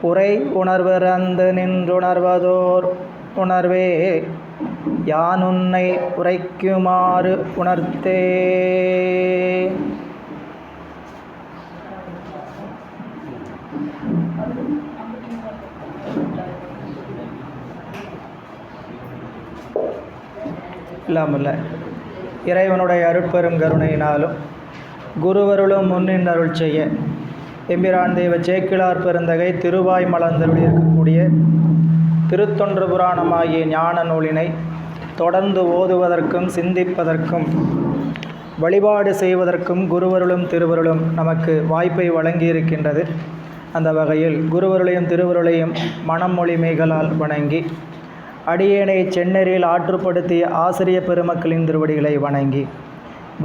உரை உணர்விறந்து நின்றுணர்வதோர் உணர்வே யானுன்னை உரைக்குமாறு உணர்த்தே. இல்லாமல்ல இறைவனுடைய அருட்பெரும் கருணையினாலும் குருவருளும் முன்னின் அருள் செய்ய எம்பிரான் தெய்வ சேக்கிழார் பெருந்தகை திருவாய் மலர்ந்தருளி இருக்கக்கூடிய திருத்தொன்று புராணமாகிய ஞான நூலினை தொடர்ந்து ஓதுவதற்கும் சிந்திப்பதற்கும் வழிபாடு செய்வதற்கும் குருவருளும் திருவருளும் நமக்கு வாய்ப்பை வழங்கியிருக்கின்றது. அந்த வகையில் குருவருளையும் திருவருளையும் மனம் மொழி மெய்களால் வணங்கி அடியேனை செந்நெறியில் ஆற்றுப்படுத்திய ஆசிரிய பெருமக்களின் திருவடிகளை வணங்கி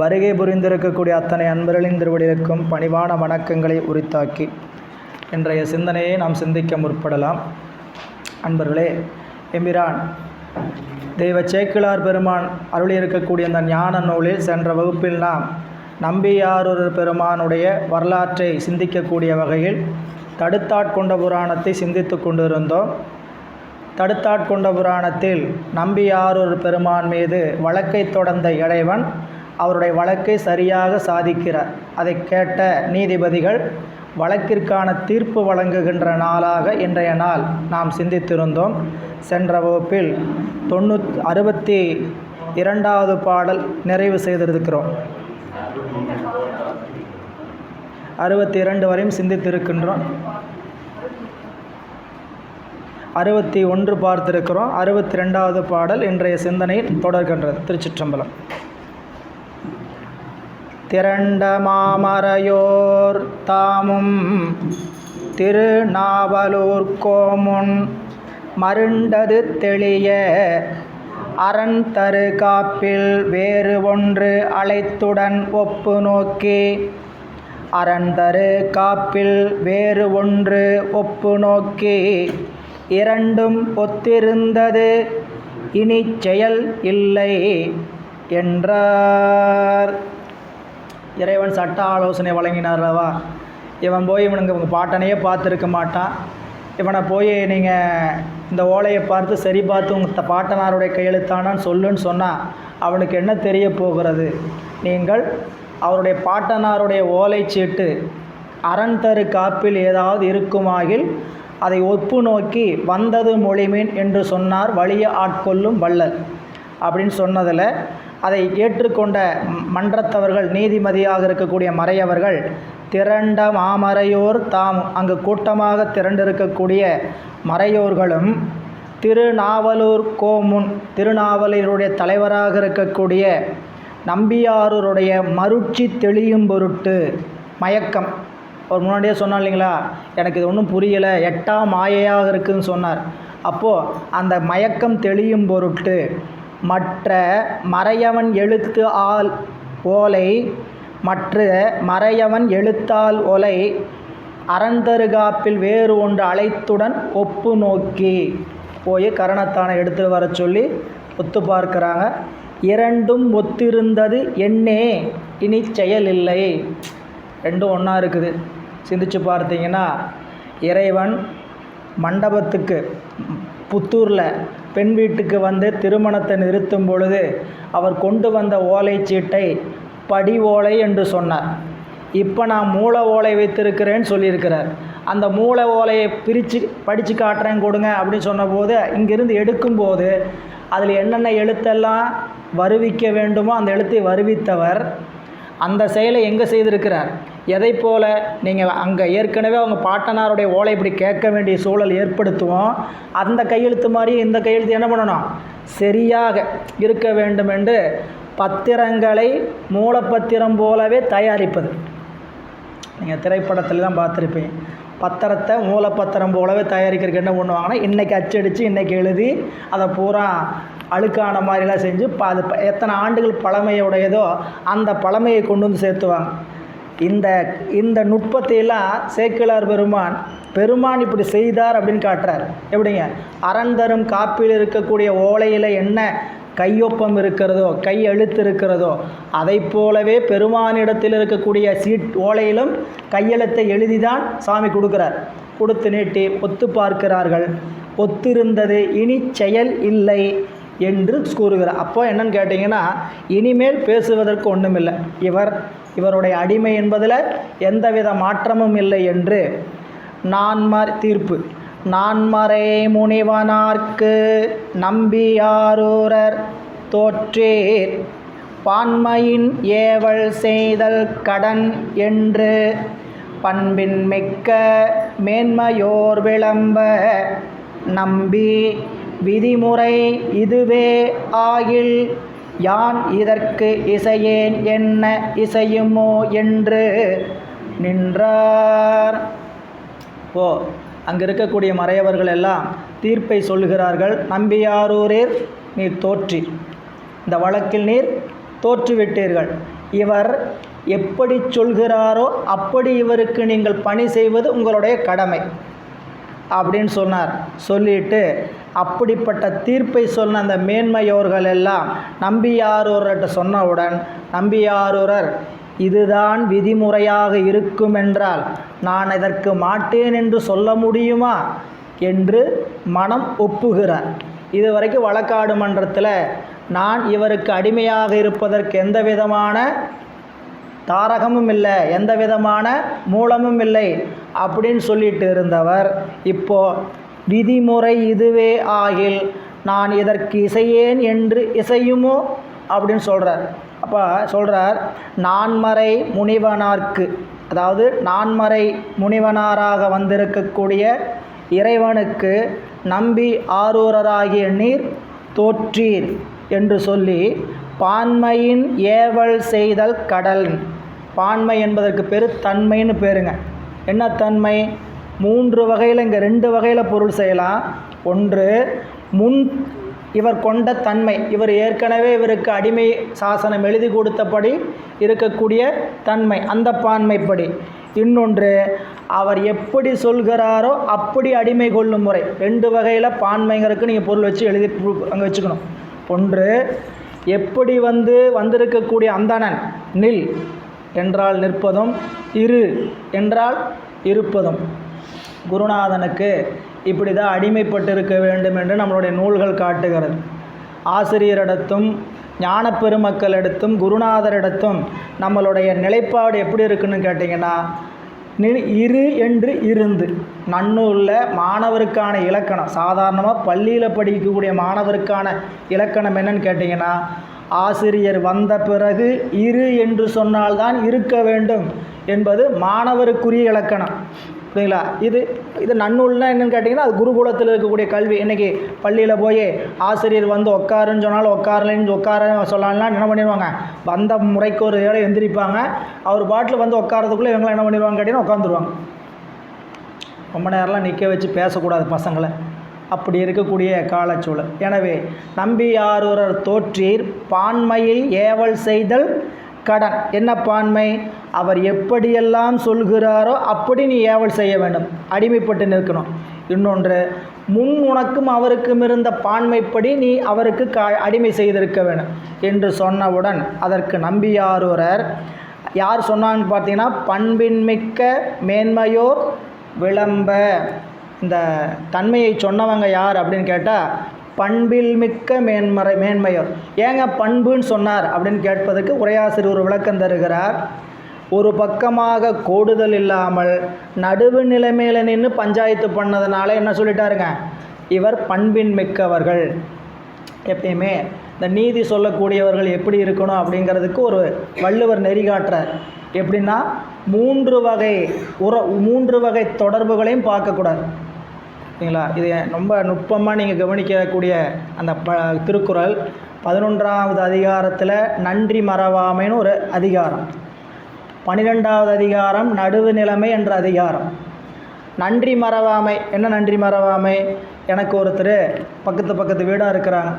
வருகை புரிந்திருக்கக்கூடிய அத்தனை அன்பர்களின் திருவடிகளுக்கும் பணிவான வணக்கங்களை உரித்தாக்கி இன்றைய சிந்தனையை நாம் சிந்திக்க முற்படலாம். அன்பர்களே, எம்பிரான் தெய்வ சேக்கிழார் பெருமான் அருளியிருக்கக்கூடிய அந்த ஞான நூலில் சென்ற வகுப்பில் நாம் நம்பியாரூர் பெருமானுடைய வரலாற்றை சிந்திக்கக்கூடிய வகையில் தடுத்தாட்கொண்ட புராணத்தை சிந்தித்து கொண்டிருந்தோம். தடுத்தாட்கொண்ட புராணத்தில் நம்பியாரூர் பெருமான் மீது வழக்கை தொடர்ந்த இறைவன் அவருடைய வழக்கை சரியாக சாதிக்கிறார். அதை கேட்ட நீதிபதிகள் வழக்கிற்கான தீர்ப்பு வழங்குகின்ற நாளாக இன்றைய நாள் நாம் சிந்தித்திருந்தோம். சென்ற வகுப்பில் 62வது பாடல் நிறைவு செய்திருக்கிறோம். 62 வரையும் சிந்தித்திருக்கின்றோம். 61 பார்த்திருக்கிறோம். 62வது பாடல் இன்றைய சிந்தனையில் தொடர்கின்றது. திருச்சிற்றம்பலம். திரண்ட மாமரையோர் தாமும் திருநாவலூர் கோமுன் மருண்டது தெளிய அரண் தரு காப்பில் வேறு ஒன்று அழைத்துடன் ஒப்பு நோக்கி அரண் தரு காப்பில் வேறு ஒன்று ஒப்பு நோக்கி இரண்டும் ஒத்திருந்தது இனி செயல் இல்லை என்றார். இறைவன் சட்ட ஆலோசனை வழங்கினார்லவா, இவன் போய் இவனுங்க பாட்டனையே பார்த்துருக்க மாட்டான், இவனை போய் நீங்கள் இந்த ஓலையை பார்த்து சரி பார்த்து உங்கள் பாட்டனாருடைய கையெழுத்தானான்னு சொல்லுன்னு சொன்னால் அவனுக்கு என்ன தெரிய போகிறது? நீங்கள் அவருடைய பாட்டனாருடைய ஓலைச்சீட்டு அரண் தரு காப்பில் ஏதாவது இருக்குமாகில் அதை ஒப்பு நோக்கி வந்தது மொழிமீன் என்று சொன்னார் வலிய ஆட்கொள்ளும் வள்ளல் அப்படின்னு சொன்னதில் அதை ஏற்றுக்கொண்ட மன்றத்தவர்கள், நீதிமதியாக இருக்கக்கூடிய மறையவர்கள், திரண்ட மாமறையோர் தாம், அங்கு கூட்டமாக திரண்டிருக்கக்கூடிய மறையோர்களும் திருநாவலூர் கோமுன், திருநாவலூருடைய தலைவராக இருக்கக்கூடிய நம்பியாரூருடைய மருட்சி தெளியும் பொருட்டு மயக்கம், அவர் முன்னாடியே சொன்னார் இல்லைங்களா, எனக்கு இது ஒன்றும் புரியலை, 8ஆம் மாயையாக இருக்குதுன்னு சொன்னார். அப்போது அந்த மயக்கம் தெளியும் பொருட்டு மற்ற மறையவன் எழுத்து ஆள் ஓலை, மற்ற மறையவன் எழுத்தால் ஓலை அறந்தருகாப்பில் வேறு ஒன்று அழைத்துடன் ஒப்பு நோக்கி போய் கரணத்தானை எடுத்து வர சொல்லி ஒத்து பார்க்குறாங்க. இரண்டும் ஒத்திருந்தது என்னே இனி செயல் இல்லை. ரெண்டும் ஒன்றா இருக்குது. சிந்திச்சு பார்த்தீங்கன்னா, இறைவன் மண்டபத்துக்கு புத்தூரில் பெண் வீட்டுக்கு வந்து திருமணத்தை நிறுத்தும் பொழுது அவர் கொண்டு வந்த ஓலைச்சீட்டை படி ஓலை என்று சொன்னார். இப்போ நான் மூல ஓலை வைத்திருக்கிறேன்னு சொல்லியிருக்கிறார். அந்த மூல ஓலையை பிரித்து படித்து காட்டுறேன் கொடுங்க அப்படின்னு சொன்னபோது இங்கிருந்து எடுக்கும்போது அதில் என்னென்ன எழுத்தெல்லாம் வருவிக்க வேண்டுமோ அந்த எழுத்தை வருவித்தவர் அந்த செயலை எங்கே செய்திருக்கிறார்? எதை போல் நீங்கள் அங்கே ஏற்கனவே அவங்க பாட்டனாருடைய ஓலை இப்படி கேட்க வேண்டிய சூழல் ஏற்படுத்துவோம், அந்த கையெழுத்து மாதிரி இந்த கையெழுத்து என்ன பண்ணணும், சரியாக இருக்க வேண்டும் என்று பத்திரங்களை மூலப்பத்திரம் போலவே தயாரிப்பது. நீங்கள் திரைப்படத்தில் தான் பார்த்துருப்பீங்க. பத்திரத்தை மூலப்பத்திரம் போலவே தயாரிக்கிறதுக்கு என்ன பண்ணுவாங்கன்னா, இன்றைக்கி அச்சடித்து இன்றைக்கி எழுதி அதை பூரா அழுக்கான மாதிரிலாம் செஞ்சு அது எத்தனை ஆண்டுகள் பழமையுடையதோ அந்த பழமையை கொண்டு வந்து சேர்த்துவாங்க. இந்த நுட்பத்தையெல்லாம் சேக்கிழார் பெருமான் இப்படி செய்தார் அப்படின்னு காட்டுறார். எப்படிங்க? அரண் தரும் காப்பில் இருக்கக்கூடிய ஓலையில் என்ன கையொப்பம் இருக்கிறதோ, கை எழுத்து இருக்கிறதோ, அதை போலவே பெருமானிடத்தில் இருக்கக்கூடிய ஓலையிலும் கையெழுத்தை எழுதி தான் சாமி கொடுக்குறார். கொடுத்து நீட்டி ஒத்து பார்க்கிறார்கள். ஒத்திருந்தது, இனி செயல் இல்லை என்று கூறுகிறார். அப்போ என்னன்னு கேட்டிங்கன்னா, இனிமேல் பேசுவதற்கு ஒன்றுமில்லை, இவருடைய அடிமை என்பதில் எந்தவித மாற்றமும் இல்லை என்று தீர்ப்பு. நான்மறை முனிவனார்க்கு நம்பியாரூரர் தோற்றீர், பான்மையின் ஏவல் செய்தல் கடன் என்று பண்பின் மிக்க மேன்மையோர் விளம்ப நம்பி, விதிமுறை இதுவே ஆகில் யான் இதற்கு இசையேன் என்ன இசையுமோ என்று நின்றார். அங்கே இருக்கக்கூடிய மறையவர்கள் எல்லாம் தீர்ப்பை சொல்கிறார்கள். நம்பியாரூரீர், நீர் தோற்றி, இந்த வழக்கில் நீர் தோற்றுவிட்டீர்கள். இவர் எப்படி சொல்கிறாரோ அப்படி இவருக்கு நீங்கள் பணி செய்வது உங்களுடைய கடமை அப்படின்னு சொன்னார். சொல்லிட்டு அப்படிப்பட்ட தீர்ப்பை சொன்ன அந்த மேன்மையோர்கள் எல்லாம் நம்பியாரூரர்கிட்ட சொன்னவுடன், நம்பியாரூரர் இதுதான் விதிமுறையாக இருக்கும் என்றால் நான் இதற்கு மாட்டேன் என்று சொல்ல முடியுமா என்று மனம் ஒப்புகிறார். இதுவரைக்கும் வழக்காடு மன்றத்தில் நான் இவருக்கு அடிமையாக இருப்பதற்கு எந்த விதமான தாரகமும் இல்லை, எந்த விதமான மூலமும் இல்லை அப்படின்னு சொல்லிட்டு இருந்தவர், இப்போது விதிமுறை இதுவே ஆகில் நான் இதற்கு இசையேன் என்று இசையுமோ அப்படின்னு சொல்கிறார். அப்போ சொல்கிறார், நான்மறை முனிவனார்க்கு, அதாவது நான்மறை முனிவனாராக வந்திருக்கக்கூடிய இறைவனுக்கு நம்பி ஆரூரராகிய நீர் தோற்றீர் என்று சொல்லி, பான்மையின் ஏவல் செய்தல் கடல். பான்மை என்பதற்கு பேர் தன்மைன்னு பேருங்க. என்ன தன்மை? 3 வகையில், இங்கே 2 வகையில் பொருள் செய்யலாம். ஒன்று, முன் இவர் கொண்ட தன்மை, இவர் ஏற்கனவே இவருக்கு அடிமை சாசனம் எழுதி கொடுத்தபடி இருக்கக்கூடிய தன்மை, அந்த பான்மைப்படி. இன்னொன்று, அவர் எப்படி சொல்கிறாரோ அப்படி அடிமை கொள்ளும் முறை. 2 வகையில் பான்மைங்கிறதுக்கு நீங்கள் பொருள் வச்சு எழுதி அங்கே வச்சுக்கணும். ஒன்று, எப்படி வந்திருக்கக்கூடிய அந்தணன் நில் என்றால் நிற்பதும், இரு என்றால் இருப்பதும். குருநாதனுக்கு இப்படி தான் அடிமைப்பட்டிருக்க வேண்டும் என்று நம்மளுடைய நூல்கள் காட்டுகிறது. ஆசிரியரிடத்தும் ஞான பெருமக்களிடத்தும் குருநாதரிடத்தும் நம்மளுடைய நிலைப்பாடு எப்படி இருக்குன்னு கேட்டிங்கன்னா, இரு என்று இருந்து. நன்னூலில் மாணவருக்கான இலக்கணம், சாதாரணமாக பள்ளியில் படிக்கக்கூடிய மாணவருக்கான இலக்கணம் என்னன்னு கேட்டிங்கன்னா, ஆசிரியர் வந்த பிறகு இரு என்று சொன்னால்தான் இருக்க வேண்டும் என்பது மாணவருக்குரிய இலக்கணம். சரிங்களா? இது நன்னூல்னா என்னென்னு கேட்டிங்கன்னா, அது குருகுலத்தில் இருக்கக்கூடிய கல்வி. இன்றைக்கி பள்ளியில் போய் ஆசிரியர் வந்து உட்காருன்னு சொன்னாலும் உட்காரலைன்னு உட்கார சொல்லலாம். என்ன பண்ணிடுவாங்க, வந்த முறைக்கு ஒரு ஏழை எந்திரிப்பாங்க. அவர் பாட்டில் வந்து உட்காரதுக்குள்ளே இவங்களாம் என்ன பண்ணிடுவாங்க கேட்டிங்கன்னா உட்காந்துருவாங்க. ரொம்ப நேரம்லாம் நிற்க வச்சு பேசக்கூடாது பசங்களை. அப்படி இருக்கக்கூடிய காலச்சூழல். எனவே நம்பியாரூரர் தோற்றீர், பான்மையில் ஏவல் செய்தல் கடன். என்ன பான்மை? அவர் எப்படியெல்லாம் சொல்கிறாரோ அப்படி நீ ஏவல் செய்ய வேண்டும், அடிமைப்பட்டு நிற்கணும். இன்னொன்று, முன் உனக்கும் அவருக்கும் இருந்த பான்மைப்படி நீ அவருக்கு அடிமை செய்திருக்க வேண்டும் என்று சொன்னவுடன் அதற்கு நம்பியாரூரர் யார் சொன்னான்னு பார்த்தீங்கன்னா, பண்பின் மிக்க மேன்மையோர் விளம்ப. இந்த தன்மையை சொன்னவங்க யார் அப்படின்னு கேட்டால், பண்பில் மிக்க மேன்மையோர். ஏங்க பண்புன்னு சொன்னார் அப்படின்னு கேட்பதற்கு உரையாசிரியர் ஒரு விளக்கம் தருகிறார். ஒரு பக்கமாக கோடுதல் இல்லாமல் நடுவு நிலைமையில் நின்று பஞ்சாயத்து பண்ணதுனால என்ன சொல்லிட்டாருங்க, இவர் பண்பின் மிக்கவர்கள். எப்பயுமே இந்த நீதி சொல்லக்கூடியவர்கள் எப்படி இருக்கணும் அப்படிங்கிறதுக்கு ஒரு வள்ளுவர் நெறி காட்டுறார். எப்படின்னா, 3 வகை தொடர்புகளையும் பார்க்கக்கூடாது. சரிங்களா? இது ரொம்ப நுட்பமாக நீங்கள் கவனிக்கக்கூடிய அந்த திருக்குறள் 11வது அதிகாரத்தில் நன்றி மறவாமைன்னு ஒரு அதிகாரம், 12வது அதிகாரம் நடுவு நிலைமை என்ற அதிகாரம். நன்றி மறவாமை என்ன? நன்றி மறவாமை, எனக்கு ஒருத்தர் பக்கத்து வீடாக இருக்கிறாங்க.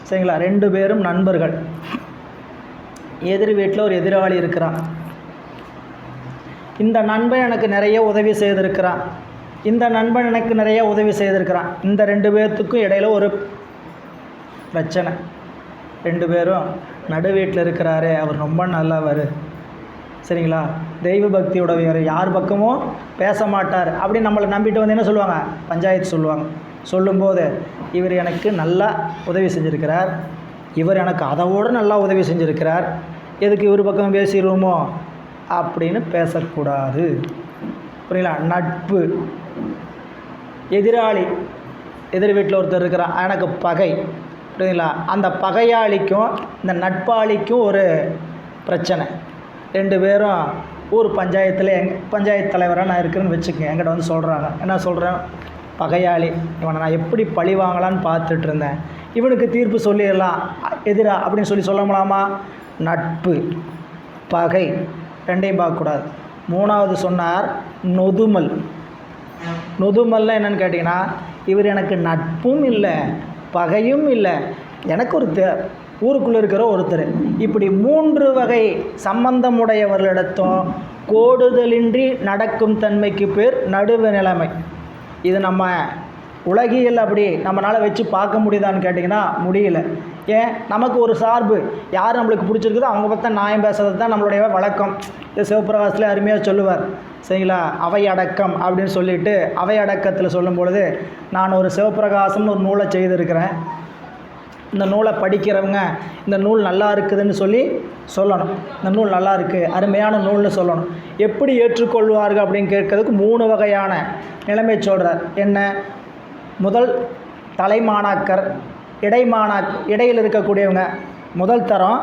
சரிங்களா? 2 பேரும் நண்பர்கள். எதிர் வீட்டில் ஒரு எதிராளி இருக்கிறான். இந்த நண்பன் எனக்கு நிறைய உதவி செய்திருக்கிறான், இந்த நண்பன் எனக்கு நிறைய உதவி செய்திருக்கிறான். இந்த 2 பேர்த்துக்கும் இடையில் ஒரு பிரச்சனை. 2 பேரும் நடு வீட்டில் இருக்கிறாரு, அவர் ரொம்ப நல்லவர். சரிங்களா? தெய்வ பக்தியுடையவர், யார் பக்கமும் பேச மாட்டார் அப்படின்னு நம்மளை நம்பிட்டு வந்து என்ன சொல்லுவாங்க, பஞ்சாயத்து சொல்லுவாங்க. சொல்லும்போது இவர் எனக்கு நல்லா உதவி செஞ்சுருக்கிறார், இவர் எனக்கு அதோடு நல்லா உதவி செஞ்சுருக்கிறார், எதுக்கு இவர் பக்கம் பேசிடுவோமோ அப்படின்னு பேசக்கூடாது. புரியுங்களா? நட்பு. எதிராளி, எதிர் வீட்டில் ஒருத்தர் இருக்கிறான், எனக்கு பகை. புரியுங்களா? அந்த பகையாளிக்கும் இந்த நட்பாளிக்கும் ஒரு பிரச்சனை. 2 பேரும் ஊர் பஞ்சாயத்தில் பஞ்சாயத்து தலைவராக நான் இருக்கிறேன்னு வச்சுக்கேன். என்கிட்ட வந்து சொல்கிறாங்க, என்ன சொல்கிறேன், பகையாளி இவனை நான் எப்படி பழி வாங்கலான்னு பார்த்துட்டு இருந்தேன், இவனுக்கு தீர்ப்பு சொல்லிடலாம் எதிரா அப்படின்னு சொல்ல முடியாமா? நட்பு, பகை ரெண்டையும் பார்க்கக்கூடாது. 3வது சொன்னார் நொதுமல். நொதுமல்லாம் என்னென்னு கேட்டிங்கன்னா, இவர் எனக்கு நட்பும் இல்லை பகையும் இல்லை, எனக்கு ஒரு ஊருக்குள்ளே இருக்கிற ஒருத்தர். இப்படி 3 வகை சம்பந்தமுடையவர்களிடத்தும் கோடுதலின்றி நடக்கும் தன்மைக்கு பேர் நடுவு நிலைமை. இது நம்ம உலகியல் அப்படி நம்மளால் வச்சு பார்க்க முடியுதான்னு கேட்டிங்கன்னா முடியல. ஏன், நமக்கு ஒரு சார்பு யார் நம்மளுக்கு பிடிச்சிருக்குதோ அவங்க பார்த்தா நியாயம் பேசுறது தான் நம்மளுடைய வழக்கம். இது சிவபிரகாசத்தில் அருமையாக சொல்லுவார், சரிங்களா? அவை அடக்கம் அப்படின்னு சொல்லிட்டு, அவை அடக்கத்தில் சொல்லும் பொழுது, நான் ஒரு சிவபிரகாசம்னு ஒரு நூலை செய்திருக்கிறேன், இந்த நூலை படிக்கிறவங்க இந்த நூல் நல்லா இருக்குதுன்னு சொல்லணும், இந்த நூல் நல்லா இருக்குது அருமையான நூல்னு சொல்லணும். எப்படி ஏற்றுக்கொள்வார்கள் அப்படின்னு கேட்கறதுக்கு 3 வகையான நிலைமை சொல்கிறார். என்ன? முதல் தலைமாணாக்கர், இடையில் இருக்கக்கூடியவங்க, முதல் தரம்,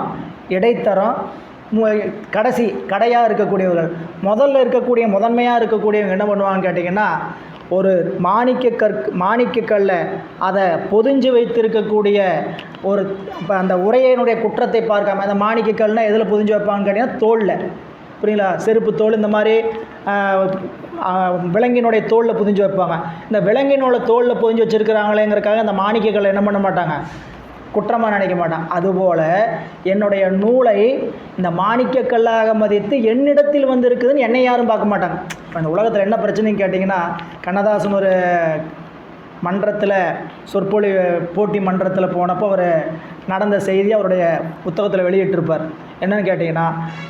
இடைத்தரம், கடையாக இருக்கக்கூடியவர்கள். முதல்ல இருக்கக்கூடிய முதன்மையாக இருக்கக்கூடியவங்க என்ன பண்ணுவாங்கன்னு கேட்டிங்கன்னா, ஒரு மாணிக்கக்கல்ல அதை பொதிஞ்சு வைத்திருக்கக்கூடிய ஒரு அந்த உரையினுடைய குற்றத்தை பார்க்காம, அந்த மாணிக்கக்கல்னால் எதில் பொதிஞ்சு வைப்பாங்கன்னு கேட்டிங்கன்னா தோளில். புரியுங்களா? செருப்பு தோல், இந்த மாதிரி விலங்கினுடைய தோளில் புதிஞ்சு வைப்பாங்க. இந்த விலங்கினோட தோளில் புதிஞ்சு வச்சுருக்கிறாங்களேங்கிறக்காக அந்த மாணிக்கக்கல்லை என்ன பண்ண மாட்டாங்க, குற்றமாக நினைக்க மாட்டான். அதுபோல் என்னுடைய நூலை இந்த மாணிக்கக்கல்லாக மதித்து என்னிடத்தில் வந்து இருக்குதுன்னு என்னை யாரும் பார்க்க மாட்டாங்க. இப்போ இந்த உலகத்தில் என்ன பிரச்சனைன்னு கேட்டிங்கன்னா, கண்ணதாசன் ஒரு மன்றத்தில் சொற்பொழிவு போட்டி மன்றத்தில் போனப்போ அவர் நடந்த செய்தி அவருடைய புத்தகத்தில் வெளியிட்டிருப்பார். என்னென்னு கேட்டிங்கன்னா,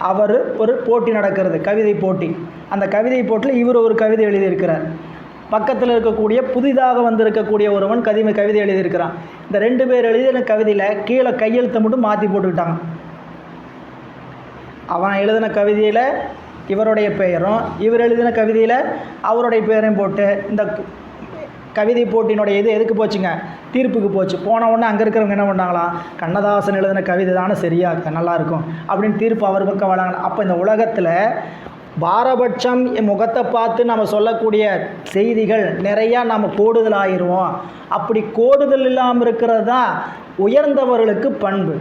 அவர் ஒரு போட்டி நடக்கிறது, கவிதை போட்டி. அந்த கவிதை போட்டியில் இவர் ஒரு கவிதை எழுதியிருக்கிறார். பக்கத்தில் இருக்கக்கூடிய புதிதாக வந்திருக்கக்கூடிய ஒருவன் கவிதை எழுதியிருக்கிறான். இந்த 2 பேர் எழுதின கவிதையில் கீழே கையெழுத்தை மட்டும் மாற்றி போட்டுக்கிட்டாங்க. அவன் எழுதின கவிதையில் இவருடைய பெயரும், இவர் எழுதின கவிதையில் அவருடைய பெயரையும் போட்டு இந்த கவிதை போட்டியினுடைய இது எதுக்கு போச்சுங்க, தீர்ப்புக்கு போச்சு. போன உடனே அங்கே இருக்கிறவங்க என்ன பண்ணாங்களாம், கண்ணதாசன் எழுதின கவிதை தானே சரியாக நல்லாயிருக்கும் அப்படின்னு தீர்ப்பு அவர் பக்கம் வழங்க. அப்போ இந்த உலகத்தில் பாரபட்சம் முகத்தை பார்த்து நம்ம சொல்லக்கூடிய செய்திகள் நிறையா நம்ம கோடுதல் ஆகிடுவோம். அப்படி கோடுதல் இல்லாமல் இருக்கிறது தான் உயர்ந்தவர்களுக்கு பண்பு.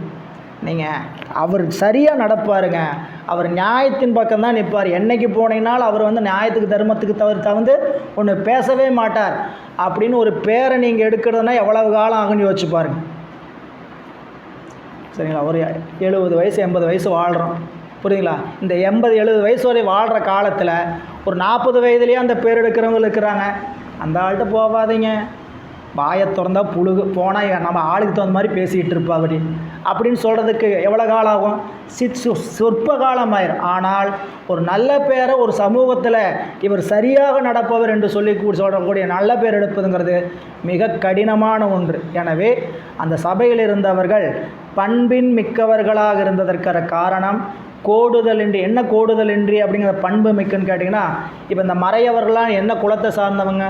நீங்கள் அவர் சரியாக நடப்பாருங்க, அவர் நியாயத்தின் பக்கம்தான் நிற்பார். என்றைக்கு போனீங்கனாலும் அவர் வந்து நியாயத்துக்கு தர்மத்துக்கு தவிர்த்து ஒன்று பேசவே மாட்டார் அப்படின்னு ஒரு பேரை நீங்கள் எடுக்கிறதுனா எவ்வளவு காலம் ஆகுன்னு யோசிச்சு பாருங்க. சரிங்களா? ஒரு 70 வயசு 80 வயசு வாழ்கிறோம், புரியுங்களா? இந்த 80-70 வயசு வரை வாழ்கிற காலத்தில் ஒரு 40 வயதுலேயே அந்த பேர் எடுக்கிறவங்க இருக்கிறாங்க. அந்த ஆள்கிட்ட போகாதீங்க, வாயை திறந்தா புழுகு, போனால் நம்ம ஆளுக்கு தகுந்த மாதிரி பேசிகிட்டு இருப்பா அப்படின்னு சொல்கிறதுக்கு எவ்வளோ காலம் ஆகும்? சொற்ப காலம் ஆயிரும். ஆனால் ஒரு நல்ல பேரை ஒரு சமூகத்தில் இவர் சரியாக நடப்பவர் என்று சொல்லக்கூடிய நல்ல பேர் எடுப்பதுங்கிறது மிக கடினமான ஒன்று. எனவே அந்த சபையில் இருந்தவர்கள் பண்பின் மிக்கவர்களாக இருந்ததற்கான காரணம் கோடுதலின்றி. என்ன கோடுதலின்றி அப்படிங்கிற பண்பு மிக்கன்னு கேட்டிங்கன்னா, இப்போ இந்த மறையவர்களாம் என்ன குலத்தை சார்ந்தவங்க?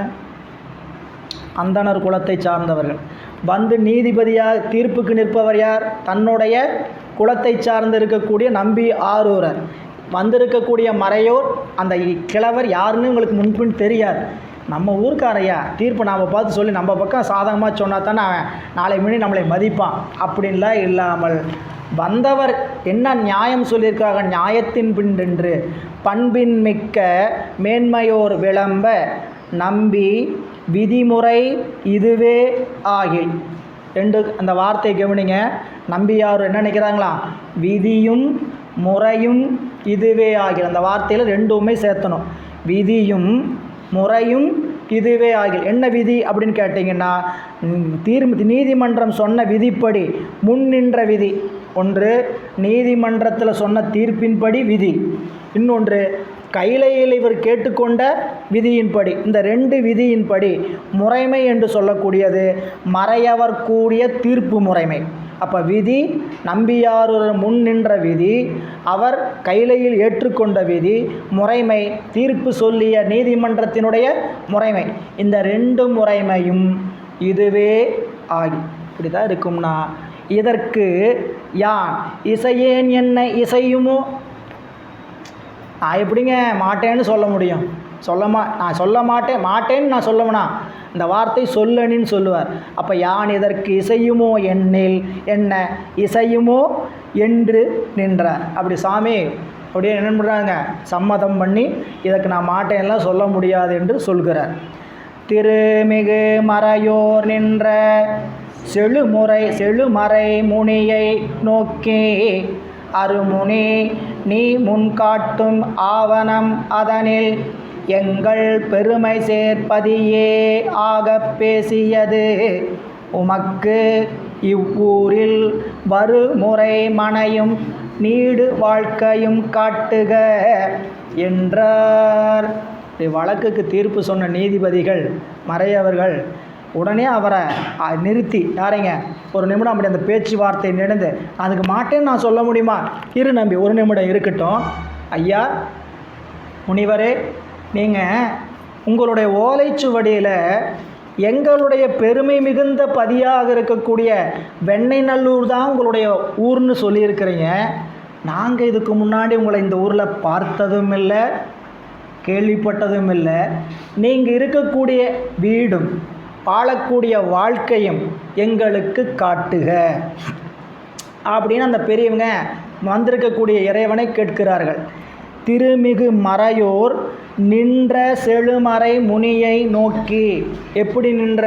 அந்தணர் குலத்தை சார்ந்தவர்கள். வந்து நீதிபதியாக தீர்ப்புக்கு நிற்பவர் யார்? தன்னுடைய குலத்தை சார்ந்து இருக்கக்கூடிய நம்பி ஆரூரர். வந்திருக்கக்கூடிய மறையோர் அந்த கிழவர் யாருன்னு உங்களுக்கு முன்பின் தெரியாது. நம்ம ஊருக்காரையா தீர்ப்பு நாம் பார்த்து சொல்லி நம்ம பக்கம் சாதகமாக சொன்னால் தானே நாளை மணி நம்மளை மதிப்பான் அப்படின்லாம் இல்லாமல் வந்தவர் என்ன நியாயம் சொல்லியிருக்காங்க, நியாயத்தின் பின் நின்று பண்பின் மிக்க மேன்மையோர் விளம்ப நம்பி விதிமுறை இதுவே ஆகில். அந்த வார்த்தை கவனிங்க. நம்பியார் என்ன நினைக்கிறாங்களா? விதியும் முறையும் இதுவே ஆகில். அந்த வார்த்தையில் 2மே சேர்த்தணும். விதியும் முறையும் இதுவே ஆகில். என்ன விதி அப்படின்னு கேட்டிங்கன்னா, நீதிமன்றம் சொன்ன விதிப்படி முன் நின்ற விதி ஒன்று, நீதிமன்றத்தில் சொன்ன தீர்ப்பின்படி விதி இன்னொன்று கைலையில் இவர் கேட்டுக்கொண்ட விதியின்படி, இந்த 2 விதியின்படி முறைமை என்று சொல்லக்கூடியது மறையவர் கூடிய தீர்ப்பு முறைமை. அப்போ விதி நம்பியாரூர் முன் நின்ற விதி, அவர் கைலையில் ஏற்றுக்கொண்ட விதி, முறைமை தீர்ப்பு சொல்லிய நீதிமன்றத்தினுடைய முறைமை. இந்த 2 முறைமையும் இதுவே ஆகி இப்படி தான் இருக்கும்னா, இதற்கு யான் இசையேன் என்ன இசையுமோ, நான் எப்படிங்க மாட்டேன்னு சொல்ல முடியும்? நான் சொல்ல மாட்டேன்னு நான் சொல்லணும்னா இந்த வார்த்தை சொல்லணின்னு சொல்லுவார். அப்போ யான் இதற்கு இசையுமோ என்னில் என்ன இசையுமோ என்று நின்றார். அப்படி சாமி அப்படியே என்ன பண்ணுறாங்க, சம்மதம் பண்ணி இதற்கு நான் மாட்டேன்லாம் சொல்ல முடியாது என்று சொல்கிறார். திருமிகு மறையோர் நின்ற செழுமறை முனியை நோக்கி, அருமுனி நீ முன்காட்டும் ஆவணம் அதனில் எங்கள் பெருமை சேர்ப்பதியே ஆக பேசியது. உமக்கு இவ்வூரில் வருமுறை மனையும் நீடு வாழ்க்கையும் காட்டுக என்றார். வழக்குக்கு தீர்ப்பு சொன்ன நீதிபதிகள் மறையவர்கள் உடனே அவரை நிறுத்தி, யாரைங்க, ஒரு நிமிடம் அப்படி அந்த பேச்சுவார்த்தை நடந்து, அதுக்கு மாட்டேன்னு நான் சொல்ல முடியுமா? இரு நம்பி, ஒரு நிமிடம் இருக்கட்டும். ஐயா முனிவரே, நீங்கள் உங்களுடைய ஓலைச்சுவடியில் எங்களுடைய பெருமை மிகுந்த பதியாக இருக்கக்கூடிய வெண்ணெய்நல்லூர் தான் உங்களுடைய ஊர்னு சொல்லியிருக்கிறீங்க. நாங்கள் இதுக்கு முன்னாடி உங்களை இந்த ஊரில் பார்த்ததும் இல்லை, கேள்விப்பட்டதும் இல்லை. நீங்கள் இருக்கக்கூடிய வீடும் வாழக்கூடிய வாழ்க்கையும் எங்களுக்கு காட்டுக அப்படின்னு அந்த பெரியவங்க வந்திருக்கக்கூடிய இறைவனை கேட்கிறார்கள். திருமிகு மறையோர் நின்ற செழுமறை முனியை நோக்கி, எப்படி நின்ற?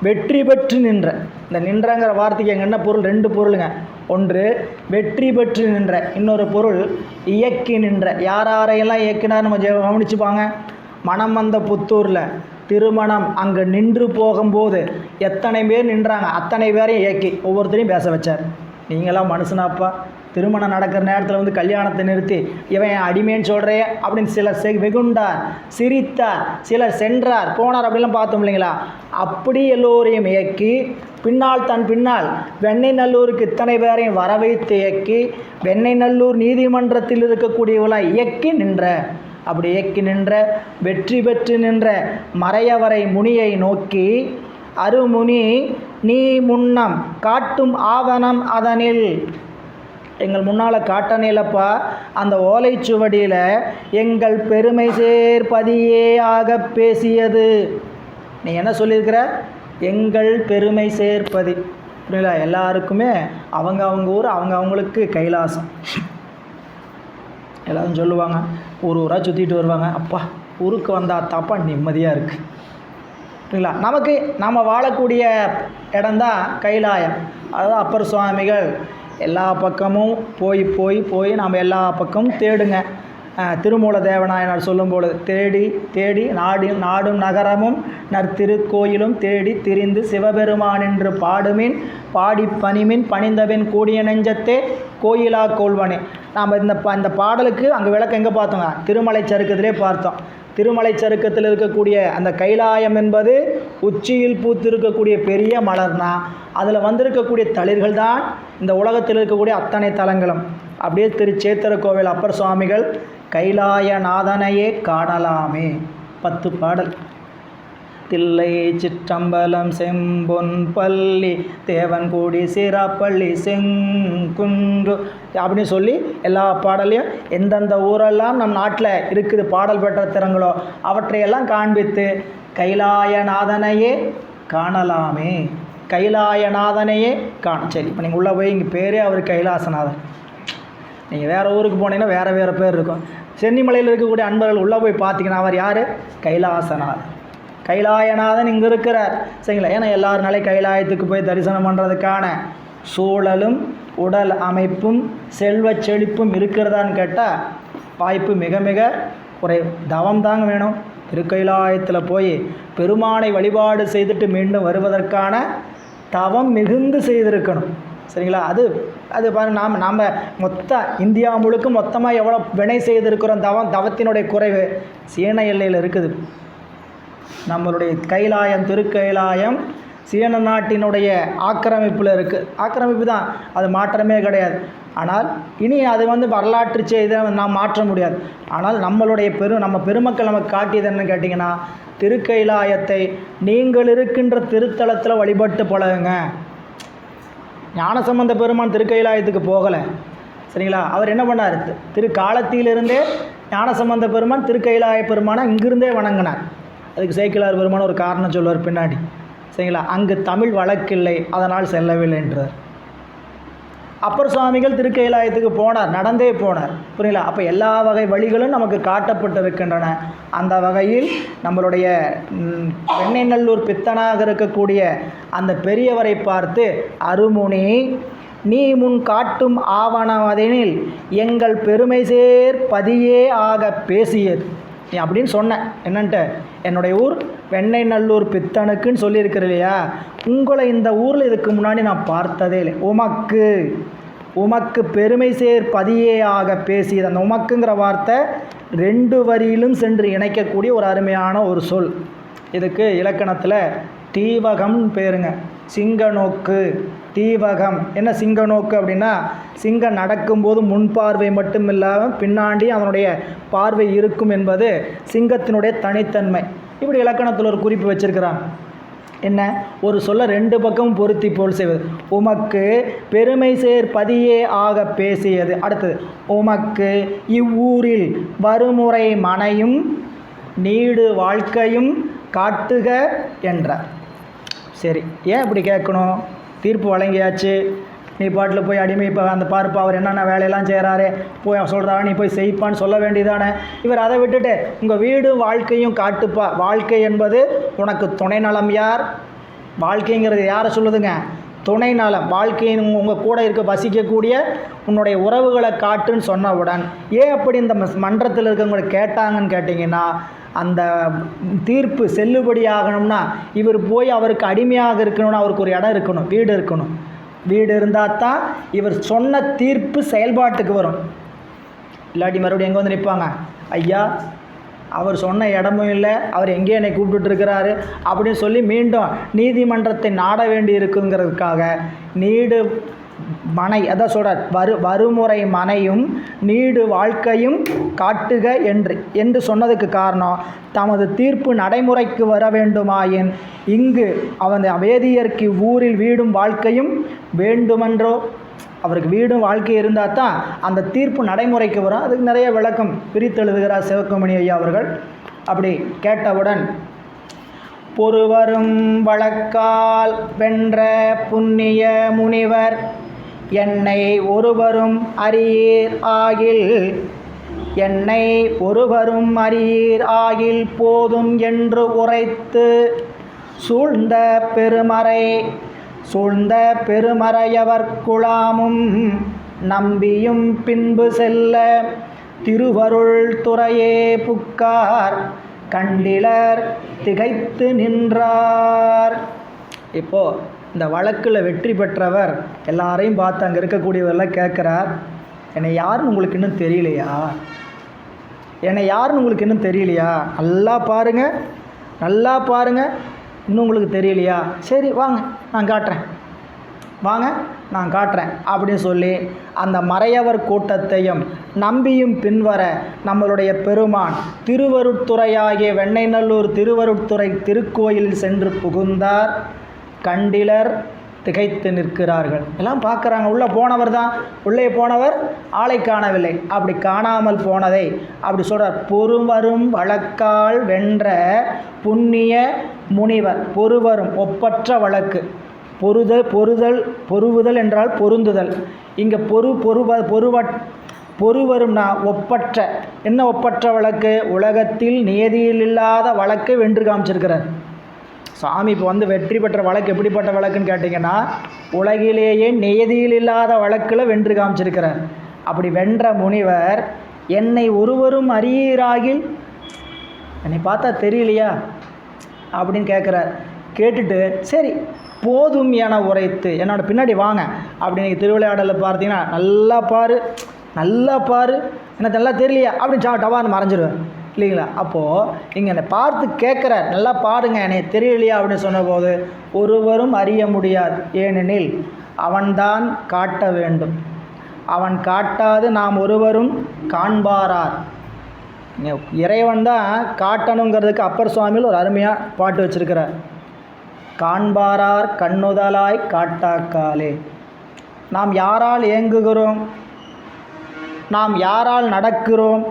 வெற்றி பெற்று நின்ற. இந்த நின்றங்கிற வார்த்தைக்கு எங்கே என்ன பொருள்? 2 பொருளுங்க. ஒன்று வெற்றி பெற்று நின்ற, இன்னொரு பொருள் இயக்கி நின்ற. யாரையெல்லாம் இயக்கினார் நம்ம கவனிச்சுப்பாங்க. மனம் வந்த புத்தூரில் திருமணம் அங்கே நின்று போகும்போது எத்தனை பேர் நின்றாங்க, அத்தனை பேரையும் இயக்கி ஒவ்வொருத்தரையும் பேச வச்சார். நீங்களாம் மனுஷனாப்பா, திருமணம் நடக்கிற நேரத்தில் வந்து கல்யாணத்தை நிறுத்தி இவன் அடிமைன்னு சொல்கிறே அப்படின்னு சிலர் வெகுண்டார், சிரித்தார், சிலர் சென்றார், போனார் அப்படிலாம் பார்த்தோம் இல்லைங்களா? அப்படி எல்லோரையும் இயக்கி தன் பின்னால் வெண்ணெய்நல்லூருக்கு இத்தனை பேரையும் வர வைத்து இயக்கி வெண்ணெய்நல்லூர் நீதிமன்றத்தில் இருக்கக்கூடியவளாக இயக்கி நின்ற. அப்படி இயக்கி நின்ற வெற்றி பெற்று நின்ற மறையவரை முனியை நோக்கி, அருமுனி நீ முன்னம் காட்டும் ஆவணம் அதனில், எங்கள் முன்னால் காட்டனிலப்பா, அந்த ஓலைச்சுவடியில் எங்கள் பெருமை சேர்ப்பதியே ஆக பேசியது. நீ என்ன சொல்லியிருக்கிற? எங்கள் பெருமை சேர்ப்பதி. புரியல? எல்லாருக்குமே அவங்க ஊர் அவங்களுக்கு கைலாசம். எல்லோரும் சொல்லுவாங்க, ஊராக சுற்றிட்டு வருவாங்க, அப்பா ஊருக்கு வந்தால் தாப்பா நிம்மதியாக இருக்குது. சரிங்களா? நம்ம வாழக்கூடிய இடம்தான் கைலாயம். அதாவது அப்பர் சுவாமிகள் எல்லா பக்கமும் போய் நாம் எல்லா பக்கமும் தேடுங்க. திருமூல தேவநாயனார் சொல்லும்போது, தேடி தேடி நாடும் நகரமும் நற்திருக்கோயிலும் தேடி திரிந்து சிவபெருமான் என்று பாடுமின் பாடி பணிமின் பணிந்தபின் கூடிய நெஞ்சத்தே கோயிலா கோல்வனே. நாம் இந்த பாடலுக்கு அங்கே விளக்கம் எங்கே பார்த்தோங்க? திருமலை சருக்கத்திலே பார்த்தோம். திருமலை சருக்கத்தில் இருக்கக்கூடிய அந்த கைலாயம் என்பது உச்சியில் பூத்து இருக்கக்கூடிய பெரிய மலர்னா, அதில் வந்திருக்கக்கூடிய தளிர்கள் தான் இந்த உலகத்தில் இருக்கக்கூடிய அத்தனை தலங்களும். அப்படியே திருச்சேத்திர கோவில் அப்பர் சுவாமிகள் கைலாயநாதனையே காணலாமே 10 பாடல். தில்லை சிற்றம்பலம் செம்பொன் பள்ளி தேவன்கூடி சிராப்பள்ளி செங்குன்று அப்படின்னு சொல்லி எல்லா பாடலையும் எந்தெந்த ஊரெல்லாம் நம் நாட்டில் இருக்குது பாடல் பெற்ற திறங்களோ அவற்றையெல்லாம் காண்பித்து கைலாயநாதனையே காணலாமே, கைலாயநாதனையே சரி, இப்போ நீங்கள் உள்ளே போய் இங்கே பேரே அவர் கைலாசநாதன். நீங்கள் வேறு ஊருக்கு போனீங்கன்னா வேறு பேர் இருக்கும். சென்னிமலையில் இருக்கக்கூடிய அன்பர்கள் உள்ளே போய் பார்த்தீங்கன்னா அவர் யார்? கைலாசநாதன். கைலாயநாதன் இங்கே இருக்கிறார். சரிங்களா? ஏன்னா எல்லாருனாலே கைலாயத்துக்கு போய் தரிசனம் பண்ணுறதுக்கான சூழலும் உடல் அமைப்பும் செல்வ செழிப்பும் இருக்கிறதான்னு கேட்டால் வாய்ப்பு மிக மிக குறைவு. தவம் தாங்க வேணும். திருக்கைலாயத்தில் போய் பெருமானை வழிபாடு செய்துட்டு மீண்டும் வருவதற்கான தவம் மிகுந்து செய்திருக்கணும். சரிங்களா? அது அது பாருங்க, நாம் இந்தியா முழுக்க மொத்தமாக எவ்வளோ வினை செய்திருக்கிறோம். தவத்தினுடைய குறைவு சீன எல்லையில் இருக்குது. நம்மளுடைய கைலாயம், திருக்கைலாயம் சீன நாட்டினுடைய ஆக்கிரமிப்பில் இருக்குது. ஆக்கிரமிப்பு தான், அது மாற்றமே கிடையாது. ஆனால் இனி அது வரலாற்று செய்தி நாம் மாற்ற முடியாது. ஆனால் நம்ம பெருமக்கள் நமக்கு காட்டியது என்னன்னு கேட்டிங்கன்னா, திருக்கைலாயத்தை நீங்கள் இருக்கின்ற திருத்தலத்தில் வழிபட்டு பழகுங்க. ஞானசம்பந்த பெருமான் திருக்கைலாயத்துக்கு போகலை, சரிங்களா? அவர் என்ன பண்ணார்? காலத்திலிருந்தே ஞானசம்பந்த பெருமான் திருக்கைலாய பெருமானை இங்கிருந்தே வணங்கினார். அதுக்கு சேக்கிழார் பெருமான் ஒரு காரணம் சொல்வார் பின்னாடி, சரிங்களா? அங்கு தமிழ் வழக்கில்லை, அதனால் செல்லவில்லை என்றார். அப்பர் சுவாமிகள் திருக்கைலாயத்துக்கு போனார், நடந்தே போனார், புரியல? அப்போ எல்லா வகை வழிகளும் நமக்கு காட்டப்பட்டிருக்கின்றன. அந்த வகையில் நம்மளுடைய வெண்ணெய்நல்லூர் பித்தனாக இருக்கக்கூடிய அந்த பெரியவரை பார்த்து, அருமுனி நீ முன் காட்டும் ஆவணமதனில் எங்கள் பெருமை சேர் பதியே ஆக பேசியது நீ அப்படின்னு சொன்ன. என்னன்ட்டு, என்னுடைய ஊர் வெண்ணெய்நல்லூர் பித்தனுக்குன்னு சொல்லியிருக்கிற இல்லையா? உங்களை இந்த ஊரில் இதுக்கு முன்னாடி நான் பார்த்ததே இல்லை. உமக்கு பெருமை சேர் பதியே ஆக பேசியது. அந்த உமக்குங்கிற வார்த்தை 2 வரியிலும் சென்று இணைக்கக்கூடிய ஒரு அருமையான ஒரு சொல். இதுக்கு இலக்கணத்தில் தீவகம் பேருங்க. சிங்கநோக்கு, தீவகம். என்ன சிங்கநோக்கு அப்படின்னா, சிங்கம் நடக்கும்போது முன்பார்வை மட்டும் இல்லாமல் பின்னாடி அதனுடைய பார்வை இருக்கும் என்பது சிங்கத்தினுடைய தனித்தன்மை. இப்படி இலக்கணத்தில் ஒரு குறிப்பு வச்சிருக்கிறான். என்ன? ஒரு சொல்ல 2 பக்கமும் பொருத்தி போல் செய்வது. உமக்கு பெருமை சேர் பதியே ஆக பேசியது. அடுத்தது, உமக்கு இவ்வூரில் வருமுறை மனையும் நீடு வாழ்க்கையும் காட்டுக என்றார். சரி, ஏன் இப்படி கேட்கணும்? தீர்ப்பு வழங்கியாச்சு, நீ பாட்டில் போய் அடிமை இப்போ அந்த பார்ப்பா அவர் என்னென்ன வேலையெல்லாம் செய்கிறாரு போய் சொல்கிறா, நீ போய் செய்ப்பான்னு சொல்ல வேண்டியதானே. இவர் அதை விட்டுட்டு உங்கள் வீடு வாழ்க்கையும் காட்டுப்பா. வாழ்க்கை என்பது உனக்கு துணை நலம். யார் வாழ்க்கைங்கிறது யாரை சொல்லுதுங்க? துணை நலம். வாழ்க்கையின் உங்கள் கூட இருக்க வசிக்கக்கூடிய உன்னுடைய உறவுகளை காட்டுன்னு சொன்னவுடன் ஏன் அப்படி இந்த மன்றத்தில் இருக்கவங்களை கேட்டாங்கன்னு கேட்டிங்கன்னா, அந்த தீர்ப்பு செல்லுபடி ஆகணும்னா இவர் போய் அவருக்கு அடிமையாக இருக்கணும்னா அவருக்கு ஒரு இடம் இருக்கணும், வீடு இருக்கணும். வீடு இருந்தால் தான் இவர் சொன்ன தீர்ப்பு செயல்பாட்டுக்கு வரும். இல்லாட்டி மறுபடியும் எங்கே வந்து நிற்பாங்க? ஐயா அவர் சொன்ன இடமும் இல்லை, அவர் எங்கேயும் என்னை கூப்பிட்டுருக்கிறாரு அப்படின்னு சொல்லி மீண்டும் நீதிமன்றத்தை நாட வேண்டி இருக்குங்கிறதுக்காக நீடு மனை, அதான் சொல்கிறார், வருமுறை மனையும் நீடு வாழ்க்கையும் காட்டுக என்று சொன்னதுக்கு காரணம், தமது தீர்ப்பு நடைமுறைக்கு வர வேண்டுமாயின் இங்கு அவன் வேதியருக்கு ஊரில் வீடும் வாழ்க்கையும் வேண்டுமென்றோ. அவருக்கு வீடும் வாழ்க்கை இருந்தால் தான் அந்த தீர்ப்பு நடைமுறைக்கு வரும். அதுக்கு நிறைய விளக்கம் பிரித்தெழுதுகிறார் சிவக்குமணி ஐயா அவர்கள். அப்படி கேட்டவுடன், பொறுவரும் வழக்கால் வென்ற புண்ணிய முனிவர் என்னை ஒருவரும் அறியீர் ஆகில் போதும் என்று உரைத்து சூழ்ந்த பெருமறையவர் குழாமும் நம்பியும் பின்பு செல்ல திருவருள் துறையே புக்கார் கண்டிலர் திகைத்து நின்றார். இப்போது இந்த வழக்கில் வெற்றி பெற்றவர் எல்லாரையும் பார்த்து அங்கே இருக்கக்கூடியவரெல்லாம் கேட்குறார், என்னை யாருன்னு உங்களுக்கு இன்னும் தெரியலையா? நல்லா பாருங்கள், இன்னும் உங்களுக்கு தெரியலையா? சரி வாங்க நான் காட்டுறேன் அப்படின்னு சொல்லி அந்த மறையவர் கூட்டத்தையும் நம்பியும் பின்வர நம்மளுடைய பெருமான் திருவருட்துறையாகிய வெண்ணெய்நல்லூர் திருவருட்துறை திருக்கோயிலில் சென்று புகுந்தார். கண்டிலர் திகைத்து நிற்கிறார்கள். எல்லாம் பார்க்குறாங்க. உள்ளே போனவர் ஆளை காணவில்லை. அப்படி காணாமல் போனதை அப்படி சொல்கிறார். பொறுவரும் வழக்கால் வென்ற புண்ணிய முனிவர். பொறுவரும் ஒப்பற்ற வழக்கு. பொறுவுதல் என்றால் பொருந்துதல். இங்கே பொறுவரும்னா ஒப்பற்ற. என்ன ஒப்பற்ற வழக்கு? உலகத்தில் நியதியில் இல்லாத வழக்கை வென்று காமிச்சிருக்கிறார் சாமி. இப்போ வெற்றி பெற்ற வழக்கு எப்படிப்பட்ட வழக்குன்னு கேட்டிங்கன்னா, உலகிலேயே நியதியில் இல்லாத வழக்கில் வென்று காமிச்சிருக்கிறார். அப்படி வென்ற முனிவர் என்னை ஒருவரும் அறியீராகில், என்னை பார்த்தா தெரியலையா அப்படின்னு கேட்குறார். கேட்டுட்டு சரி போதும் என உரைத்து என்னோட பின்னாடி வாங்க அப்படின்னு திருவிளையாடலில் பார்த்தீங்கன்னா நல்லா பாரு எனக்கு நல்லா தெரியலையா அப்படின்னு டவான்னு மறைஞ்சிருவேன் இல்லைங்களா. அப்போது இங்கே என்னை பார்த்து கேட்குறார், நல்லா பாருங்க எனக்கு தெரியலையா அப்படின்னு சொன்னபோது ஒருவரும் அறிய முடியாது, ஏனெனில் அவன்தான் காட்ட வேண்டும், அவன் காட்டாது நாம் ஒருவரும் காண்பாரார். இறைவன் தான் காட்டணுங்கிறதுக்கு அப்பர் சுவாமியில் ஒரு அருமையாக பாட்டு வச்சுருக்கிறார். காண்பாரார் கண்ணுதலாய் காட்டாக்காலே. நாம் யாரால் ஏங்குகிறோம், நாம் யாரால் நடக்கிறோம்,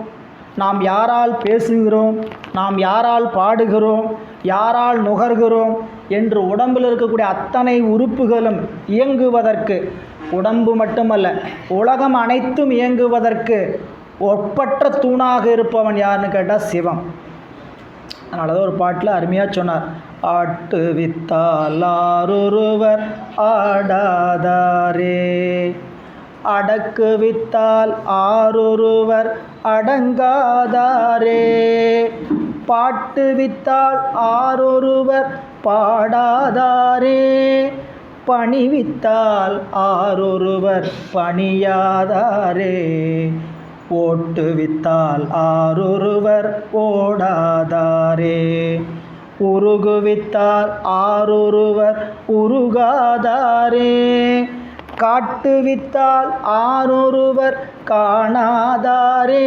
நாம் யாரால் பேசுகிறோம், நாம் யாரால் பாடுகிறோம், யாரால் நுகர்கிறோம் என்று உடம்பில் இருக்கக்கூடிய அத்தனை உறுப்புகளும் இயங்குவதற்கு, உடம்பு மட்டுமல்ல உலகம் அனைத்தும் இயங்குவதற்கு ஒப்பற்ற தூணாக இருப்பவன் யாருன்னு கேட்டால் சிவம். அதனால தான் ஒரு பாட்டில் அருமையாக சொன்னார், ஆட்டு வித்தால் ஆரொருவர் ஆடாதாரே, அடக்கு வித்தால் ஆரொருவர் அடங்காதாரே, பாட்டு வித்தால் ஆரொருவர் பாடாதாரே, பணிவித்தால் ஆரொருவர் பணியாதாரே, ஓட்டு வித்தால் ஆரொருவர் ஓடாதாரே, உருகுவித்தால் ஆரொருவர் உருகாதாரே, காட்டுவித்தால் ஆரொருவர் காணாதாரே,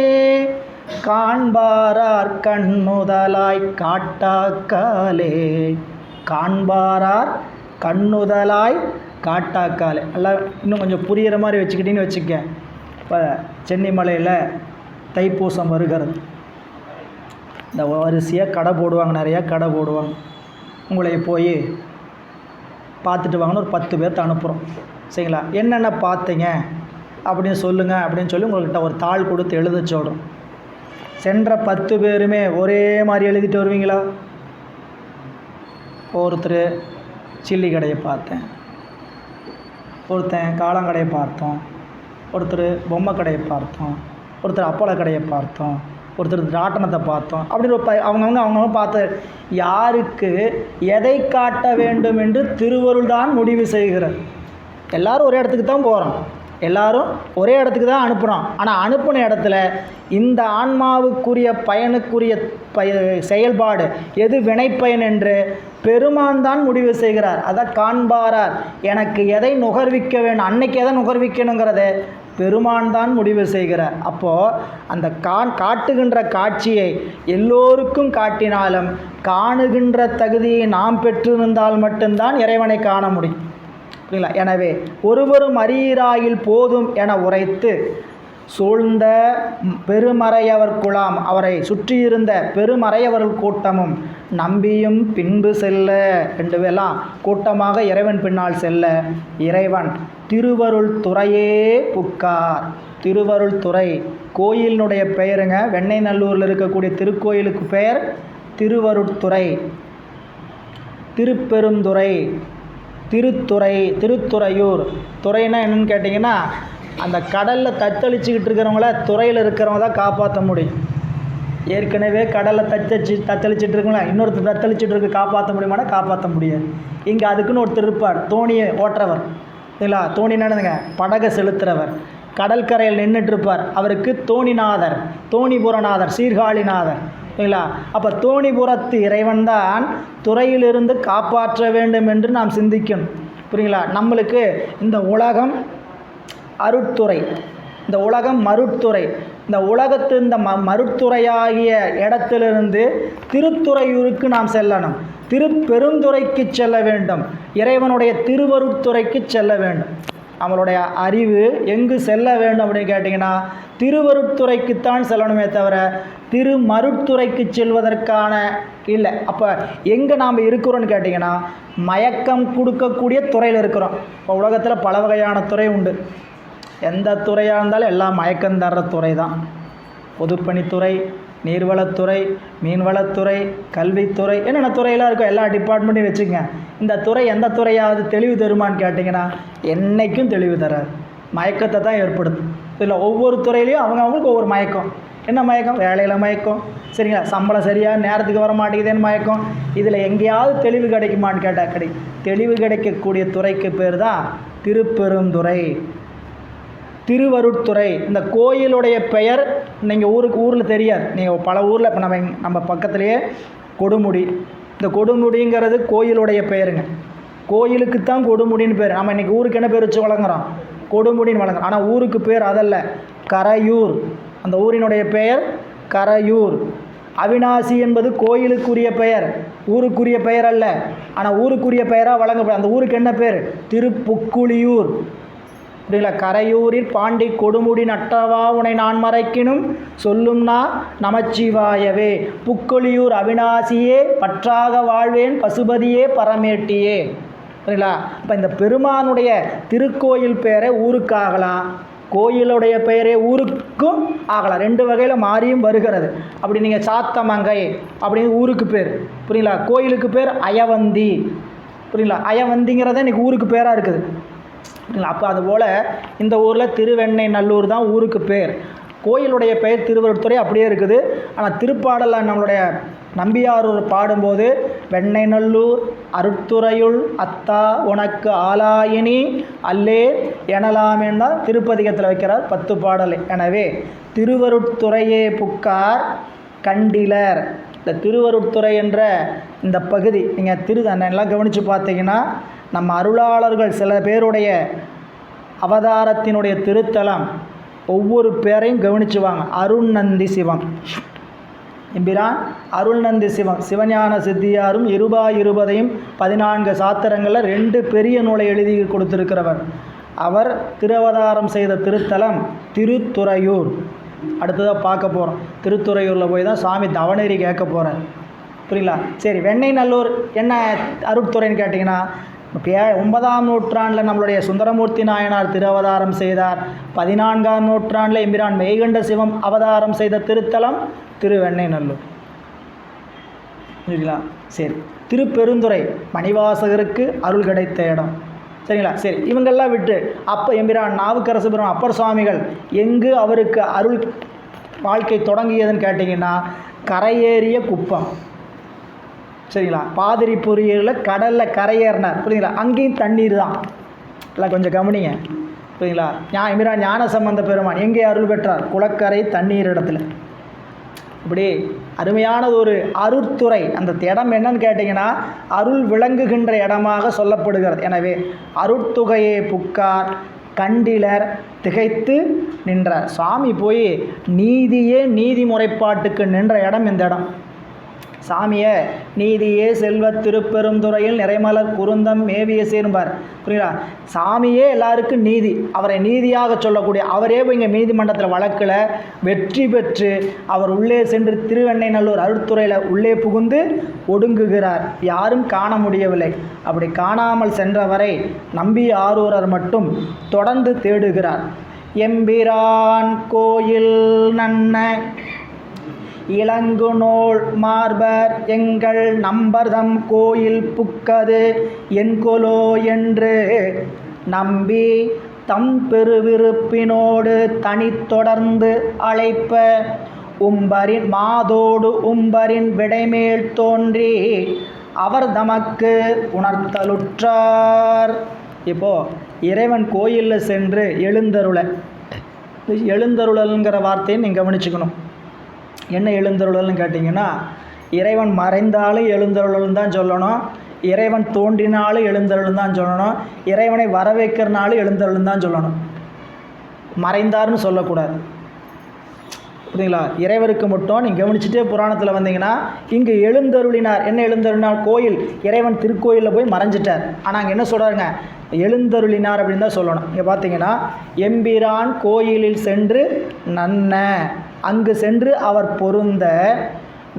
காண்பாரார் கண்ணுதலாய் காட்டாக்காலே. காண்பாரார் கண்ணுதலாய் காட்டாக்காலே. எல்லாம் இன்னும் கொஞ்சம் புரிகிற மாதிரி வச்சுக்கிட்டின்னு வச்சுக்க. இப்போ சென்னிமலையில் தைப்பூசம் வருகிறது. இந்த வரிசையாக கடை போடுவாங்க, நிறையா கடை போடுவாங்க. உங்களை போய் பார்த்துட்டு வாங்கன்னு ஒரு 10 பேர்த்த அனுப்புகிறோம் சரிங்களா. என்னென்ன பார்த்தீங்க அப்படின்னு சொல்லுங்கள் அப்படின்னு சொல்லி உங்கள்கிட்ட ஒரு தாள் கொடுத்து எழுத சொல்கிறோம். சென்ற 10 பேருமே ஒரே மாதிரி எழுதிட்டு வருவீங்களா? ஒருத்தர் சில்லி கடையை பார்த்தேன், ஒருத்தன் காளாங்கடையை பார்த்தோம், ஒருத்தர் பொம்மை கடையை பார்த்தோம், ஒருத்தர் அப்பள கடையை பார்த்தோம், ஒருத்தர் ராட்டனத்தை பார்த்தோம். அப்படின்னு அவங்கவுங்க பார்த்து யாருக்கு எதை காட்ட வேண்டும் என்று திருவருள் தான் முடிவு செய்கிறார். எல்லோரும் ஒரே இடத்துக்கு தான் போகிறோம், எல்லோரும் ஒரே இடத்துக்கு தான் அனுப்புகிறோம். ஆனால் அனுப்பின இடத்துல இந்த ஆன்மாவுக்குரிய பயனுக்குரிய செயல்பாடு எது வினைப்பயன் என்று பெருமான் தான் முடிவு செய்கிறார். அதை காண்பாரார். எனக்கு எதை நுகர்விக்க வேணும், அன்னைக்கு எதை நுகர்விக்கணுங்கிறத பெருமான் தான் முடிவு செய்கிறார். அப்போது அந்த காட்டுகின்ற காட்சியை எல்லோருக்கும் காட்டினாலும் காணுகின்ற தகுதியை நாம் பெற்றிருந்தால் மட்டும்தான் இறைவனை காண முடியும். புரியுங்களா? எனவே ஒருவரும் அறியீராயில் போதும் என உரைத்து சூழ்ந்த பெருமறையவர் குழாம், அவரை சுற்றியிருந்த பெருமறையவர்கள் கூட்டமும் நம்பியும் பின்பு செல்ல, 2 பேரெல்லாம் கூட்டமாக இறைவன் பின்னால் செல்ல இறைவன் திருவருள் துறையே புக்கார். திருவருள் துறை கோயிலினுடைய பெயருங்க. வெண்ணெய்நல்லூரில் இருக்கக்கூடிய திருக்கோயிலுக்கு பெயர் திருவருட்துறை. திருப்பெருந்துறை, திருத்துறை, திருத்துறையூர். துறைன்னா என்னென்னு கேட்டிங்கன்னா, அந்த கடலில் தத்தளிச்சுக்கிட்டு இருக்கிறவங்கள துறையில் இருக்கிறவங்க தான் காப்பாற்ற முடியும். ஏற்கனவே கடலில் தத்தளிச்சுட்டு இருக்கவங்கள இன்னொருத்தர் தத்தளிச்சுட்டு இருக்க காப்பாற்ற முடியுமானா காப்பாற்ற முடியாது. இங்கே அதுக்குன்னு ஒருத்தர் இருப்பார், தோணியை ஓட்டுறவர். இல்லைங்களா? தோணி நடந்துங்க படகை செலுத்துகிறவர். கடற்கரையில் நின்றுட்டுருப்பார், அவருக்கு தோணிநாதர், தோணிபுரநாதர், சீர்காழிநாதர். இல்லைங்களா? அப்போ தோணிபுரத்து இறைவன் தான் துறையிலிருந்து காப்பாற்ற வேண்டும் என்று நாம் சிந்திக்கணும். புரியுங்களா? நம்மளுக்கு இந்த உலகம் அருட்துறை, இந்த உலகம் மருட்துறை. இந்த உலகத்து இந்த மருட்துறையாகிய இடத்திலிருந்து திருத்துறையூருக்கு நாம் செல்லணும். திருப்பெருந்துறைக்கு செல்ல வேண்டும், இறைவனுடைய திருவருட்துறைக்கு செல்ல வேண்டும். நம்மளுடைய அறிவு எங்கு செல்ல வேண்டும் அப்படின்னு கேட்டிங்கன்னா திருவருட்துறைக்குத்தான் செல்லணுமே தவிர திருமருட்துறைக்கு செல்வதற்கான இல்லை. அப்போ எங்கே நாம் இருக்கிறோன்னு கேட்டிங்கன்னா மயக்கம் கொடுக்கக்கூடிய துறையில் இருக்கிறோம். இப்போ உலகத்தில் பல வகையான துறை உண்டு. எந்த துறையாக இருந்தாலும் எல்லாம் மயக்கம் தர்ற துறை தான். பொதுப்பணித்துறை, நீர்வளத்துறை, மீன்வளத்துறை, கல்வித்துறை, என்னென்ன துறையெல்லாம் இருக்கோ எல்லா டிபார்ட்மெண்ட்டையும் வச்சுங்க. இந்த துறை எந்த துறையாவது தெளிவு தருமான்னு கேட்டிங்கன்னா என்றைக்கும் தெளிவு தராது, மயக்கத்தை தான் ஏற்படுத்தும். இதில் ஒவ்வொரு துறையிலையும் அவங்களுக்கு ஒவ்வொரு மயக்கம். என்ன மயக்கம்? வேலையில் மயக்கம், சரிங்களா, சம்பளம் சரியாக நேரத்துக்கு வர மாட்டேங்குதுன்னு மயக்கம். இதில் எங்கேயாவது தெளிவு கிடைக்குமான்னு கேட்டால் தெளிவு கிடைக்கக்கூடிய துறைக்கு பேர் தான் திருப்பெருந்துறை, திருவருட்துறை. இந்த கோயிலுடைய பெயர் நீங்கள் ஊரில் தெரியாது. நீங்கள் பல ஊரில் இப்போ நம்ம பக்கத்துலேயே கொடுமுடி, இந்த கொடுமுடிங்கிறது கோயிலுடைய பெயருங்க. கோயிலுக்கு தான் கொடுமுடின்னு பேர். நம்ம இன்றைக்கி ஊருக்கு என்ன பேர் வச்சு வழங்குறோம்? கொடுமுடின்னு வழங்குறோம். ஆனால் ஊருக்கு பேர் அதல்ல, கரையூர். அந்த ஊரினுடைய பெயர் கரையூர். அவிநாசி என்பது கோயிலுக்குரிய பெயர், ஊருக்குரிய பெயர் அல்ல. ஆனால் ஊருக்குரிய பெயராக வழங்கப்படும். அந்த ஊருக்கு என்ன பேர்? திருப்புக்குழியூர். அப்படிங்களா? கரையூரில் பாண்டி கொடுமுடி நட்டவா உனை நான் மறைக்கினும் சொல்லும்னா நமச்சிவாயவே, புக்கொழியூர் அவிநாசியே பற்றாக வாழ்வேன் பசுபதியே பரமேட்டியே. சரிங்களா? இப்போ இந்த பெருமானுடைய திருக்கோயில் பேரை ஊருக்கு ஆகலாம், கோயிலுடைய பெயரே ஊருக்கும் ஆகலாம். ரெண்டு வகையில் மாறியும் வருகிறது. அப்படி நீங்கள் சாத்தமங்கை அப்படின்னு ஊருக்கு பேர், புரியுங்களா? கோயிலுக்கு பேர் அயவந்தி, புரியுங்களா? அயவந்திங்கிறத இன்றைக்கி ஊருக்கு பேராக இருக்குது. அப்போ அதுபோல் இந்த ஊரில் திருவெண்ணெய்நல்லூர் தான் ஊருக்கு பேர். கோயிலுடைய பெயர் திருவருட்துறை அப்படியே இருக்குது. ஆனால் திருப்பாடலில் நம்மளுடைய நம்பியாரூர் பாடும்போது வெண்ணெய்நல்லூர் அருட்துறையுள் அத்தா உனக்கு ஆலாயினி அல்லே எனலாமேன்னு தான் திருப்பதிகத்தில் வைக்கிறார் 10 பாடல். எனவே திருவருட்துறையே புக்கார் கண்டிலர். இந்த திருவருட்துறை என்ற இந்த பகுதி நீங்கள் எல்லாம் கவனித்து பார்த்தீங்கன்னா நம்ம அருளாளர்கள் சில பேருடைய அவதாரத்தினுடைய திருத்தலம் ஒவ்வொரு பேரையும் கவனிச்சுவாங்க. அருள்நந்தி சிவம் எம்பிரான் அருள்நந்தி சிவம், சிவஞான சித்தியாரும் 20 14 சாத்திரங்களில் 2 பெரிய நூலை எழுதி கொடுத்திருக்கிறவர். அவர் திருவதாரம் செய்த திருத்தலம் திருத்துறையூர். அடுத்ததாக பார்க்க போகிறோம். திருத்துறையூரில் போய் தான் சாமி தவநெறி கேட்க போகிறார். புரியுங்களா? சரி, வெண்ணெய்நல்லூர் என்ன அருட்துறைன்னு கேட்டிங்கன்னா, 9ஆம் நூற்றாண்டில் நம்மளுடைய சுந்தரமூர்த்தி நாயனார் திருவதாரம் செய்தார். 14ஆம் நூற்றாண்டில் எம்பிரான் மெய்கண்ட சிவம் அவதாரம் செய்த திருத்தலம் திருவெண்ணெய்நல்லூர். சரிங்களா? சரி, திருப்பெருந்துறை மணிவாசகருக்கு அருள் கிடைத்த இடம். சரிங்களா? சரி, இவங்கெல்லாம் விட்டு அப்போ எம்பிரான் நாவுக்கரசு பெருமான் அப்பர் சுவாமிகள் எங்கு அவருக்கு அருள் வாழ்க்கை தொடங்கியதுன்னு கேட்டிங்கன்னா, கரையேறிய குப்பம். சரிங்களா? பாதிரி பொறியியலில் கடலில் கரையேறினார். புரியுங்களா? அங்கேயும் தண்ணீர் தான். எல்லாம் கொஞ்சம் கவனிங்க. புரியுங்களா? எம்பிரான் ஞான சம்பந்த பெருமான் எங்கே அருள் பெற்றார்? குளக்கரை தண்ணீர் இடத்துல. இப்படி அருமையானது ஒரு அருட்துறை. அந்த இடம் என்னன்னு கேட்டிங்கன்னா, அருள் விளங்குகின்ற இடமாக சொல்லப்படுகிறது. எனவே அருட்துகையே புக்கார் கண்டிலர் திகைத்து நின்றார். சுவாமி போய் நீதியே நீதி முறைப்பாட்டுக்கு நின்ற இடம் இந்த இடம். சாமியை நீதியே செல்வ திருப்பெருந்துறையில் நிறைமலர் குருந்தம் மேவிய சேர்ந்தார். புரியுங்களா? சாமியே எல்லாருக்கும் நீதி, அவரை நீதியாக சொல்லக்கூடிய அவரே போய் இங்கே நீதிமன்றத்தில் வழக்கில் வெற்றி பெற்று அவர் உள்ளே சென்று திருவெண்ணெய்நல்லூர் அருட்துறையில் உள்ளே புகுந்து ஒடுங்குகிறார். யாரும் காண முடியவில்லை. அப்படி காணாமல் சென்றவரை நம்பி ஆரூரர் மட்டும் தொடர்ந்து தேடுகிறார். எம்பிரான் கோயில் நன்ன இளங்குநூல் மார்பர் எங்கள் நம்பர்தம் கோயில் புக்கது என்கொலோ என்று நம்பி தம் பெருவிருப்பினோடு தனி தொடர்ந்து அழைப்ப உம்பரின் மாதோடு உம்பரின் விடைமேல் தோன்றி அவர் தமக்கு உணர்த்தலுற்றார். இப்போது இறைவன் கோயிலில் சென்று எழுந்தருளல்ங்கிற வார்த்தையை நீங்கள் கவனிச்சுக்கணும். என்ன எழுந்தருளல்னு கேட்டிங்கன்னா, இறைவன் மறைந்தாலும் எழுந்தருளல் தான் சொல்லணும், இறைவன் தோன்றினாலும் எழுந்தருள் தான் சொல்லணும், இறைவனை வரவேற்கிறனாலும் எழுந்தருள் தான் சொல்லணும். மறைந்தார்னு சொல்லக்கூடாது. புரியுங்களா? இறைவருக்கு மட்டும் நீங்கள் கவனிச்சுட்டே புராணத்தில் வந்தீங்கன்னா, இங்கே எழுந்தருளினார். என்ன எழுந்தருளினார்? கோயில், இறைவன் திருக்கோயிலில் போய் மறைஞ்சிட்டார். ஆனால் அங்கே என்ன சொல்கிறாருங்க? எழுந்தருளினார் அப்படின்னு தான் சொல்லணும். இங்கே பார்த்தீங்கன்னா, எம்பிரான் கோயிலில் சென்று நன்ன, அங்கு சென்று அவர் பொருந்த.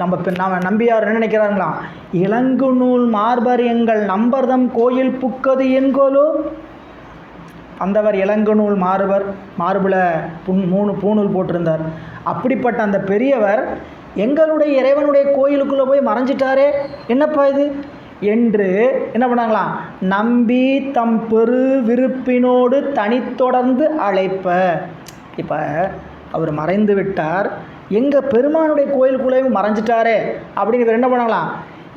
நம்ம நம்பியார் என்ன நினைக்கிறாங்களா? இளங்கு நூல் மார்பர் எங்கள் நம்பர்தம் கோயில் புக்கது என்கோலோ. அந்தவர் இளங்கு நூல் மார்பில் 3 பூணூல் போட்டிருந்தார். அப்படிப்பட்ட அந்த பெரியவர் எங்களுடைய இறைவனுடைய கோயிலுக்குள்ளே போய் மறைஞ்சிட்டாரே, என்னப்பா இது என்று என்ன பண்ணாங்களாம்? நம்பி தம் பெரு விருப்பினோடு தனி தொடர்ந்து அழைப்ப. இப்போ அவர் மறைந்து விட்டார், எங்கள் பெருமானுடைய கோயிலுக்குள்ளேயும் மறைஞ்சிட்டாரே அப்படின்னு இவர் என்ன பண்ணலாம்,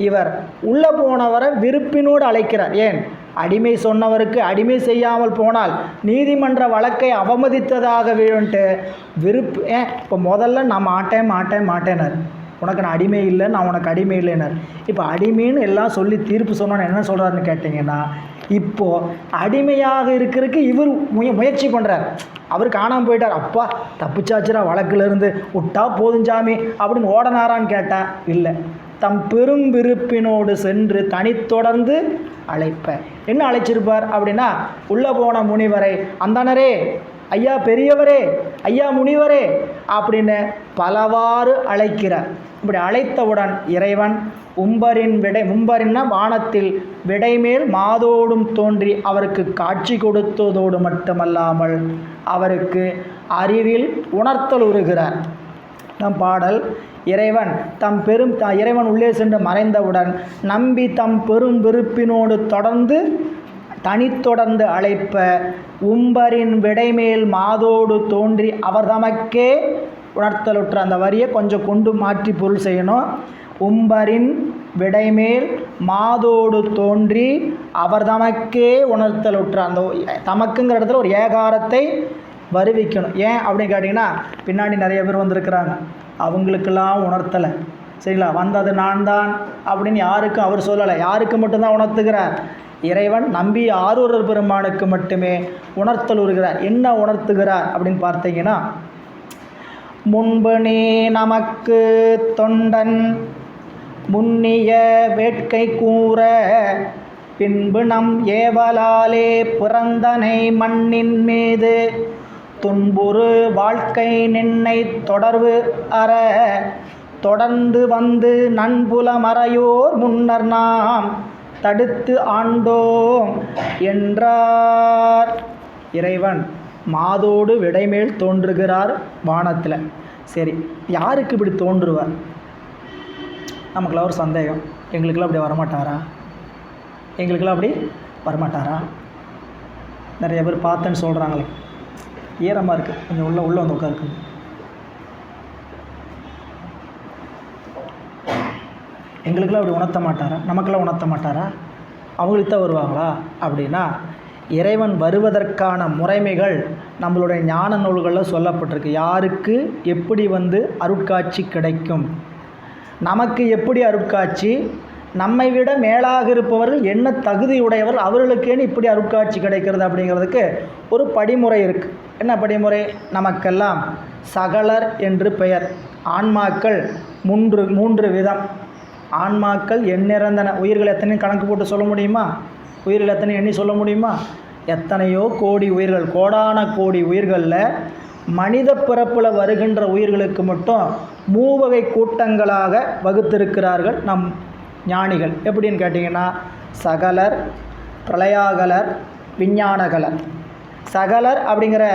இவர் உள்ளே போனவரை விருப்பினோடு அழைக்கிறார். ஏன், அடிமை சொன்னவருக்கு அடிமை செய்யாமல் போனால் நீதிமன்ற வழக்கை அவமதித்ததாக வேணுன்ட்டு இப்போ முதல்ல நான் மாட்டேனார், உனக்கு நான் அடிமை இல்லை, நான் உனக்கு அடிமை இல்லைனார். இப்போ அடிமைன்னு எல்லாம் சொல்லி தீர்ப்பு சொன்னோன்னு என்ன சொல்கிறாருன்னு கேட்டிங்கன்னா, இப்போது அடிமையாக இருக்கிறதுக்கு இவர் முயற்சி பண்ணுறார். அவர் காணாமல் போயிட்டார், அப்பா தப்பிச்சாச்சுரா வழக்கிலிருந்து, விட்டா போதுஞ்சாமி அப்படின்னு ஓடனாரான்னு கேட்டால் இல்லை, தம் பெரும் விருப்பினோடு சென்று தனித்தொடர்ந்து அழைப்ப. என்ன அழைச்சிருப்பார் அப்படின்னா, உள்ளே போன முனிவரை அந்தணரே, ஐயா பெரியவரே, ஐயா முனிவரே அப்படின்னு பலவாறு அழைக்கிறார். இப்படி அழைத்தவுடன் இறைவன் மும்பரின்னா வானத்தில் விடைமேல் மாதோடும் தோன்றி அவருக்கு காட்சி கொடுத்ததோடு மட்டுமல்லாமல் அவருக்கு அறிவில் உணர்த்தல் உறுகிறார். நம் பாடல், இறைவன் இறைவன் உள்ளே சென்று மறைந்தவுடன் நம்பி தம் பெரும் விருப்பினோடு தனித்தொடர்ந்து அழைப்ப உம்பரின் விடைமேல் மாதோடு தோன்றி அவர் தமக்கே உணர்த்தலுற்ற. அந்த வரியை கொஞ்சம் கொண்டு மாற்றி பொருள் செய்யணும். உம்பரின் விடைமேல் மாதோடு தோன்றி அவர் தமக்கே உணர்த்தலுற்ற. அந்த தமக்குங்கிற இடத்துல ஒரு ஏகாரத்தை வருவிக்கணும். ஏன் அப்படின்னு கேட்டிங்கன்னா, பின்னாடி நிறைய பேர் வந்திருக்கிறாங்க, அவங்களுக்கெல்லாம் உணர்த்தலை, சரிங்களா, வந்தது நான் தான் அப்படின்னு யாருக்கும் அவர் சொல்லலை. யாருக்கு மட்டும்தான் உணர்த்துகிறார், இறைவன் நம்பி ஆரூரர் பெருமானுக்கு மட்டுமே உணர்த்தல் உறுகிறார். என்ன உணர்த்துகிறார் அப்படின்னு பார்த்தீங்கன்னா, முன்பு நீ நமக்கு தொண்டன் முன்னிய வேட்கை கூற பின்பு நம் ஏவலாலே பிறந்தனை மண்ணின் மீது துன்புறு வாழ்க்கை நின்னை தொடர்பு அற தொடர்ந்து வந்து நன்புல மறையோர் முன்னர் நாம் தடுத்து ஆண்டோம் என்றார். இறைவன் மாதோடு விடைமேல் தோன்றுகிறார் வானத்தில். சரி, யாருக்கு இப்படி தோன்றுவார்? நமக்குலாம் ஒரு சந்தேகம், எங்களுக்கெல்லாம் அப்படி வரமாட்டாரா? எங்களுக்கெல்லாம் அப்படி வரமாட்டாரா? நிறைய பேர் பார்த்தேன்னு சொல்கிறாங்களே, ஈரமாக இருக்குது, கொஞ்சம் உள்ளே வந்து உட்காருக்கு. எங்களுக்கெல்லாம் அப்படி உணர்த்த மாட்டாரா? நமக்கெல்லாம் உணர்த்த மாட்டாரா? அவங்களுக்கு தான் வருவாங்களா அப்படின்னா, இறைவன் வருவதற்கான முறைமைகள் நம்மளுடைய ஞான நூல்களில் சொல்லப்பட்டிருக்கு. யாருக்கு எப்படி அருட்காட்சி கிடைக்கும், நமக்கு எப்படி அருட்காட்சி, நம்மை விட மேலாக இருப்பவர்கள் என்ன தகுதியுடையவர், அவர்களுக்கேன்னு இப்படி அருட்காட்சி கிடைக்கிறது அப்படிங்கிறதுக்கு ஒரு படிமுறை இருக்குது. என்ன படிமுறை? நமக்கெல்லாம் சகலர் என்று பெயர். ஆன்மாக்கள் மூன்று விதம். ஆன்மாக்கள் எண்ணிறந்தன. உயிர்கள் எத்தனை கணக்கு போட்டு சொல்ல முடியுமா? உயிர்கள் எத்தனை எண்ணி சொல்ல முடியுமா? எத்தனையோ கோடி உயிர்கள், கோடான கோடி உயிர்களில் மனித பிறப்பில் வருகின்ற உயிர்களுக்கு மட்டும் 3 வகை கூட்டங்களாக வகுத்திருக்கிறார்கள் நம் ஞானிகள். எப்படின்னு கேட்டிங்கன்னா, சகலர், பிரளயாகலர், விஞ்ஞானகலர். சகலர் அப்படிங்கிற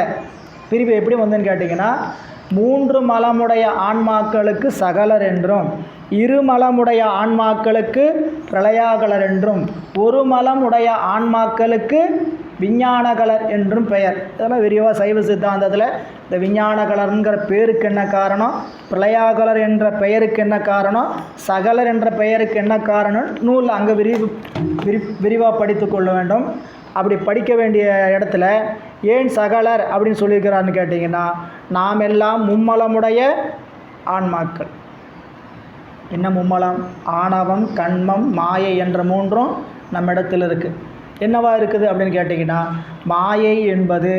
பிரிவு எப்படி வந்துன்னு கேட்டிங்கன்னா, 3 மலமுடைய ஆன்மாக்களுக்கு சகலர் என்றும், 2 மலமுடைய ஆன்மாக்களுக்கு பிரளயாகலர் என்றும், 1 மலமுடைய ஆன்மாக்களுக்கு விஞ்ஞானகலர் என்றும் பெயர். இதெல்லாம் விரிவாக சைவ சித்தாந்தத்தில் இந்த விஞ்ஞானகலருங்கிற பேருக்கு என்ன காரணம், பிரளயாகலர் என்ற பெயருக்கு என்ன காரணம், சகலர் என்ற பெயருக்கு என்ன காரணம் நூலில் அங்கே விரிவாக படித்து கொள்ள வேண்டும். அப்படி படிக்க வேண்டிய இடத்துல ஏன் சகலர் அப்படின்னு சொல்லியிருக்கிறான்னு கேட்டிங்கன்னா, நாம் எல்லாம் மும்மலமுடைய ஆன்மாக்கள். என்ன மும்மலம்? ஆணவம், கண்மம், மாயை என்ற 3ம் நம்மிடத்தில் இருக்குது. என்னவா இருக்குது அப்படின்னு கேட்டிங்கன்னா, மாயை என்பது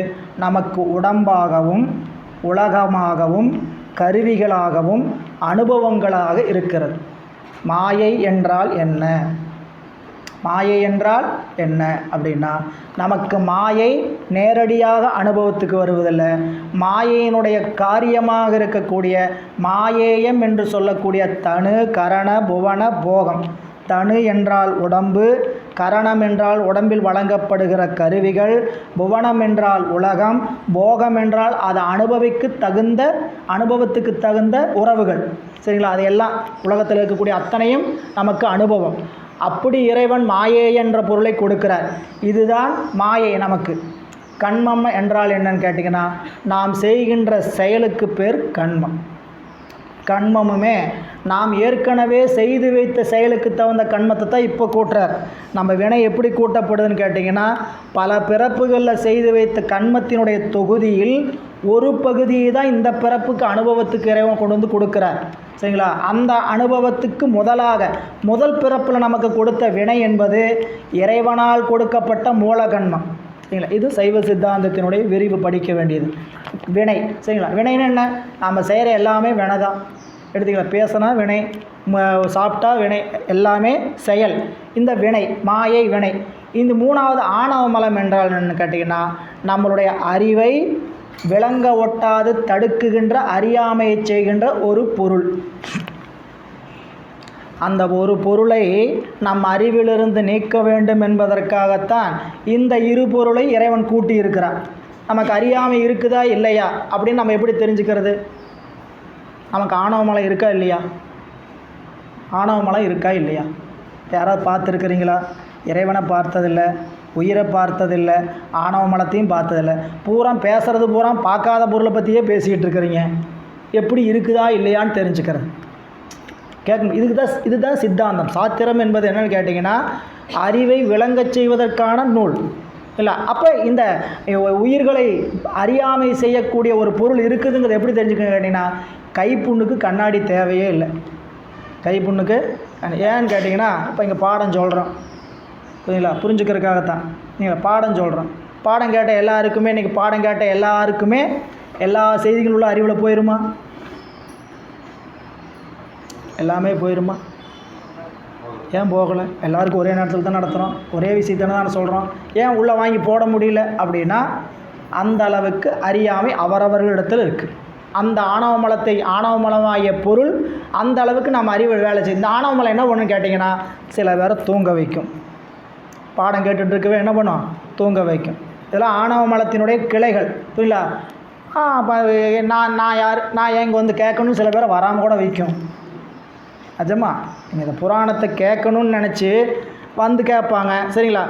நமக்கு உடம்பாகவும் உலகமாகவும் கருவிகளாகவும் அனுபவங்களாக இருக்கிறது. மாயை என்றால் என்ன? மாயை என்றால் என்ன அப்படின்னா, நமக்கு மாயை நேரடியாக அனுபவத்துக்கு வருவதில்லை. மாயையினுடைய காரியமாக இருக்கக்கூடிய மாயேயம் என்று சொல்லக்கூடிய தனு, கரண, புவன, போகம். தனு என்றால் உடம்பு, கரணம் என்றால் உடம்பில் வழங்கப்படுகிற கருவிகள், புவனம் என்றால் உலகம், போகம் என்றால் அது அனுபவத்துக்கு தகுந்த உறவுகள். சரிங்களா? அதையெல்லாம் உலகத்தில் இருக்கக்கூடிய அத்தனையும் நமக்கு அனுபவம். அப்படி இறைவன் மாயை என்ற பொருளை கொடுக்கிறார். இதுதான் மாயை நமக்கு. கண்மம் என்றால் என்னன்னு கேட்டிங்கன்னா, நாம் செய்கின்ற செயலுக்கு பேர் கண்மம். கண்மமுமே நாம் ஏற்கனவே செய்து வைத்த செயலுக்கு தகுந்த கண்மத்தை தான் இப்போ கூட்டுறார். நம்ம வினை எப்படி கூட்டப்படுதுன்னு கேட்டிங்கன்னா, பல பிறப்புகளில் செய்து வைத்த கண்மத்தினுடைய தொகுதியில் ஒரு பகுதியை தான் இந்த பிறப்புக்கு அனுபவத்துக்கு இறைவன் கொண்டு வந்து கொடுக்குறார். சரிங்களா? அந்த அனுபவத்துக்கு முதல் பிறப்பில் நமக்கு கொடுத்த வினை என்பது இறைவனால் கொடுக்கப்பட்ட மூலகண்மம். சரிங்களா? இது சைவ சித்தாந்தத்தினுடைய விரிவு படிக்க வேண்டியது வினை. சரிங்களா? வினைன்னு என்ன? நம்ம செய்கிற எல்லாமே வினை தான். எடுத்துக்கலாம், பேசினா வினை, சாப்பிட்டா வினை, எல்லாமே செயல். இந்த வினை, மாயை வினை. இந்த மூணாவது ஆணவ மலம் என்றால் என்னன்னு கேட்டிங்கன்னா, நம்மளுடைய அறிவை விளங்க ஒட்டாது தடுக்குகின்ற, அறியாமையை செய்கின்ற ஒரு பொருள். அந்த ஒரு பொருளை நம் அறிவிலிருந்து நீக்க வேண்டும் என்பதற்காகத்தான் இந்த இரு பொருளை இறைவன் கூட்டி இருக்கிறார். நமக்கு அறியாமை இருக்குதா இல்லையா அப்படின்னு நம்ம எப்படி தெரிஞ்சுக்கிறது? நமக்கு ஆணவ மலம் இருக்கா இல்லையா? ஆணவ மலம் இருக்கா இல்லையா? யாராவது பார்த்துருக்குறீங்களா? இறைவனை பார்த்ததில்லை, உயிரை பார்த்ததில்லை, ஆணவ மலத்தையும் பார்த்ததில்லை. பூரா பேசுகிறது பூரா பார்க்காத பொருளை பற்றியே பேசிக்கிட்டு இருக்கிறீங்க. எப்படி இருக்குதா இல்லையான்னு தெரிஞ்சுக்கிறது கேட்கணும். இதுதான் சித்தாந்தம். சாத்திரம் என்பது என்னென்னு கேட்டிங்கன்னா, அறிவை விளங்கச் செய்வதற்கான நூல் இல்லை. அப்போ இந்த உயிர்களை அறியாமை செய்யக்கூடிய ஒரு பொருள் இருக்குதுங்கிறது எப்படி தெரிஞ்சுக்கணும் கேட்டிங்கன்னா, கைப்புண்ணுக்கு கண்ணாடி தேவையே இல்லை. கைப்புண்ணுக்கு ஏன்னு கேட்டிங்கன்னா, இப்போ இங்கே பாடம் சொல்கிறோம், புரியுங்களா? புரிஞ்சுக்கிறதுக்காகத்தான் நீங்கள் பாடம் சொல்கிறோம். பாடம் கேட்ட எல்லாருக்குமே, இன்றைக்கி பாடம் கேட்ட எல்லாருக்குமே எல்லா செய்திகளும் உள்ள அறிவில் போயிடுமா? எல்லாமே போயிடுமா? ஏன் போகலை? எல்லாருக்கும் ஒரே நேரத்தில் தான் நடத்துகிறோம், ஒரே விஷயத்தானே தான் சொல்கிறோம். ஏன் உள்ளே வாங்கி போட முடியல அப்படின்னா, அந்த அளவுக்கு அறியாமை அவரவர்களிடத்தில் இருக்குது. அந்த ஆணவ மலத்தை, ஆணவ மலமாகிய பொருள் அந்த அளவுக்கு நம்ம அறிவு வேலை செய்யும். இந்த ஆணவ மலம் என்ன ஒன்றுன்னு கேட்டிங்கன்னா, சில பேரை தூங்க வைக்கும். பாடம் கேட்டுட்டு இருக்கவே என்ன பண்ணும்? தூங்க வைக்கும். இதெல்லாம் ஆணவ மலத்தினுடைய கிளைகள். புரியல? நான் ஏன் இங்கே வந்து கேட்கணும்னு சில பேரை வராமல் கூட வைக்கும். அஜம்மா, நீங்கள் இந்த புராணத்தை கேட்கணும்னு நினச்சி வந்து கேட்பாங்க. சரிங்களா?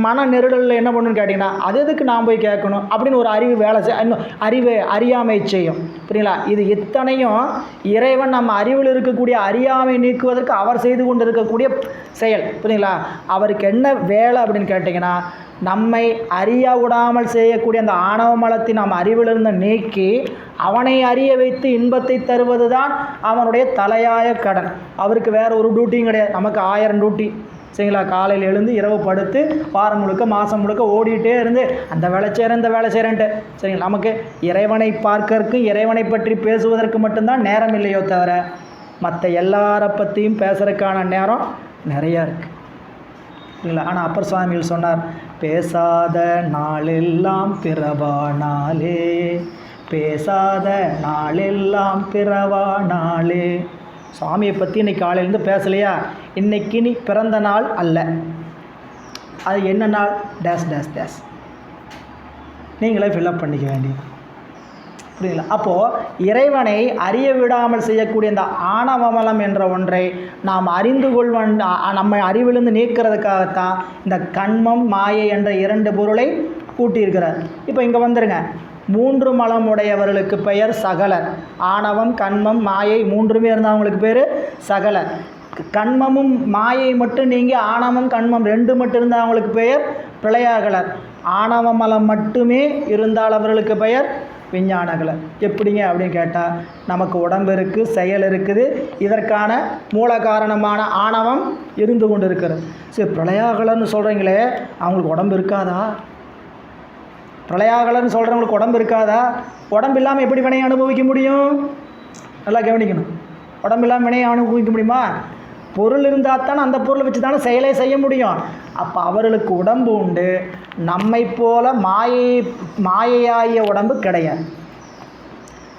மன நெருடலில் என்ன பண்ணுன்னு கேட்டிங்கன்னா, அது எதுக்கு நான் போய் கேட்கணும் அப்படின்னு ஒரு அறிவு வேலை இன்னும் அறிவு அறியாமை செய்யும். புரியுங்களா? இது இத்தனையும் இறைவன் நம்ம அறிவில் இருக்கக்கூடிய அறியாமை நீக்குவதற்கு அவர் செய்து கொண்டு இருக்கக்கூடிய செயல். புரியுங்களா? அவருக்கு என்ன வேலை அப்படின்னு கேட்டிங்கன்னா, நம்மை அறிய விடாமல் செய்யக்கூடிய அந்த ஆணவ மலத்தை நாம் அறிவிலிருந்து நீக்கி அவனை அறிய வைத்து இன்பத்தை தருவது தான் அவனுடைய தலையாய கடன். அவருக்கு வேறு ஒரு டியூட்டியும் கிடையாது. நமக்கு 1000 டியூட்டி. சரிங்களா? காலையில் எழுந்து இரவு படுத்து வாரம் முழுக்க மாதம் முழுக்க ஓடிட்டே இருந்து அந்த வேலை செய்கிறேன் இந்த வேலை செய்கிறேன்ட்டு. சரிங்களா? நமக்கு இறைவனை பார்க்கறதுக்கு, இறைவனை பற்றி பேசுவதற்கு மட்டும்தான் நேரம் இல்லையோ தவிர மற்ற எல்லாரை பற்றியும் பேசுகிறதுக்கான நேரம் நிறையா இருக்குது. இல்லைங்களா? ஆனால் அப்பர் சுவாமிகள் சொன்னார், பேசாத நாளெல்லாம் பிறவா நாளே, பேசாத நாளெல்லாம் பிறவா நாளே. சுவாமியை பற்றி இன்றைக்கி காலையிலேருந்து பேசலையா? இன்றைக்கி நீ பிறந்த நாள் அல்ல, அது என்ன நாள்? Days days days. நீங்களே ஃபில்லப் பண்ணிக்க வேண்டியது. புரியுங்களா? அப்போது இறைவனை அறிய விடாமல் செய்யக்கூடிய இந்த ஆணவமலம் என்ற ஒன்றை நாம் அறிந்து கொள்வன், நம்ம அறிவிலிருந்து நீக்கிறதுக்காகத்தான் இந்த கண்மம் மாயை என்ற 2 பொருளை கூட்டியிருக்கிறார். இப்போ இங்கே வந்துருங்க. 3 மலம் உடையவர்களுக்கு பெயர் சகலர். ஆணவம், கண்மம், மாயை 3மே இருந்தவங்களுக்கு பேர் சகலர். கண்மமும் மாயை மட்டும் நீங்கி ஆணவம், கண்மம் 2 மட்டும் இருந்தவங்களுக்கு பெயர் பிரளயாகலர். ஆணவ மலம் மட்டுமே இருந்தால் அவர்களுக்கு பெயர் விஞ்ஞானகலர். எப்படிங்க அப்படின்னு கேட்டால், நமக்கு உடம்பு இருக்குது, செயல் இருக்குது, இதற்கான மூல காரணமான ஆணவம் இருந்து கொண்டு இருக்கிறது. சரி, பிரளயாகலர்னு சொல்கிறீங்களே, அவங்களுக்கு உடம்பு இருக்காதா? பிரளயாகலர்னு சொல்கிறவங்களுக்கு உடம்பு இருக்காதா? உடம்பு இல்லாமல் எப்படி வினையை அனுபவிக்க முடியும்? நல்லா கவனிக்கணும். உடம்பு இல்லாமல் வினையை அனுபவிக்க முடியுமா? பொருள் இருந்தால் தானே அந்த பொருளை வச்சு தானே செயலை செய்ய முடியும். அப்போ அவர்களுக்கு உடம்பு உண்டு. நம்மை போல மாயையாகிய உடம்பு கிடையாது.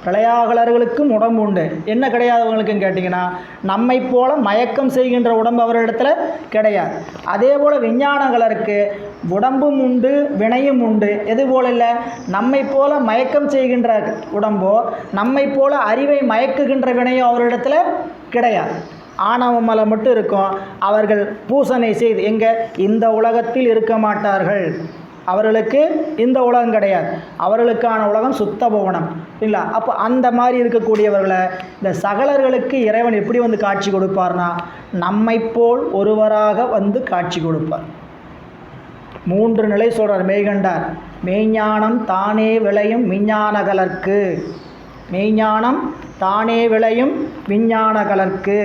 பிரளயாகலர்களுக்கும் உடம்பு உண்டு. என்ன கிடையாது அவங்களுக்குன்னு கேட்டிங்கன்னா, நம்மை போல மயக்கம் செய்கின்ற உடம்பு அவரிடத்துல கிடையாது. அதே போல் விஞ்ஞானகலருக்கு உடம்பும் உண்டு, வினையும் உண்டு. எது போல் இல்லை, நம்மை போல மயக்கம் செய்கின்ற உடம்போ, நம்மை போல அறிவை மயக்குகின்ற வினையோ அவரிடத்துல கிடையாது. ஆணவ மலம் மட்டும் இருக்கும். அவர்கள் பூசனை செய்து எங்கே? இந்த உலகத்தில் இருக்க மாட்டார்கள். அவர்களுக்கு இந்த உலகம் கிடையாது, அவர்களுக்கான உலகம் சுத்த புவனம் இல்லைங்களா. அப்போ அந்த மாதிரி இருக்கக்கூடியவர்களை இந்த சகலர்களுக்கு இறைவன் எப்படி வந்து காட்சி கொடுப்பார்னா, நம்மை போல் ஒருவராக வந்து காட்சி கொடுப்பார். 3 நிலை சொல்கிறார் மெய்கண்டார். மெய்ஞானம் தானே விளையும் விஞ்ஞானகலர்க்கு, மெய்ஞானம் தானே விளையும் விஞ்ஞானகலர்க்கு,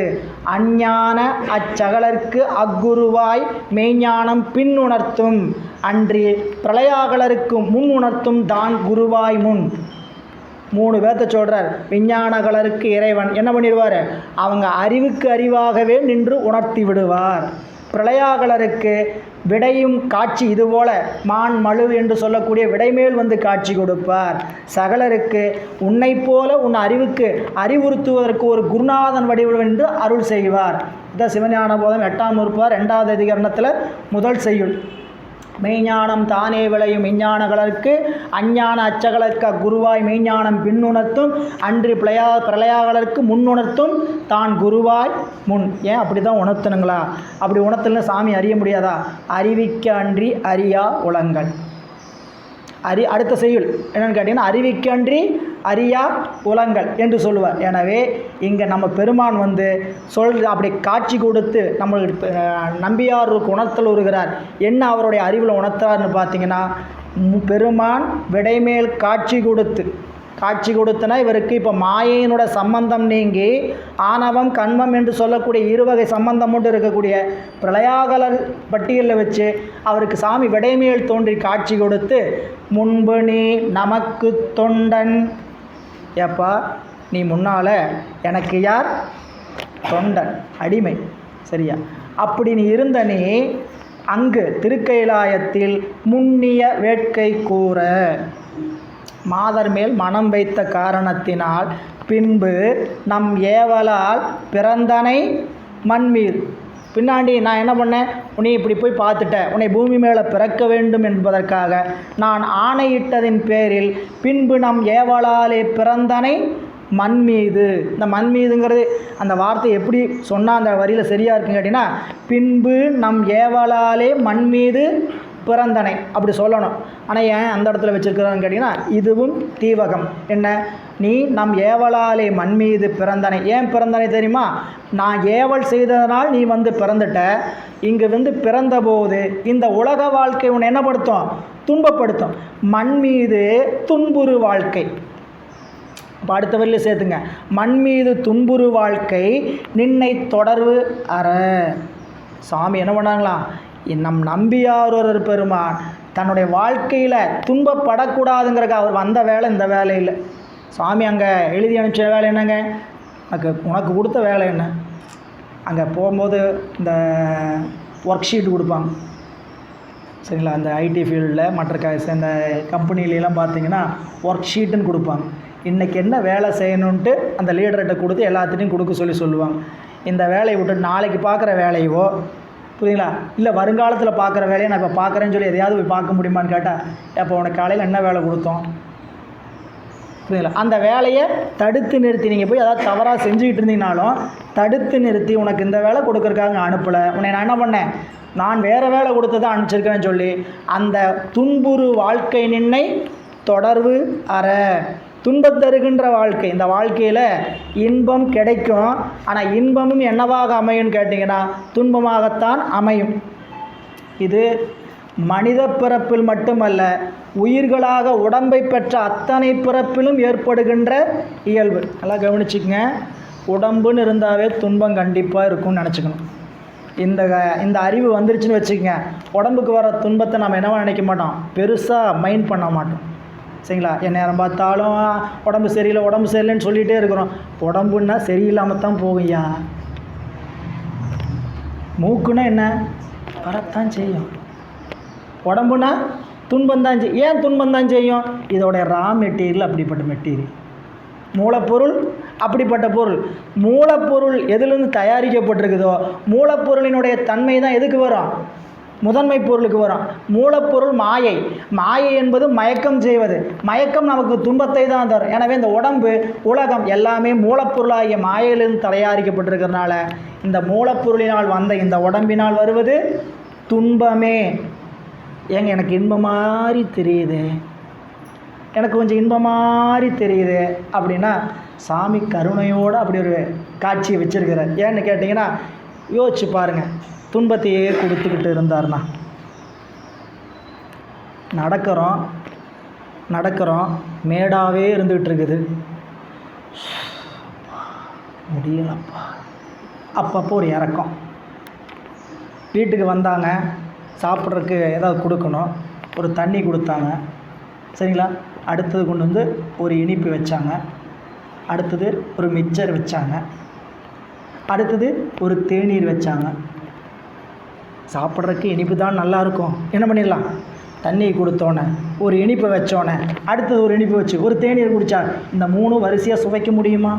அஞ்ஞான அச்சகலர்க்கு அக்குருவாய் மெய்ஞானம் பின் உணர்த்தும், அன்றி பிரளயாகலருக்கு முன் உணர்த்தும் தான் குருவாய் முன். 3 பேர்த்த சொல்கிறார். விஞ்ஞானகலருக்கு இறைவன் என்ன பண்ணிடுவார், அவங்க அறிவுக்கு அறிவாகவே நின்று உணர்த்தி விடுவார். பிரளயாகலருக்கு விடையும் காட்சி இதுபோல மான் மழு என்று சொல்லக்கூடிய விடைமேல் வந்து காட்சி கொடுப்பார். சகலருக்கு உன்னை போல உன் அறிவுக்கு அறிவுறுத்துவதற்கு ஒரு குருநாதன் வடிவம் என்று அருள் செய்வார். இதான் சிவஞான போதம் 8ஆம் நூற்பார் 2வது அதிகரணத்தில் முதல் செய்யுள். மெய்ஞானம் தானே விளையும் விஞ்ஞானகலருக்கு அஞ்ஞான அச்சகலர்க்கு அக்குருவாய் மெய்ஞானம் பின்னுணர்த்தும், அன்றி பிரளயாகலருக்கு முன்னுணர்த்தும் தான் குருவாய் முன். ஏன் அப்படி தான் உணர்த்தணுங்களா? அப்படி உணர்த்தலன்னு சாமி அறிய முடியாதா? அறிவிக்க அன்றி அறியா உலங்கள். அடுத்த செய்யுள் என்னென்னு கேட்டிங்கன்னா, அறிவிக்கன்றி அறியா உலங்கள் என்று சொல்லுவார். எனவே இங்கே நம்ம பெருமான் வந்து அப்படி காட்சி கொடுத்து நம்மளுக்கு நம்பியாருக்கு உணர்த்தல் வருகிறார். என்ன அவருடைய அறிவில் உணர்த்தார்னு பார்த்தீங்கன்னா, பெருமான் விடைமேல் காட்சி கொடுத்தனா இவருக்கு இப்போ மாயையினோட சம்பந்தம் நீங்கி ஆணவம் கண்மம் என்று சொல்லக்கூடிய இருவகை சம்பந்தம் மட்டும் இருக்கக்கூடிய பிரளயாகலர் பட்டியலில் வச்சு அவருக்கு சாமி விடைமேல் தோன்றி காட்சி கொடுத்து, முன்பு நீ நமக்கு தொண்டன், ஏப்பா நீ முன்னால் எனக்கு யார் தொண்டன், அடிமை, சரியா? அப்படி நீ இருந்த நீ அங்கு திருக்கைலாயத்தில் முன்னிய வேட்கை கூற, மாதர் மேல் மனம் வைத்த காரணத்தினால் பின்பு நம் ஏவலால் பிறந்தனை மண்மீது. பின்னாடி நான் என்ன பண்ணேன், உன்னை இப்படி போய் பார்த்துட்ட, உன்னை பூமி மேலே பிறக்க வேண்டும் என்பதற்காக நான் ஆணையிட்டதின் பேரில் பின்பு நம் ஏவலாலே பிறந்தனை மண் மீது. இந்த மண் மீதுங்கிறது அந்த வார்த்தை எப்படி சொன்னால் அந்த வரியில் சரியாக இருக்குன்னு கேட்டிங்கன்னா, பின்பு நம் ஏவலாலே மண் மீது பிறந்தனை அப்படி சொல்லணும். ஆனால் ஏன் அந்த இடத்துல வச்சுருக்கிறான்னு கேட்டிங்கன்னா, இதுவும் தீவகம். என்ன, நீ நம் ஏவலாலே மண் மீது பிறந்தனை. ஏன் பிறந்தனை தெரியுமா? நான் ஏவல் செய்ததனால் நீ வந்து பிறந்துட்ட. இங்கு வந்து பிறந்தபோது இந்த உலக வாழ்க்கை உன்னை என்னப்படுத்தும், துன்பப்படுத்தும். மண் மீது துன்புறு வாழ்க்கை. இப்போ அடுத்த வரையில் சேர்த்துங்க, மண் மீது துன்புறு வாழ்க்கை நின்னை தொடர்பு அற. சாமி என்ன பண்ணாங்களா, நம் நம்பியார் ஒரு பெருமான் தன்னுடைய வாழ்க்கையில் துன்பப்படக்கூடாதுங்கிறக்க அவர் வந்த வேலை இந்த வேலை இல்லை. சாமி அங்கே எழுதி அனுப்பிச்ச வேலை என்னங்க, உனக்கு கொடுத்த வேலை என்ன? அங்கே போகும்போது இந்த ஒர்க் ஷீட் கொடுப்பாங்க, சரிங்களா? அந்த ஐடி ஃபீல்டில் மற்ற இந்த கம்பெனிலெலாம் பார்த்தீங்கன்னா ஒர்க் ஷீட்டுன்னு கொடுப்பாங்க. இன்றைக்கி என்ன வேலை செய்யணுன்ட்டு அந்த லீடர்கிட்ட கொடுத்து எல்லாத்துட்டையும் கொடுக்க சொல்லுவாங்க. இந்த வேலையை விட்டு நாளைக்கு பார்க்குற வேலையோ, புரியுங்களா, இல்லை வருங்காலத்தில் பார்க்குற வேலையை நான் இப்போ பார்க்குறேன்னு சொல்லி எதையாவது போய் பார்க்க முடியுமான்னு கேட்டால், அப்போ உனக்கு காலையில் என்ன வேலை கொடுத்தோம், புரியுங்களா? அந்த வேலையை தடுத்து நிறுத்தி, நீங்கள் போய் அதாவது தவறாக செஞ்சுக்கிட்டு இருந்தீங்கனாலும் தடுத்து நிறுத்தி, உனக்கு இந்த வேலை கொடுக்குறக்காக அனுப்பலை, உன்னை நான் என்ன பண்ணேன், நான் வேறு வேலை கொடுத்து தான் அனுப்பிச்சிருக்கேன்னு சொல்லி அந்த துன்புறு வாழ்க்கை நின்னை தொடர்பு அற. துன்பம் தருகின்ற வாழ்க்கை, இந்த வாழ்க்கையில் இன்பம் கிடைக்கும், ஆனால் இன்பமும் என்னவாக அமையும்னு கேட்டிங்கன்னா துன்பமாகத்தான் அமையும். இது மனித பிறப்பில் மட்டுமல்ல, உயிர்களாக உடம்பை பெற்ற அத்தனை பிறப்பிலும் ஏற்படுகின்ற இயல்பு. நல்லா கவனிச்சுக்கங்க, உடம்புன்னு இருந்தாவே துன்பம் கண்டிப்பாக இருக்கும்னு நினச்சிக்கணும். இந்த அறிவு வந்துருச்சுன்னு வச்சுக்கோங்க, உடம்புக்கு வர துன்பத்தை நம்ம என்னவா நினைக்க மாட்டோம், பெருசாக மைண்ட் பண்ண மாட்டோம், சரிங்களா? என் நேரம் பார்த்தாலும் உடம்பு சரியில்லைன்னு சொல்லிகிட்டே இருக்கிறோம். உடம்புன்னா சரியில்லாமல் தான் போகும்யா. மூக்குன்னா என்ன, வரத்தான் செய்யும். உடம்புனா துன்பம் தான் செய்யும். ஏன் துன்பம் தான் செய்யும்? இதோடைய ரா மெட்டீரியல் அப்படிப்பட்ட மெட்டீரியல், மூலப்பொருள் அப்படிப்பட்ட பொருள். மூலப்பொருள் எதுலேருந்து தயாரிக்கப்பட்டிருக்குதோ மூலப்பொருளினுடைய தன்மை தான் எதுக்கு வரும், முதன்மை பொருளுக்கு வரும். மூலப்பொருள் மாயை என்பது மயக்கம் செய்வது. மயக்கம் நமக்கு துன்பத்தை தான் தரும். எனவே இந்த உடம்பு உலகம் எல்லாமே மூலப்பொருளாகிய மாயையிலிருந்து ஏங்க எனக்கு இன்பம் மாதிரி தெரியுது, எனக்கு கொஞ்சம் இன்பம் மாதிரி தெரியுது அப்படின்னா சாமி கருணையோடு அப்படி ஒரு காட்சியை வச்சுருக்கிறார். ஏன்னு கேட்டிங்கன்னா யோசிச்சு பாருங்கள், துன்பத்தையே கொடுத்துக்கிட்டு இருந்தார்னா நடக்கிறோம் மேடாகவே இருந்துகிட்டு இருக்குது, முடியலப்பா, அப்பப்போ ஒரு இறக்கம். வீட்டுக்கு வந்தாங்க, சாப்பிட்றதுக்கு ஏதாவது கொடுக்கணும், ஒரு தண்ணி கொடுத்தாங்க, சரிங்களா. அடுத்தது கொண்டு வந்து ஒரு இனிப்பு வச்சாங்க, அடுத்தது ஒரு மிக்சர் வச்சாங்க, அடுத்தது ஒரு தேநீர் வச்சாங்க. சாப்பிட்றதுக்கு இனிப்பு தான் நல்லாயிருக்கும், என்ன பண்ணிடலாம், தண்ணி கொடுத்தோன்னே ஒரு இனிப்பை வச்சோன்னே அடுத்தது ஒரு இனிப்பு வச்சு ஒரு தேநீர் குடித்தா இந்த 3 வரிசையாக சுவைக்க முடியுமா?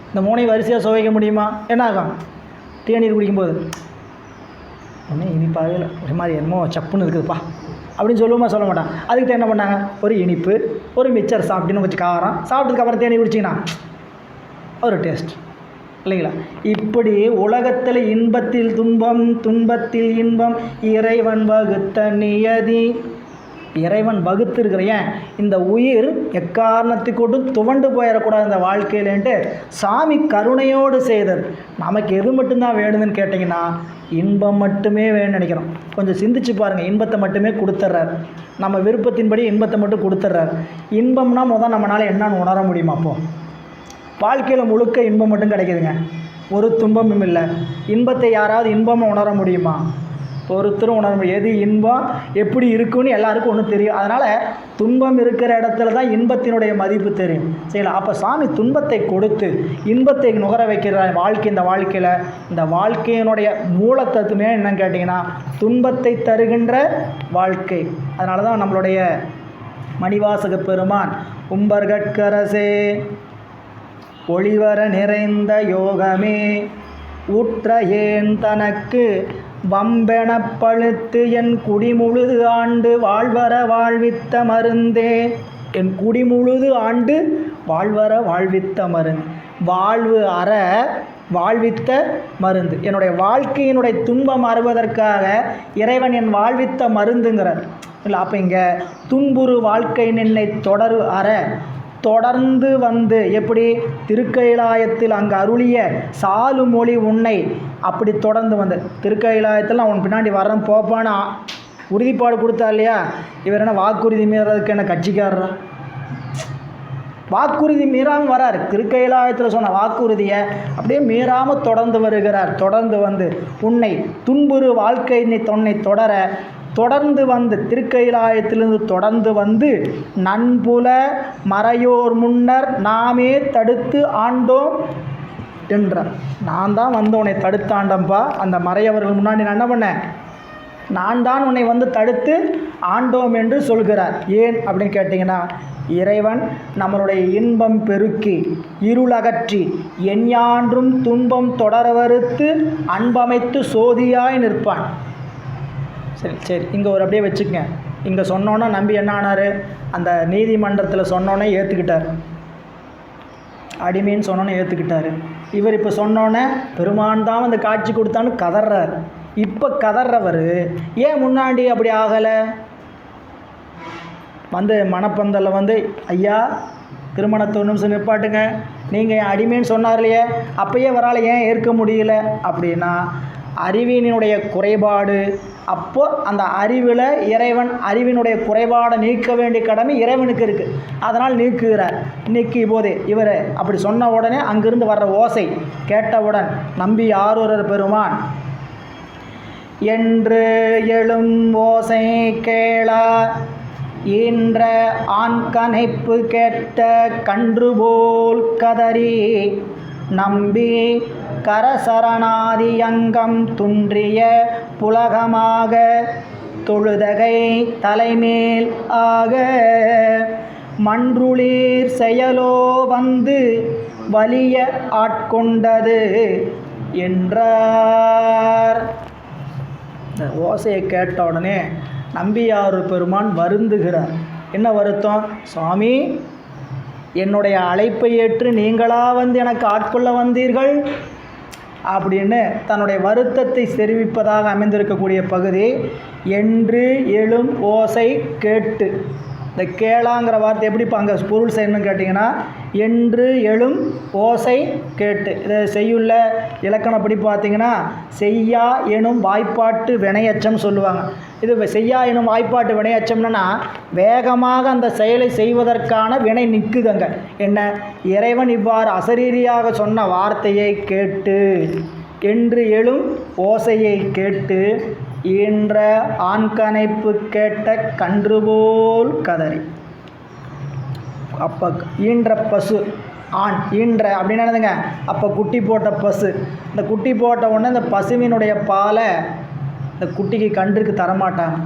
இந்த 3 வரிசையாக சுவைக்க முடியுமா? என்ன ஆகும்? தேநீர் குடிக்கும்போது ஒன்றும் இனிப்பாகவே இல்லை, ஒரு மாதிரி என்னமோ சப்புன்னு இருக்குதுப்பா அப்படின்னு சொல்லுவோமா? சொல்ல மாட்டான். அதுக்கு தான் என்ன பண்ணாங்க, ஒரு இனிப்பு ஒரு மிக்சர் சாப்பிட்டுன்னு கொஞ்சம் காரம் சாப்பிட்டதுக்கப்புறம் தேநீர் குடிச்சிங்கன்னா ஒரு டேஸ்ட் இல்லைங்களா? இப்படி உலகத்தில் இன்பத்தில் துன்பம் துன்பத்தில் இன்பம் இறைவன் வகுத்த நியதி. இறைவன் வகுத்திருக்கிற ஏன் இந்த உயிர் எக்காரணத்துக்கொண்டும் துவண்டு போயிடக்கூடாது இந்த வாழ்க்கையிலேன்ட்டு சாமி கருணையோடு செய்தது. நமக்கு எது மட்டும்தான் வேணுதுன்னு கேட்டிங்கன்னா இன்பம் மட்டுமே வேணும்னு நினைக்கிறோம். கொஞ்சம் சிந்திச்சு பாருங்கள், இன்பத்தை மட்டுமே கொடுத்துட்றார், நம்ம விருப்பத்தின்படி இன்பத்தை மட்டும் கொடுத்துட்றார். இன்பம்னா முதல் நம்மளால் என்னன்னு உணர முடியுமா? அப்போது வாழ்க்கையில் முழுக்க இன்பம் மட்டும் கிடைக்குதுங்க, ஒரு துன்பமும் இல்லை. இன்பத்தை யாராவது இன்பமாக உணர முடியுமா? ஒருத்தரும் உணர முடியும். எது இன்பம் எப்படி இருக்குன்னு எல்லாருக்கும் ஒன்றும் தெரியும். அதனால் துன்பம் இருக்கிற இடத்துல தான் இன்பத்தினுடைய மதிப்பு தெரியும், சரிங்களா? அப்போ சாமி துன்பத்தை கொடுத்து இன்பத்தை நுகர வைக்கிற வாழ்க்கை. இந்த வாழ்க்கையினுடைய மூலத்தத்துவமே என்னன்னு கேட்டிங்கன்னா துன்பத்தை தருகின்ற வாழ்க்கை. அதனால தான் நம்மளுடைய மணிவாசக பெருமான் உம்பர்கட்கரசே ஒளிவர நிறைந்த யோகமே ஊற்ற ஏன் தனக்கு வம்பென பழுத்து என் குடிமுழுது ஆண்டு வாழ்வர வாழ்வித்த மருந்தே. என் குடிமுழுது ஆண்டு வாழ்வர வாழ்வித்த மருந்து, வாழ்வு அற வாழ்வித்த மருந்து. என்னுடைய வாழ்க்கையினுடைய துன்பம் அறுவதற்காக இறைவன் என் வாழ்வித்த மருந்துங்கிறார் இல்லை. அப்போ இங்கே துன்புறு வாழ்க்கை நின்னை தொடரு அற தொடர்ந்து வந்து எப்படி திருக்கைலாயத்தில் அங்கே அருளிய சாலு மொழி உன்னை அப்படி தொடர்ந்து வந்து திருக்கைலாயத்தில் அவன் பின்னாடி வரேன் போப்பான்னு உறுதிப்பாடு கொடுத்தா இல்லையா? இவர் என்ன வாக்குறுதி மீறதுக்கு என்ன கட்சிக்காரரா? வாக்குறுதி மீறாமல் வரார். திருக்கைலாயத்தில் சொன்ன வாக்குறுதியை அப்படியே மீறாமல் தொடர்ந்து வருகிறார். தொடர்ந்து வந்து உன்னை துன்புறு வாழ்க்கை தொன்னை தொடர்ந்து வந்து திருக்கைலாயத்திலிருந்து தொடர்ந்து வந்து நன்புல மறையோர் முன்னர் நாமே தடுத்து ஆண்டோம் என்றார். நான் தான் வந்து உன்னை தடுத்தாண்டம்பா. அந்த மறையவர்கள் முன்னாடி நான் என்ன பண்ணேன்? நான் தான் உன்னை வந்து தடுத்து ஆண்டோம் என்று சொல்கிறார். ஏன் அப்படின்னு கேட்டிங்கன்னா இறைவன் நம்மளுடைய இன்பம் பெருக்கி இருளகற்றி எஞ்ஞான்றும் துன்பம் தொடர வறுத்து அன்பமைத்து சோதியாய் நிற்பான். சரி இங்கே ஒரு அப்படியே வச்சுக்கங்க. இங்கே சொன்னோன்னே நம்பி என்ன ஆனார்? அந்த நீதிமன்றத்தில் சொன்னோன்னே ஏற்றுக்கிட்டார். அடிமைன்னு சொன்னோன்னே ஏற்றுக்கிட்டார். இவர் இப்போ சொன்னோன்னே பெருமான் தான் அந்த காட்சி கொடுத்தான்னு கதறார். இப்போ கதறவர் ஏன் முன்னாடி அப்படி ஆகலை? வந்து மணப்பந்தலில் வந்து ஐயா திருமணத்தை 1 நிமிஷம் நிற்பாட்டுங்க, நீங்கள் என் அடிமைன்னு சொன்னார் இல்லையே, அப்பயே வரால் ஏன் ஏற்க முடியல அப்படின்னா அறிவினுடைய குறைபாடு. அப்போ அந்த அறிவில் இறைவன் அறிவினுடைய குறைபாடை நீக்க வேண்டிய கடமை இறைவனுக்கு இருக்குது. அதனால் நீக்குகிறார். நீக்கி போதே இவர் அப்படி சொன்ன உடனே அங்கிருந்து வர்ற ஓசை கேட்டவுடன் நம்பி ஆரூரர் பெருமான் என்று எழும் ஓசை கேளா ஈன்ற ஆண்கனைப்பு கேட்ட கன்று போல் கதறி நம்பி கரசரணாதி அங்கம் துன்றிய புலகமாக தொழுதகை தலைமேல் ஆக மன்றுளீர் செயலோ வந்து வலிய ஆட்கொண்டது என்றார். இந்த ஓசையை கேட்ட உடனே நம்பியாரூர் பெருமான் வருந்துகிறார். என்ன வருத்தம்? சுவாமி, என்னுடைய அழைப்பை ஏற்று நீங்களா வந்து எனக்கு ஆட்கொள்ள வந்தீர்கள். அப்படின்னு தன்னுடைய வருத்தத்தை தெரிவிப்பதாக அமைந்திருக்கக்கூடிய பகுதி. என்று எழும் ஓசை கேட்டு. இந்த கேளாங்கிற வார்த்தை எப்படி இப்போ அங்கே பொருள் செய்யணும்னு கேட்டிங்கன்னா, என்று எழும் ஓசை கேட்டு. இதை செய்யுள்ள இலக்கணப்படி பார்த்திங்கன்னா செய்யா எனும் வாய்ப்பாட்டு வினையச்சம் சொல்லுவாங்க. இது செய்யா எனும் வாய்ப்பாட்டு வினையச்சம்னா வேகமாக அந்த செயலை செய்வதற்கான வினை நிற்குதுங்க. என்ன, இறைவன் இவ்வாறு அசரீரியாக சொன்ன வார்த்தையை கேட்டு, என்று எழும் ஓசையை கேட்டு, ஈன்ற ஆண்கணைப்பு கேட்ட கன்று போல் கதறி. அப்போ ஈன்ற பசு, ஆண் ஈன்ற அப்படின்னு என்னதுங்க, அப்போ குட்டி போட்ட பசு. இந்த குட்டி போட்ட உடனே இந்த பசுவினுடைய பாலை இந்த குட்டிக்கு கன்றுக்கு தரமாட்டாங்க.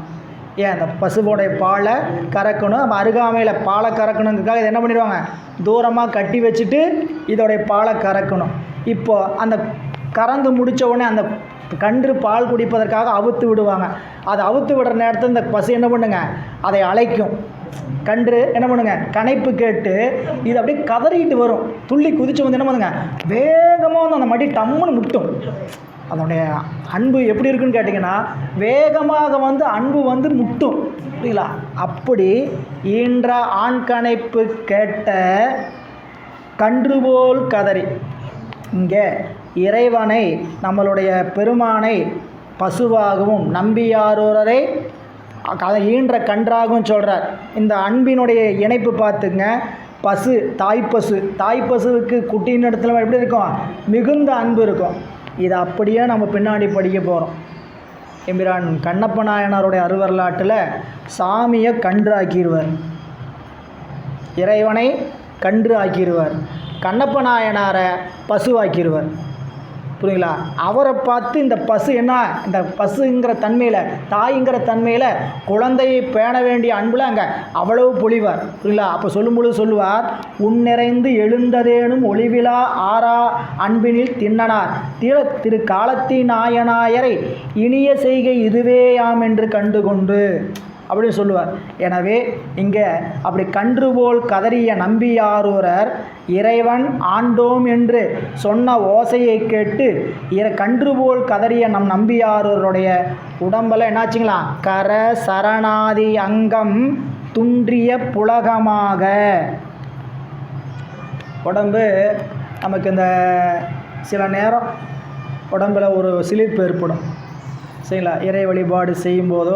ஏன், அந்த பசுவோடைய பாலை கறக்கணும், அருகாமையில் பாலை கறக்கணுங்கிறதுக்காக இதை என்ன பண்ணிடுவாங்க, தூரமாக கட்டி வச்சுட்டு இதோடைய பாலை கறக்கணும். இப்போது அந்த கறந்து முடித்த உடனே அந்த கன்று பால் குடிப்பதற்காக அவுத்து விடுவாங்க. அதை அவுத்து விடுற நேரத்தில் இந்த பசு என்ன பண்ணுங்க, அதை அழைக்கும். கன்று என்ன பண்ணுங்க, கணைப்பு கேட்டு இது அப்படியே கதறிக்கிட்டு வரும். துள்ளி குதித்து வந்து என்ன பண்ணுங்க, வேகமாக வந்து அந்த மடி டம்முன்னு முட்டும். அதனுடைய அன்பு எப்படி இருக்குன்னு கேட்டிங்கன்னா, வேகமாக வந்து அன்பு வந்து முட்டும். புரியுங்களா? அப்படி ஈன்ற ஆண் கணைப்பு கேட்ட கன்று போல் கதறி. இங்கே இறைவனை, நம்மளுடைய பெருமானை பசுவாகவும் நம்பியாரூரரை அதை ஈன்ற கன்றாகவும் சொல்கிறார். இந்த அன்பினுடைய இணைப்பு பார்த்துங்க. பசு, தாய்ப்பசு, தாய்ப்பசுவுக்கு குட்டியின் இடத்துல எப்படி இருக்கும், மிகுந்த அன்பு இருக்கும். இதை அப்படியே நம்ம பின்னாடி படிக்க போகிறோம். எம்பிரான் கண்ணப்ப நாயனாருடைய அருவரலாற்றில் சாமியை கன்று ஆக்கிடுவார், இறைவனை கன்று ஆக்கிடுவார், கண்ணப்ப நாயனாரை பசுவாக்கிடுவார். புரியுங்களா? அவரை பார்த்து இந்த பசு என்ன, இந்த பசுங்கிற தன்மையில், தாய்ங்கிற தன்மையில் குழந்தையை பேண வேண்டிய அன்பில் அங்கே அவ்வளவு பொழிவார். புரியுங்களா? அப்போ சொல்லும்பொழுது சொல்லுவார், உன்னிறைந்து எழுந்ததேனும் ஒளிவிழா ஆறா அன்பினில் திண்ணனார் திரு காலத்தின் நாயனாயரை இனிய செய்கை இதுவேயாம் என்று கண்டுகொண்டு அப்படின்னு சொல்லுவார். எனவே இங்கே அப்படி கன்று போல் கதறிய நம்பியாரூரர் இறைவன் ஆண்டோம் என்று சொன்ன ஓசையை கேட்டு கன்று போல் கதறிய நம் நம்பியாரூருடைய உடம்பில் என்னாச்சுங்களா, கர சரணாதி அங்கம் துன்றிய புலகமாக. உடம்பு நமக்கு இந்த சில நேரம் உடம்பில் ஒரு சிலிர்ப்பு ஏற்படும். சரிங்களா? இறை வழிபாடு செய்யும்போதோ,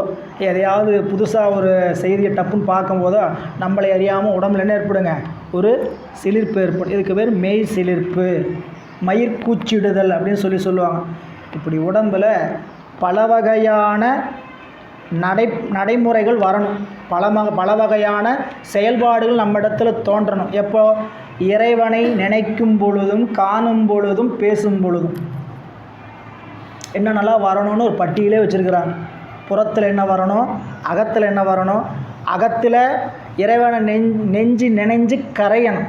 எதையாவது புதுசாக ஒரு செய்தியை டப்புன்னு பார்க்கும்போதோ நம்மளை அறியாமல் உடம்புல என்ன ஏற்படுங்க, ஒரு சிலிர்ப்பு ஏற்படும். இதுக்கு பேர் மெய் சிலிர்ப்பு, மயிர்கூச்சிடுதல் அப்படின்னு சொல்லுவாங்க. இப்படி உடம்பில் பல வகையான நடைமுறைகள் வரணும், பல வகையான செயல்பாடுகள் நம்ம இடத்துல தோன்றணும். எப்போ, இறைவனை நினைக்கும் பொழுதும், காணும் பொழுதும், பேசும் பொழுதும் என்ன நல்லா வரணும்னு ஒரு பட்டியலே வச்சுருக்கிறாங்க. புறத்தில் என்ன வரணும், அகத்தில் என்ன வரணும். அகத்தில் இறைவனை நெஞ்சு நினைஞ்சு கரையணும்.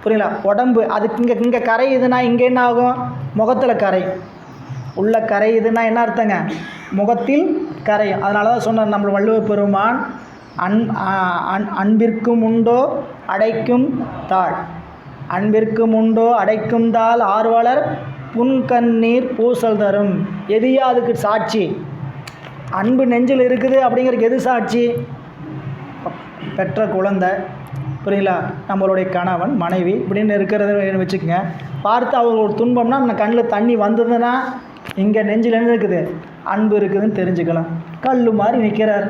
புரியல? உடம்பு அதுக்கு இங்கே கரையுதுன்னா இங்கே என்ன ஆகும், முகத்தில் கரையும். உள்ள கரையுதுன்னா என்ன அர்த்தங்க, முகத்தில் கரையும். அதனால தான் சொன்னார் நம்ம வள்ளுவ பெருமான், அன்பிற்கும் உண்டோ அடைக்கும் தாழ், அன்பிற்கும் உண்டோ அடைக்கும் தாள் ஆர்வலர் புன்கண்ணீர் பூசல் தரும். எதையா அதுக்கு சாட்சி, அன்பு நெஞ்சில் இருக்குது அப்படிங்கிறதுக்கு எது சாட்சி, பெற்ற குழந்தை. புரியுங்களா? நம்மளுடைய கணவன் மனைவி இப்படின்னு இருக்கிறத வச்சுக்கோங்க. பார்த்து அவங்க ஒரு துன்பம்னா நம்ம கண்ணில் தண்ணி வந்ததுன்னா இங்கே நெஞ்சில் என்ன இருக்குது, அன்பு இருக்குதுன்னு தெரிஞ்சுக்கலாம். கல் மாதிரி நிற்கிறார்.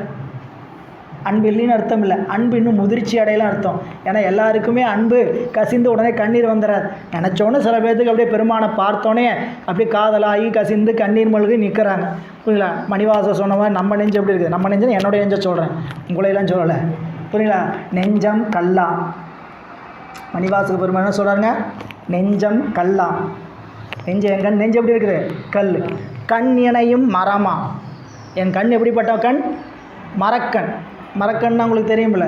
அன்பு இல்லைன்னு அர்த்தம் இல்லை, அன்பு இன்னும் முதிர்ச்சி அடையலாம் அர்த்தம். ஏன்னா எல்லாருக்குமே அன்பு கசிந்து உடனே கண்ணீர் வந்துடாது. நினச்சோன்னே சில பேர்த்துக்கு அப்படியே பெருமானை பார்த்தோன்னே அப்படியே காதலாகி கசிந்து கண்ணீர் மல்கி நிற்கிறாங்க. புரியுங்களா? மணிவாச சொன்ன மாதிரி நம்ம நெஞ்சு எப்படி இருக்குது, நம்ம நெஞ்சு என்னுடைய நெஞ்சை சொல்கிறேன், உங்களையெல்லாம் சொல்லலை. புரியுங்களா? நெஞ்சம் கல்லா. மணிவாசக பெருமான் என்ன சொல்கிறாருங்க, நெஞ்சம் கல்லா. என் கண் நெஞ்சு எப்படி இருக்குது, கல். கண் இணையும் மரமா. என் கண் எப்படிப்பட்ட கண், மரக்கண். மரக்கண்ணா உங்களுக்கு தெரியுமில்ல,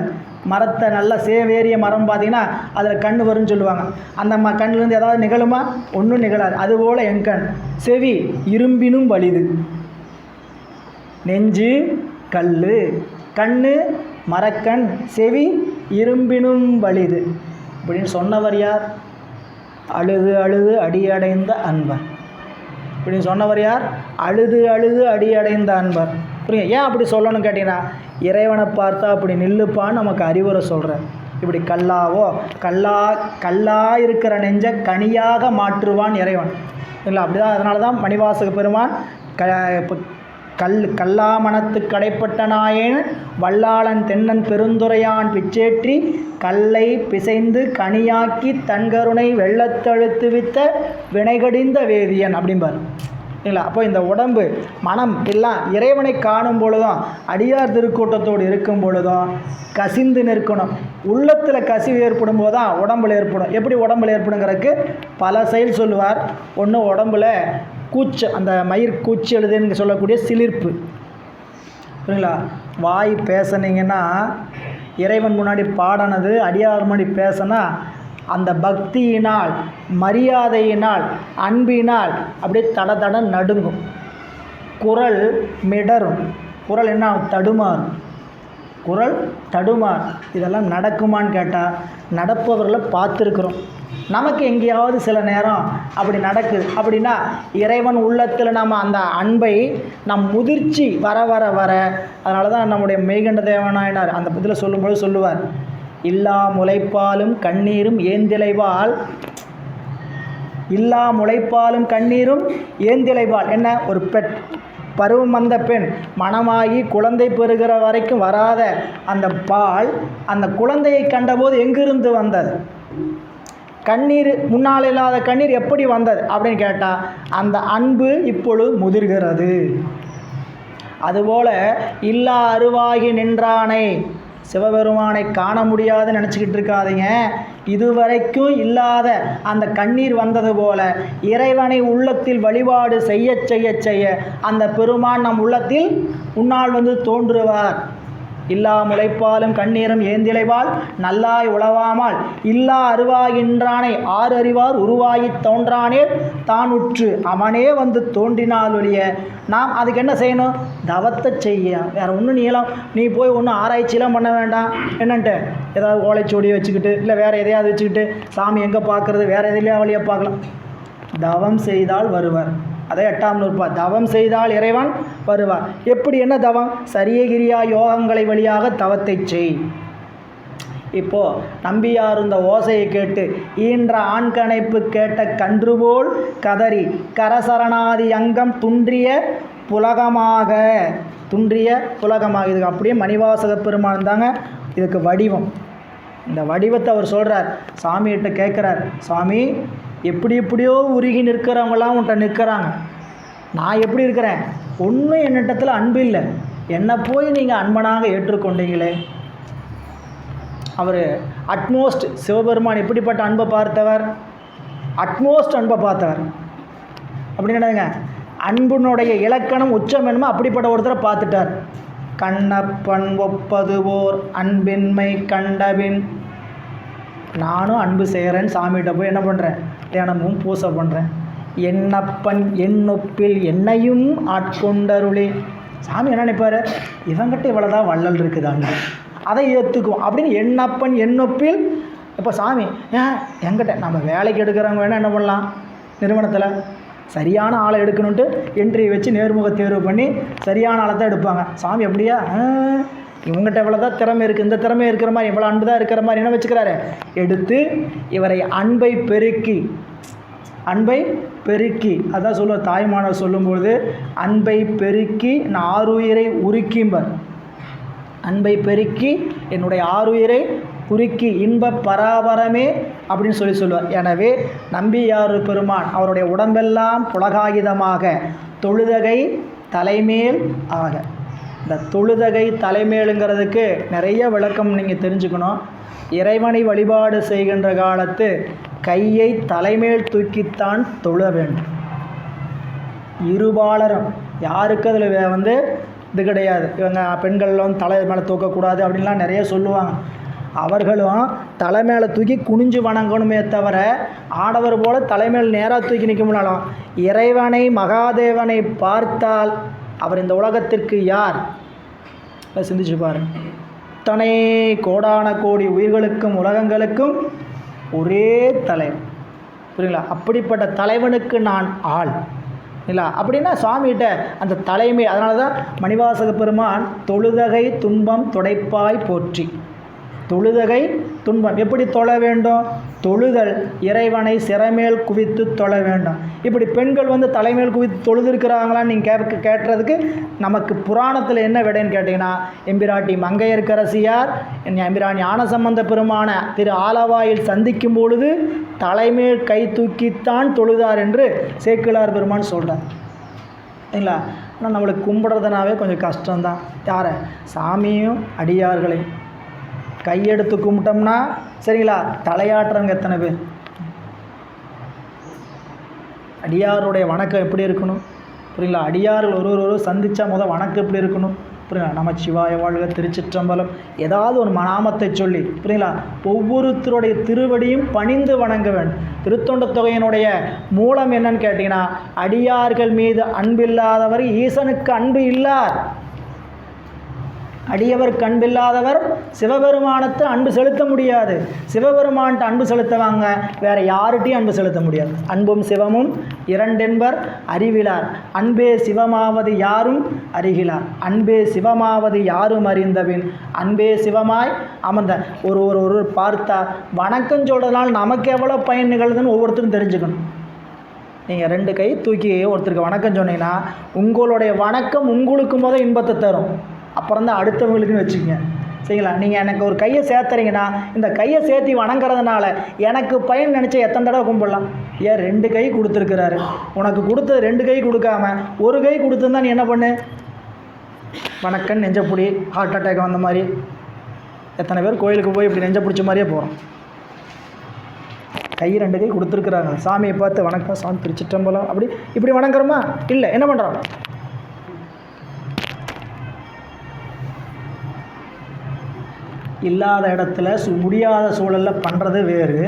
மரத்தை நல்லா சேவேறிய மரம் பார்த்தீங்கன்னா அதில் கண் வரும்னு சொல்லுவாங்க. அந்த கண்ணிலேருந்து ஏதாவது நிகழுமா, ஒன்றும் நிகழாது. அதுபோல் என் கண். செவி இரும்பினும் வலிது. நெஞ்சு கல், கண் மரக்கண், செவி இரும்பினும் வலிது அப்படின்னு சொன்னவர் யார், அழுது அழுது அடியடைந்த அன்பர். இப்படின்னு சொன்னவர் யார்? அழுது அழுது அடி அடைந்த அன்பர். புரியுங்க? ஏன் அப்படி சொல்லணும்னு கேட்டிங்கன்னா, இறைவனை பார்த்தா அப்படி நில்லுப்பான்னு நமக்கு அறிவுரை சொல்கிறேன். இப்படி கல்லா இருக்கிற நெஞ்ச கனியாக மாற்றுவான் இறைவன் இல்லை? அப்படிதான். அதனால தான் மணிவாசக பெருமான் கல்லா மனத்து கடைப்பட்ட நாயேன் வல்லாளன் தென்னன் பெருந்துரையான் பிச்சேற்றி கல்லை பிசைந்து கனியாக்கி தன்கருணை வெள்ளத்தழுத்து வித்த வினைகடிந்த வேதியன் அப்படிம்பார் இல்லை? அப்போ இந்த உடம்பு மனம் எல்லாம் இறைவனை காணும் பொழுதும் அடியார் திருக்கூட்டத்தோடு இருக்கும் பொழுதும் கசிந்து நிற்கணும். உள்ளத்தில் கசிவு ஏற்படும் போது தான் உடம்பில் ஏற்படும். எப்படி உடம்பில் ஏற்படுங்கிறதுக்கு பல செயல் சொல்லுவார். ஒன்று, உடம்பில் கூச்சு, அந்த மயிர் கூச்சு எழுதுன்னு சொல்லக்கூடிய சிலிர்ப்பு. புரியுங்களா? வாய் பேசுனீங்கன்னா, இறைவன் முன்னாடி பாடினது அடியார் முன்னாடி பேசினா அந்த பக்தியினால், மரியாதையினால், அன்பினால் அப்படியே தட நடுங்கும். குரல் மிடரும். குரல் என்ன? தடுமாறும். குரல் தடுமாறு. இதெல்லாம் நடக்குமான்னு கேட்டால் நடப்பவர்களை பார்த்துருக்குறோம். நமக்கு எங்கேயாவது சில நேரம் அப்படி நடக்குது அப்படின்னா, இறைவன் உள்ளத்தில் நம்ம அந்த அன்பை நம் முதிர்ச்சி வர வர வர, அதனால தான் நம்முடைய மெய்கண்ட தேவனாயினார் அந்த இதில் சொல்லும்போது சொல்லுவார், இல்லா முளைப்பாலும் கண்ணீரும் ஏந்திலைவால். இல்லா முளைப்பாலும் கண்ணீரும் ஏந்திலைவால் என்ன? ஒரு பருவம் வந்த பெண் மணமாகி குழந்தை பெறுகிற வரைக்கும் வராத அந்த பால், அந்த குழந்தையை கண்டபோது எங்கிருந்து வந்தது? கண்ணீர், முன்னால் இல்லாத கண்ணீர் எப்படி வந்தது அப்படின்னு கேட்டால், அந்த அன்பு இப்பொழுது முதிர்கிறது. அதுபோல் இல்லா அருவாகி நின்றானை, சிவபெருமானை காண முடியாதுன்னு நினச்சிக்கிட்டு இருக்காதீங்க. இதுவரைக்கும் இல்லாத அந்த கண்ணீர் வந்தது போல இறைவனை உள்ளத்தில் வழிபாடு செய்ய செய்ய செய்ய அந்த பெருமான் நம் உள்ளத்தில் முன்னால் வந்து தோன்றுவார். இல்லா முளைப்பாலும் கண்ணீரும் ஏந்திலைவால் நல்லாய் உளவாமல் இல்லா அருவாகின்றானை ஆறு அறிவார் உருவாகி தோன்றானே தான் உற்று அவனே வந்து தோன்றினால் ஒழிய நாம் அதுக்கு என்ன செய்யணும்? தவத்தை செய்ய. வேறு ஒன்றும் நீ போய் ஒன்றும் ஆராய்ச்சியெலாம் பண்ண வேண்டாம். என்னன்ட்டு ஏதாவது ஓலைச்சோடியை வச்சுக்கிட்டு இல்லை வேறு எதையாவது வச்சுக்கிட்டு சாமி எங்கே பார்க்குறது, வேறு எதுலையா வழியாக பார்க்கலாம். தவம் செய்தால் வருவார். அதே 8ஆம் நூற்பா, தவம் செய்தால் இறைவன் வருவார். எப்படி? என்ன தவம்? சரியகிரியா யோகங்களை வழியாக தவத்தை செய். இப்போது நம்பியார் இந்த ஓசையை கேட்டு ஈன்ற ஆண்கணைப்பு கேட்ட கன்றுபோல் கதறி கரசரணாதி அங்கம் துன்றிய புலகமாக. இதுக்கு அப்படியே மணிவாசக பெருமான் தாங்க இதுக்கு வடிவம். இந்த வடிவத்தை அவர் சொல்கிறார். சாமிகிட்ட கேட்குறார், சாமி எப்படியோ உருகி நிற்கிறவங்களாம் உன்கிட்ட நிற்கிறாங்க, நான் எப்படி இருக்கிறேன்? ஒன்றும் என்னிடத்தில் அன்பு இல்லை, என்னை போய் நீங்கள் அன்பனாக ஏற்றுக்கொண்டீங்களே. அவர் அட்மோஸ்ட் சிவபெருமான் எப்படிப்பட்ட அன்பை பார்த்தவர்? அட்மோஸ்ட் அன்பை பார்த்தவர். அப்படின்னு என்னதுங்க? அன்பினுடைய இலக்கணம் உச்சம் என்னமோ அப்படிப்பட்ட ஒருத்தரை பார்த்துட்டார். கண்ணப்பன் ஒப்பது ஓர் அன்பின்மை கண்டபின். நானும் அன்பு செய்கிறேன்னு சாமிகிட்ட போய் என்ன பண்ணுறேன்? தினமும் பூசை பண்ணுறேன். என்னப்பன் என்னொப்பில் என்னையும் ஆட்கொண்டருளே. சாமி என்ன நினைப்பார்? இவங்கிட்ட இவ்வளோதான் வள்ளல் இருக்குதாங்க, அதை ஏற்றுக்குவோம் அப்படின்னு. என்னப்பன் என்னொப்பில். இப்போ சாமி என்கிட்ட நம்ம வேலைக்கு எடுக்கிறவங்க வேணால் என்ன பண்ணலாம்? நிறுவனத்தில் சரியான ஆளை எடுக்கணுன்ட்டு என்ட்ரி வச்சு நேர்முக தேர்வு பண்ணி சரியான ஆளை தான் எடுப்பாங்க. சாமி அப்படியா? இவங்ககிட்ட இவ்வளோ தான் திறமை இருக்குது, இந்த திறமை இருக்கிற மாதிரி, இவ்வளோ அன்பு தான் இருக்கிற மாதிரி என்ன வச்சுக்கிறாரு? எடுத்து இவரை அன்பை பெருக்கி அதான் சொல்லுவார் தாய்மானவர் சொல்லும்போது, அன்பை பெருக்கி நான் ஆறுயிரை உருக்கிம்பர். அன்பை பெருக்கி என்னுடைய ஆறுயிரை உருக்கி இன்ப பராபரமே அப்படின்னு சொல்லுவார். எனவே நம்பியார் பெருமான் அவருடைய உடம்பெல்லாம் புலகாயுதமாக தொழுதகை தலைமேல் ஆக. இந்த தொழுதகை தலைமேலுங்கிறதுக்கு நிறைய விளக்கம் நீங்கள் தெரிஞ்சுக்கணும். இறைவனை வழிபாடு செய்கின்ற காலத்து கையை தலைமேல் தூக்கித்தான் தொழ வேண்டும். இருபாலரும் யாருக்கு அதில் இது கிடையாது. இவங்க பெண்கள்லாம் தலை மேலே தூக்கக்கூடாது அப்படின்லாம் நிறைய சொல்லுவாங்க. அவர்களும் தலை மேலே தூக்கி குனிஞ்சு வணங்கணுமே தவிர ஆடவர் போல தலைமேல் நேராக தூக்கி நிற்க முடியலாம். இறைவனை மகாதேவனை பார்த்தால் அவர் இந்த உலகத்திற்கு யார்? சிந்திச்சு பாருங்க. இத்தனை கோடான கோடி உயிர்களுக்கும் உலகங்களுக்கும் ஒரே தலைவன். புரியுங்களா? அப்படிப்பட்ட தலைவனுக்கு நான் ஆள். இல்லை அப்படின்னா சுவாமிகிட்ட அந்த தலைமை. அதனால தான் மணிவாசக பெருமான் தொழுதகை துன்பம் துடைப்பாய் போற்றி. தொழுதகை துன்பம் எப்படி தொழ வேண்டும்? தொழுதல் இறைவனை சிறமேல் குவித்து தொழ வேண்டும். இப்படி பெண்கள் தலைமேல் குவித்து தொழுதுருக்கிறாங்களான்னு நீங்கள் கேட்டுறதுக்கு நமக்கு புராணத்தில் என்ன விடைன்னு கேட்டிங்கன்னா, எம்பிராட்டி மங்கையர்க்கரசியார் எம்பிரான் ஞானசம்பந்த பெருமான திரு ஆலவாயில் சந்திக்கும் பொழுது தலைமேல் கை தூக்கித்தான் தொழுதார் என்று சேக்கிழார் பெருமான் சொல்கிறார். சரிங்களா? ஆனால் நம்மளுக்கு கும்பிட்றதுனாவே கொஞ்சம் கஷ்டம்தான். யாரை? சாமியும் அடியார்களையும் கையெடுத்து கும்பிட்டோம்னா சரிங்களா, தலையாட்டுறவங்க எத்தனை பேர்? அடியாருடைய வணக்கம் எப்படி இருக்கணும் புரியுங்களா? அடியார்கள் ஒரு சந்தித்தா வணக்கம் எப்படி இருக்கணும் புரியுங்களா? நமச்சிவாய வாழ்க, திருச்சிற்றம்பலம், ஏதாவது ஒரு நாமத்தை சொல்லி புரியுங்களா, ஒவ்வொருத்தருடைய திருவடியும் பணிந்து வணங்க வேண்டும். திருத்தொண்ட தொகையினுடைய மூலம் என்னன்னு கேட்டிங்கன்னா, அடியார்கள் மீது அன்பில்லாதவர் ஈசனுக்கு அன்பு இல்லார். அடியவருக்கு அன்பில்லாதவர் சிவபெருமானத்தை அன்பு செலுத்த முடியாது. சிவபெருமான்கிட்ட அன்பு செலுத்தவாங்க வேறு யார்கிட்டையும் அன்பு செலுத்த முடியாது. அன்பும் சிவமும் இரண்டென்பர் அறிவிலார், அன்பே சிவமாவது யாரும் அறிகிலார், அன்பே சிவமாவது யாரும் அறிந்தபின் அன்பே சிவமாய் அமர்ந்த. ஒரு பார்த்தா வணக்கம் சொல்கிறதுனால நமக்கு எவ்வளோ பயன் நிகழ்துன்னு ஒவ்வொருத்தரும் தெரிஞ்சுக்கணும். நீங்கள் 2 கை தூக்கி ஒருத்தருக்கு வணக்கம் சொன்னீங்கன்னா உங்களுடைய வணக்கம் உங்களுக்கு முதல் இன்பத்தை தரும், அப்புறம் தான் அடுத்தவங்களுக்குன்னு வச்சுக்கோங்க. சரிங்களா? நீங்கள் எனக்கு ஒரு கையை சேர்த்துறீங்கன்னா இந்த கையை சேர்த்தி வணங்குறதுனால எனக்கு பயன் நினச்சா எத்தனை தடவை கும்பிடலாம். ஏன் 2 கை கொடுத்துருக்குறாரு, உனக்கு கொடுத்தது 2 கை கொடுக்காம 1 கை கொடுத்துருந்தா நீ என்ன பண்ணு? வணக்கம் நெஞ்சப்பிடி ஹார்ட் அட்டாக் வந்த மாதிரி எத்தனை பேர் கோயிலுக்கு போய் இப்படி நெஞ்ச பிடிச்ச மாதிரியே போகிறோம். கை 2 கை கொடுத்துருக்குறாங்க, சாமியை பார்த்து வணக்கம் சாமி திருச்சிற்றம்பலம் அப்படி இப்படி வணங்குறோமா? இல்லை, என்ன பண்ணுறோம்? இல்லாத இடத்துல முடியாத சூழலில் பண்ணுறது வேறு,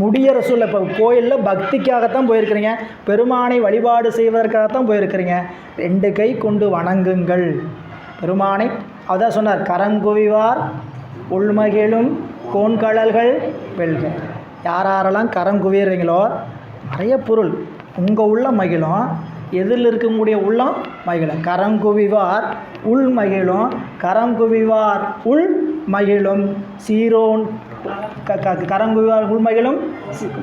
முடிகிற சூழல். இப்போ கோயிலில் பக்திக்காகத்தான் போயிருக்கிறீங்க, பெருமானை வழிபாடு செய்வதற்காகத்தான் போயிருக்கிறீங்க. 2 கை கொண்டு வணங்குங்கள் பெருமானை. அதான் சொன்னார், கரங்குவிவார் உள்மகிழும் கோண்கழல்கள் வெல்க. யாரெல்லாம் கரங்குவிறீங்களோ நிறைய பொருள் உங்கள் உள்ள மகிழும், எதில் இருக்கக்கூடிய உள்ளம் மகிழும். கரங்குவிவார் உள் மகிழும், கரங்குவிவார் உள் மகிழும் சீரோன் கரங்குவிவார் உள்மகிழும்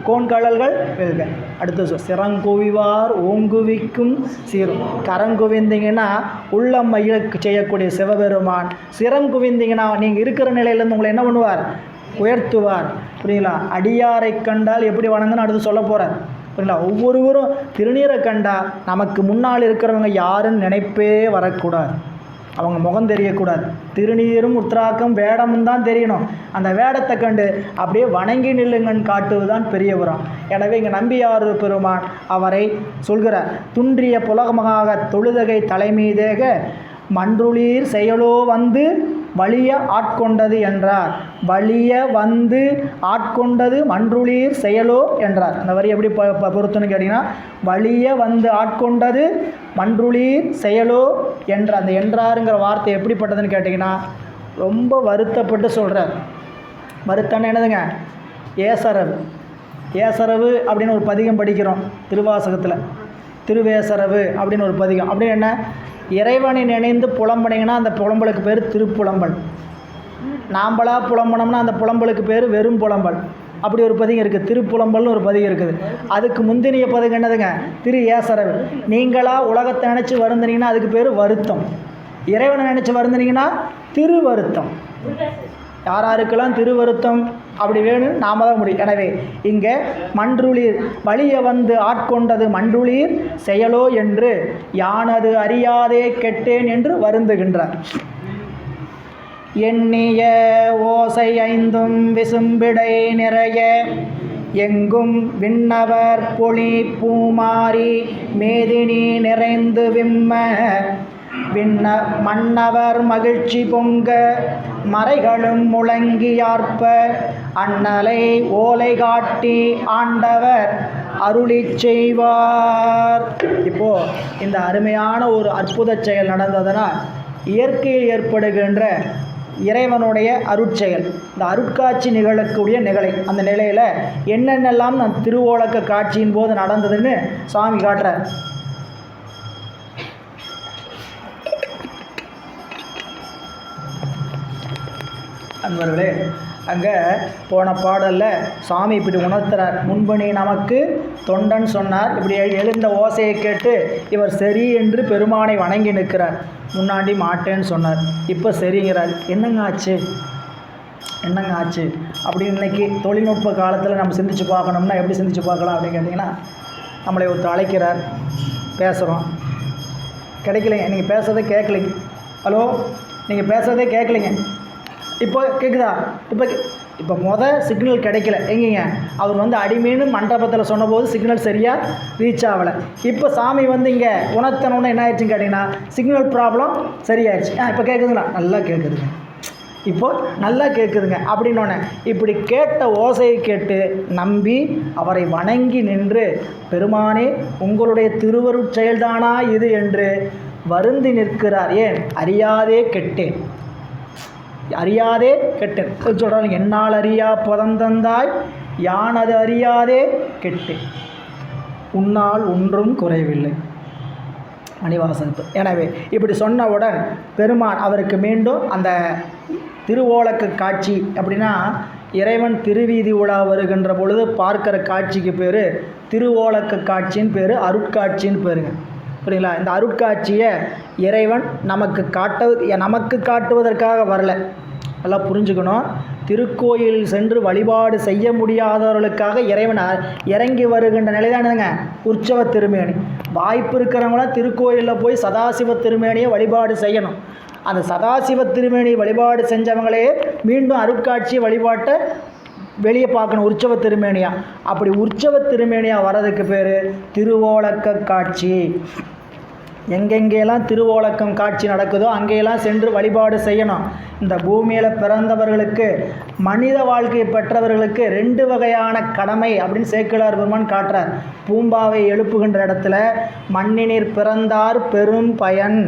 கோண்கழல்கள் வெல்க. அடுத்து சிறங்குவிவார் ஓங்குவிக்கும் சீரும். கரங்குவிந்தீங்கன்னா உள்ளம் மகிழ செய்யக்கூடிய சிவபெருமான், சிறங்குவிந்தீங்கன்னா நீங்கள் இருக்கிற நிலையிலேருந்து உங்களை என்ன பண்ணுவார்? உயர்த்துவார். புரியுங்களா? அடியாரை கண்டால் எப்படி வணங்கன்னு அடுத்து சொல்ல போகிறார். புரியுங்களா? ஒவ்வொருவரும் திருநீரை கண்டா நமக்கு முன்னால் இருக்கிறவங்க யாருன்னு நினைப்பே வரக்கூடாது, அவங்க முகம் தெரியக்கூடாது. திருநீரும் உத்ராக்கம் வேடமும் தான் தெரியணும். அந்த வேடத்தை கண்டு அப்படியே வணங்கி நில்லுங்கன்னு காட்டுவதுதான் பெரியவரம். எனவே இங்கே நம்பியார் பெருமான் அவரை சொல்கிறார், துன்றிய புலகமாக தொழுதகை தலைமீதேக மன்றுளீர் செயலோ வந்து வலிய ஆட்கொண்டது என்றார். வலிய வந்து ஆட்கொண்டது மன்றுளீர் செயலோ என்றார். அந்த வரி எப்படி பொறுத்துன்னு கேட்டிங்கன்னா, வலிய வந்து ஆட்கொண்டது மன்றுளீர் செயலோ என்ற அந்த என்றாருங்கிற வார்த்தை எப்படிப்பட்டதுன்னு கேட்டிங்கன்னா, ரொம்ப வருத்தப்பட்டு சொல்கிறார். வருத்தம்னு என்னதுங்க? ஏசரவு. ஏசரவு அப்படின்னு ஒரு பதிகம் படிக்கிறோம் திருவாசகத்தில். திருவேசரவு அப்படின்னு ஒரு பதிகம். அப்படின்னு என்ன? இறைவனை நினைந்து புலம்புனீங்கன்னா அந்த புலம்பலுக்கு பேர் திருப்புலம்பல். நாம்பளா புலம்புனோம்னா அந்த புலம்பலுக்கு பேர் வெறும் புலம்பல். அப்படி ஒரு பதிகம் இருக்குது, திருப்புலம்பல்னு ஒரு பதிகம் இருக்குது. அதுக்கு முந்தினிய பதிகம் என்னதுங்க? திரு ஏசரவு. நீங்களா உலகத்தை நினச்சி வருந்தினீங்கன்னா அதுக்கு பேர் வருத்தம். இறைவனை நினச்சி வருந்தினீங்கன்னா திரு வருத்தம். யாராருக்கெல்லாம் திருவருத்தம் அப்படி வேணும் நாம தான் முடியும். எனவே இங்கே மன்றுளீர் வலிய வந்து ஆட்கொண்டது மன்றுளீர் செயலோ என்று யானது அறியாதே கெட்டேன் என்று வருந்துகின்றார். எண்ணிய ஓசை 5 விசும்பிடை நிறைய எங்கும் விண்ணவர் பொழி பூமாரி மேதினி நிறைந்து விம்ம மன்னவர் மகிழ்ச்சி பொங்க மறைகளும் முழங்கியார்ப்ப அண்ணலை ஓலை காட்டி ஆண்டவர் அருளி செய்வார். இப்போது இந்த அருமையான ஒரு அற்புத செயல் நடந்ததுன்னா இயற்கையில் ஏற்படுகின்ற இறைவனுடைய அருட்செயல், இந்த அருட்காட்சி நிகழக்கூடிய நிகழை, அந்த நிலையில் என்னென்னலாம் நான் திருவோலக்க காட்சியின் போது நடந்ததுன்னு சுவாமி காட்டுறார். அன்பர்களே, அங்கே போன பாடலில் சாமி இப்படி உணர்த்துறார். முன்பு நீ நமக்கு தொண்டன் சொன்னார். இப்படி எழுந்த ஓசையை கேட்டு இவர் சரி என்று பெருமானை வணங்கி நிற்கிறார். முன்னாடி மாட்டேன்னு சொன்னார், இப்போ சரிங்கிறார். என்னங்க ஆச்சு அப்படின்னு இன்றைக்கி தொழில்நுட்ப காலத்தில் நம்ம சிந்திச்சு பார்க்கணும்னா எப்படி சிந்திச்சு பார்க்கலாம் அப்படின்னு கேட்டிங்கன்னா, நம்மளை ஒருத்தர் அழைக்கிறார், பேசுகிறோம், கிடைக்கலைங்க, நீங்கள் பேசுகிறதே கேட்கலைங்க, ஹலோ நீங்கள் பேசுகிறதே கேட்கலைங்க, இப்போ கேட்குதா, இப்போ சிக்னல் கிடைக்கல, எங்கேங்க அவர் அடிமீன்னு மண்டபத்தில் சொன்னபோது சிக்னல் சரியாக ரீச் ஆகலை. இப்போ சாமி இங்கே உணர்த்தணுன்னு என்ன ஆயிடுச்சுன்னு கேட்டிங்கன்னா, சிக்னல் ப்ராப்ளம் சரியாயிடுச்சு. இப்போ கேட்குதுங்களா? நல்லா கேட்குதுங்க, இப்போது நல்லா கேட்குதுங்க அப்படின்னோடனே இப்படி கேட்ட ஓசையை கேட்டு நம்பி அவரை வணங்கி நின்று, பெருமானே உங்களுடைய திருவருட் செயல்தானா இது என்று வருந்தி நிற்கிறார். ஏன்? அறியாதே கெட்டேன் சொல்கிறாங்க. என்னால் அறியா பதந்தந்தாய் யான் அது அறியாதே கெட்டேன், உன்னால் ஒன்றும் குறைவில்லை. மணிவாசகத்து. எனவே இப்படி சொன்னவுடன் பெருமான் அவருக்கு மீண்டும் அந்த திருவோலக்கு காட்சி அப்படின்னா, இறைவன் திருவீதி உலா வருகின்ற பொழுது பார்க்கிற காட்சிக்கு பேர் திருவோலக்கு காட்சின்னு பேர், அருட்காட்சின்னு பேருங்க. புரியுங்களா? இந்த அருட்காட்சியை இறைவன் நமக்கு காட்டுவதற்காக வரல. நல்லா புரிஞ்சுக்கணும். திருக்கோயிலில் சென்று வழிபாடு செய்ய முடியாதவர்களுக்காக இறைவன் இறங்கி வருகின்ற நிலைதானுங்க உற்சவ திருமேனி. வாய்ப்பு இருக்கிறவங்களாம் திருக்கோயிலில் போய் சதாசிவ திருமேனியை வழிபாடு செய்யணும். அந்த சதாசிவ திருமேனி வழிபாடு செஞ்சவங்களே மீண்டும் அருட்காட்சி வழிபாட்டை வெளியே பார்க்கணும், உற்சவ திருமேனியா. அப்படி உற்சவ திருமேனியாக வர்றதுக்கு பேர் திருவோலக்க காட்சி. எங்கெங்கெல்லாம் திருவோலக்கம் காட்சி நடக்குதோ அங்கேயெல்லாம் சென்று வழிபாடு செய்யணும். இந்த பூமியில் பிறந்தவர்களுக்கு, மனித வாழ்க்கையை பெற்றவர்களுக்கு 2 வகையான கடமை அப்படின்னு சேக்கிழார் பெருமான் காட்டுறார். பூம்பாவை எழுப்புகின்ற இடத்துல மண்ணினில் பிறந்தார் பெரும் பயன்,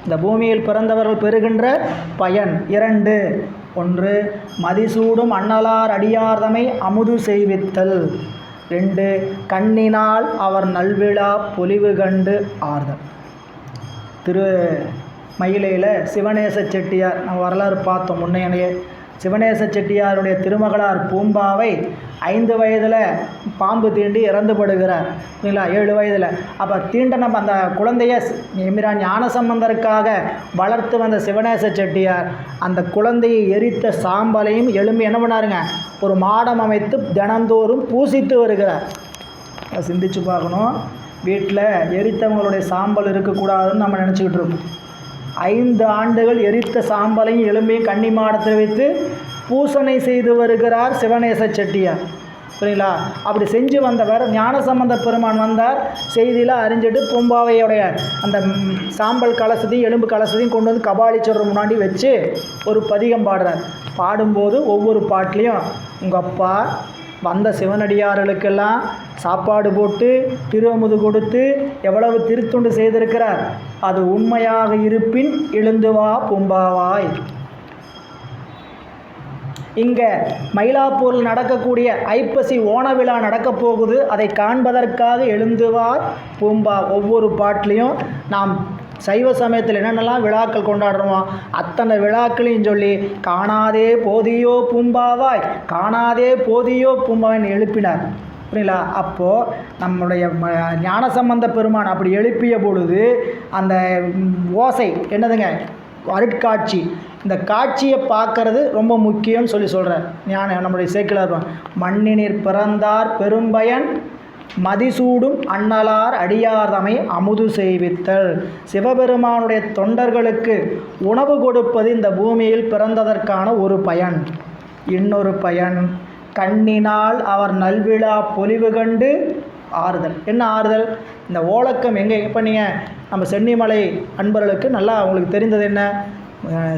இந்த பூமியில் பிறந்தவர்கள் பெறுகின்ற பயன் 2. 1 மதிசூடும் அண்ணலார் அடியார்தமை அமுது செய்வித்தல். 2 கண்ணினால் அவர் நல்விழா பொலிவு கண்டு ஆறுதல். திரு மயிலையில் சிவநேச செட்டியார், நம்ம வரலாறு பார்த்தோம் முன்னையனையே. சிவநேச செட்டியாருடைய திருமகளார் பூம்பாவை 5 வயதில் பாம்பு தீண்டி இறந்து படுகிறார். இல்லைங்களா? 7 வயதில். அப்போ தீண்டன அந்த குழந்தைய எம்பிரான் ஞானசம்பந்தருக்காக வளர்த்து வந்த சிவநேச செட்டியார் அந்த குழந்தையை எரித்த சாம்பலையும் எழும்பி என்ன பண்ணாருங்க, ஒரு மாடம் அமைத்து தினந்தோறும் பூசித்து வருகிறார். சிந்திச்சு பார்க்கணும். வீட்டில் எரித்தவங்களுடைய சாம்பல் இருக்கக்கூடாதுன்னு நம்ம நினச்சிக்கிட்டு இருக்கோம். 5 ஆண்டுகள் எரித்த சாம்பலையும் எலும்பையும் கன்னி மாடத்தில் வைத்து பூசணை செய்து வருகிறார் சிவநேச செட்டியார். சரிங்களா? அப்படி செஞ்சு வந்தவர் ஞானசம்பந்த பெருமான் வந்தார். செய்தியில் அறிஞ்சிட்டு பூம்பாவையோடைய அந்த சாம்பல் கலசத்தையும் எலும்பு கலசத்தையும் கொண்டு வந்து கபாலீஸ்வரர் முன்னாடி வச்சு ஒரு பதிகம் பாடுறார். பாடும்போது ஒவ்வொரு பாட்டிலையும் உங்கள் அப்பா வந்த சிவனடியார்களுக்கெல்லாம் சாப்பாடு போட்டு திருஅமுது கொடுத்து எவ்வளவு திருத்துண்டு செய்திருக்கிறார். அது உண்மையாக இருப்பின் எழுந்துவா பூம்பாவாய். இங்கே மயிலாப்பூரில் நடக்கக்கூடிய ஐப்பசி ஓண விழா நடக்கப் போகுது. அதை காண்பதற்காக எழுந்துவார் பூம்பா. ஒவ்வொரு பாட்டிலையும் நாம் சைவ சமயத்தில் என்னென்னலாம் விழாக்கள் கொண்டாடுறோமோ அத்தனை விழாக்களையும் சொல்லி காணாதே போதியோ பூம்பாவாய், காணாதே போதியோ பூம்பாவாய்னு எழுப்பினார். புரியுங்களா? அப்போது நம்முடைய ஞானசம்பந்த பெருமான் அப்படி எழுப்பிய பொழுது அந்த ஓசை என்னதுங்க, அருட்காட்சி. இந்த காட்சியை பார்க்கறது ரொம்ப முக்கியம்னு சொல்கிறார் நம்முடைய சேக்கிழார். மண்ணினிற் பிறந்தார் பெரும்பயன் மதிசூடும் அண்ணலார் அடியார்தமை அமுது செய்வித்தல். சிவபெருமானுடைய தொண்டர்களுக்கு உணவு கொடுப்பது இந்த பூமியில் பிறந்ததற்கான ஒரு பயன். இன்னொரு பயன், கண்ணினால் அவர் நல்விழா பொலிவு கண்டு ஆறுதல். என்ன ஆறுதல்? இந்த ஓலக்கம் எங்கே? இப்போ நீங்கள் நம்ம சென்னிமலை அன்பர்களுக்கு நல்லா அவங்களுக்கு தெரிந்தது என்ன,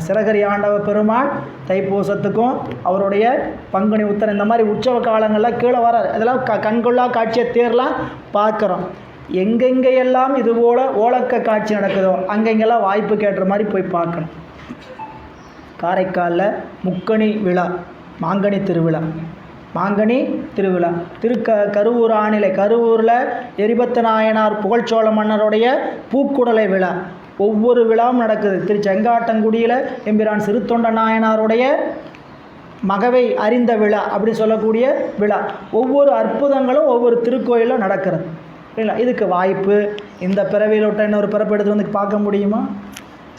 சிறகரி ஆண்டவ பெருமான் தைப்பூசத்துக்கும் அவருடைய பங்குனி உத்தரம் இந்த மாதிரி உற்சவ காலங்களில் கீழே வராது. அதெல்லாம் கண்கொள்ளா காட்சியை தேர்லாம் பார்க்குறோம். எங்கெங்கெல்லாம் இதுபோல் ஓலக்க காட்சி நடக்குதோ அங்கெங்கெல்லாம் வாய்ப்பு கேட்டுற மாதிரி போய் பார்க்கணும். காரைக்காலில் முக்கணி விழா, மாங்கனி திருவிழா கருவூர் ஆணிலை, கருவூரில் எரிபத்த நாயனார் புகழ்ச்சோழ மன்னருடைய பூக்குடலை விழா, ஒவ்வொரு விழாவும் நடக்குது. திருச்செங்காட்டங்குடியில் எம்பிரான் சிறுத்தொண்ட நாயனாருடைய மகவை அறிந்த விழா அப்படின்னு சொல்லக்கூடிய விழா. ஒவ்வொரு அற்புதங்களும் ஒவ்வொரு திருக்கோயிலும் நடக்கிறது இல்லைங்களா. இதுக்கு வாய்ப்பு இந்த பிறவியில் விட்ட இன்னொரு பிறப்பு எடுத்து வந்து பார்க்க முடியுமா?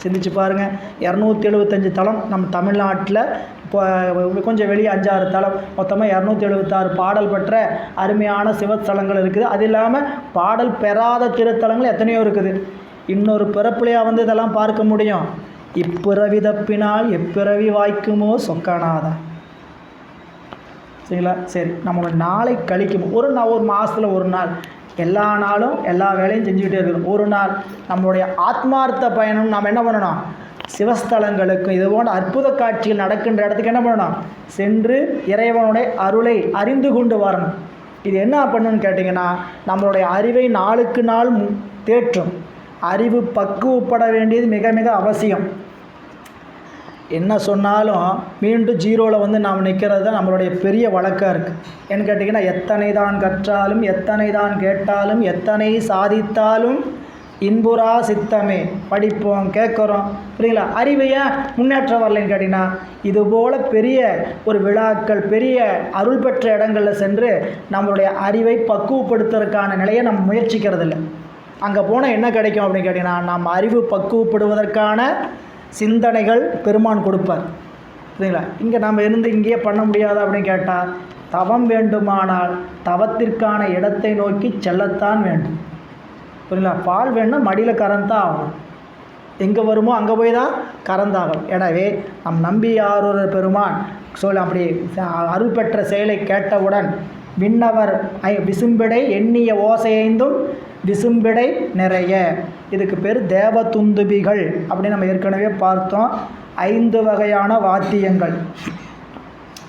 சிந்திச்சு பாருங்கள். 275 தலம் நம்ம தமிழ்நாட்டில், இப்போ கொஞ்சம் வெளியே 5-6 தலம், மொத்தமாக 276 பாடல் பெற்ற அருமையான சிவத்தலங்கள் இருக்குது. அது இல்லாமல் பாடல் பெறாத திருத்தலங்கள் எத்தனையோ இருக்குது. இன்னொரு பிறப்புலையாக வந்து இதெல்லாம் பார்க்க முடியும். இப்பிறவி தப்பினால் எப்பிறவி வாய்க்குமோ சொக்கநாதா. சரிங்களா? சரி, நம்மளோட நாளை கழிக்கும் ஒரு மாதத்தில் ஒரு நாள், எல்லா நாளும் எல்லா வேலையும் செஞ்சுக்கிட்டே இருக்கணும். ஒரு நாள் நம்மளுடைய ஆத்மார்த்த பயணம் நாம் என்ன பண்ணணும்? சிவஸ்தலங்களுக்கும் இது போன்ற அற்புத காட்சிகள் நடக்கின்ற இடத்துக்கு என்ன பண்ணணும்? சென்று இறைவனுடைய அருளை அறிந்து கொண்டு வரணும். இது என்ன பண்ணணும்னு கேட்டிங்கன்னா, நம்மளுடைய அறிவை நாளுக்கு நாள் தேற்றும். அறிவு பக்குவப்பட வேண்டியது மிக மிக அவசியம். என்ன சொன்னாலும் மீண்டும் ஜீரோவில் வந்து நாம் நிற்கிறது தான் நம்மளுடைய பெரிய வழக்காக இருக்குது. ஏன்னு கேட்டிங்கன்னா, எத்தனை தான் கற்றாலும் எத்தனை தான் கேட்டாலும் எத்தனை சாதித்தாலும் இன்புறா சித்தமே. படிப்போம், கேட்குறோம், புரியுங்களா? அறிவையா முன்னேற்றம் வரலைன்னு கேட்டிங்கன்னா, இதுபோல் பெரிய ஒரு விழாக்கள், பெரிய அருள் பெற்ற இடங்களில் சென்று நம்மளுடைய அறிவை பக்குவப்படுத்துறதுக்கான நிலையை நம்ம முயற்சிக்கிறதில்ல. அங்கே போனால் என்ன கிடைக்கும் அப்படின்னு கேட்டிங்கன்னா, நம்ம அறிவு பக்குவப்படுவதற்கான சிந்தனைகள் பெருமான் கொடுப்பார். சரிங்களா? இங்கே நம்ம இருந்து இங்கேயே பண்ண முடியாதா அப்படின்னு கேட்டால், தவம் வேண்டுமானால் தவத்திற்கான இடத்தை நோக்கி செல்லத்தான் வேண்டும். புரியுங்களா? பால் வேணும்னா மடியில் கறந்தான் ஆகணும். எங்கே வருமோ அங்கே போய் தான் கறந்தாகும். எனவே நம் நம்பியாரூர் பெருமான் அப்படி அருள் பெற்ற செயலை கேட்டவுடன் விண்ணவர் விசும்பிடை எண்ணிய ஓசையைந்தும் விசும்பிடை நிறைய. இதுக்கு பேர் தேவதுந்துபிகள் அப்படின்னு நம்ம ஏற்கனவே பார்த்தோம். 5 வகையான வாத்தியங்கள்.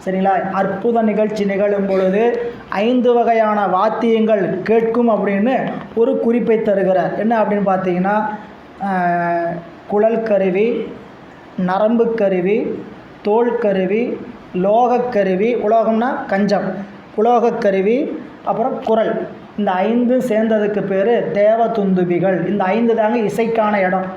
சரிங்களா? அற்புத நிகழ்ச்சி நிகழும் பொழுது 5 வகையான வாத்தியங்கள் கேட்கும் அப்படின்னு ஒரு குறிப்பை தருகிறார். என்ன அப்படின்னு பார்த்தீங்கன்னா, குழல் கருவி, நரம்பு கருவி, தோல் கருவி, லோகக்கருவி, உலோகம்னா கஞ்சம், உலோகக்கருவி, அப்புறம் குரல். இந்த 5 சேர்ந்ததுக்கு பேர் தேவதுந்துபிகள். இந்த 5 தாங்க இசைக்கான இடம்.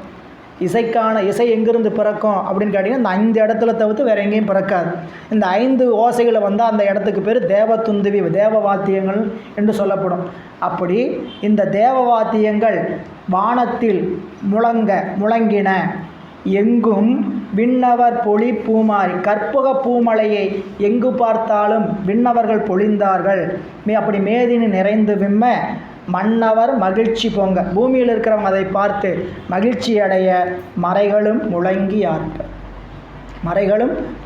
இசை எங்கிருந்து பிறக்கும் அப்படின்னு கேட்டிங்கன்னா, இந்த 5 இடத்துல தவிர்த்து வேறு எங்கேயும் பிறக்காது. இந்த 5 ஓசைகளை வந்தால் அந்த இடத்துக்கு பேர் தேவதுந்துபி, தேவ வாத்தியங்கள் என்று சொல்லப்படும். அப்படி இந்த தேவ வாத்தியங்கள் வானத்தில் முழங்கின. எங்கும் விண்ணவர் பொழி பூமாரி, கற்பக பூமலையை எங்கு பார்த்தாலும் விண்ணவர்கள் பொழிந்தார்கள். அப்படி மேதினி நிறைந்து விம்ம மன்னவர் மகிழ்ச்சி பொங்க. பூமியில் இருக்கிறவங்க அதை பார்த்து மகிழ்ச்சி அடைய மறைகளும்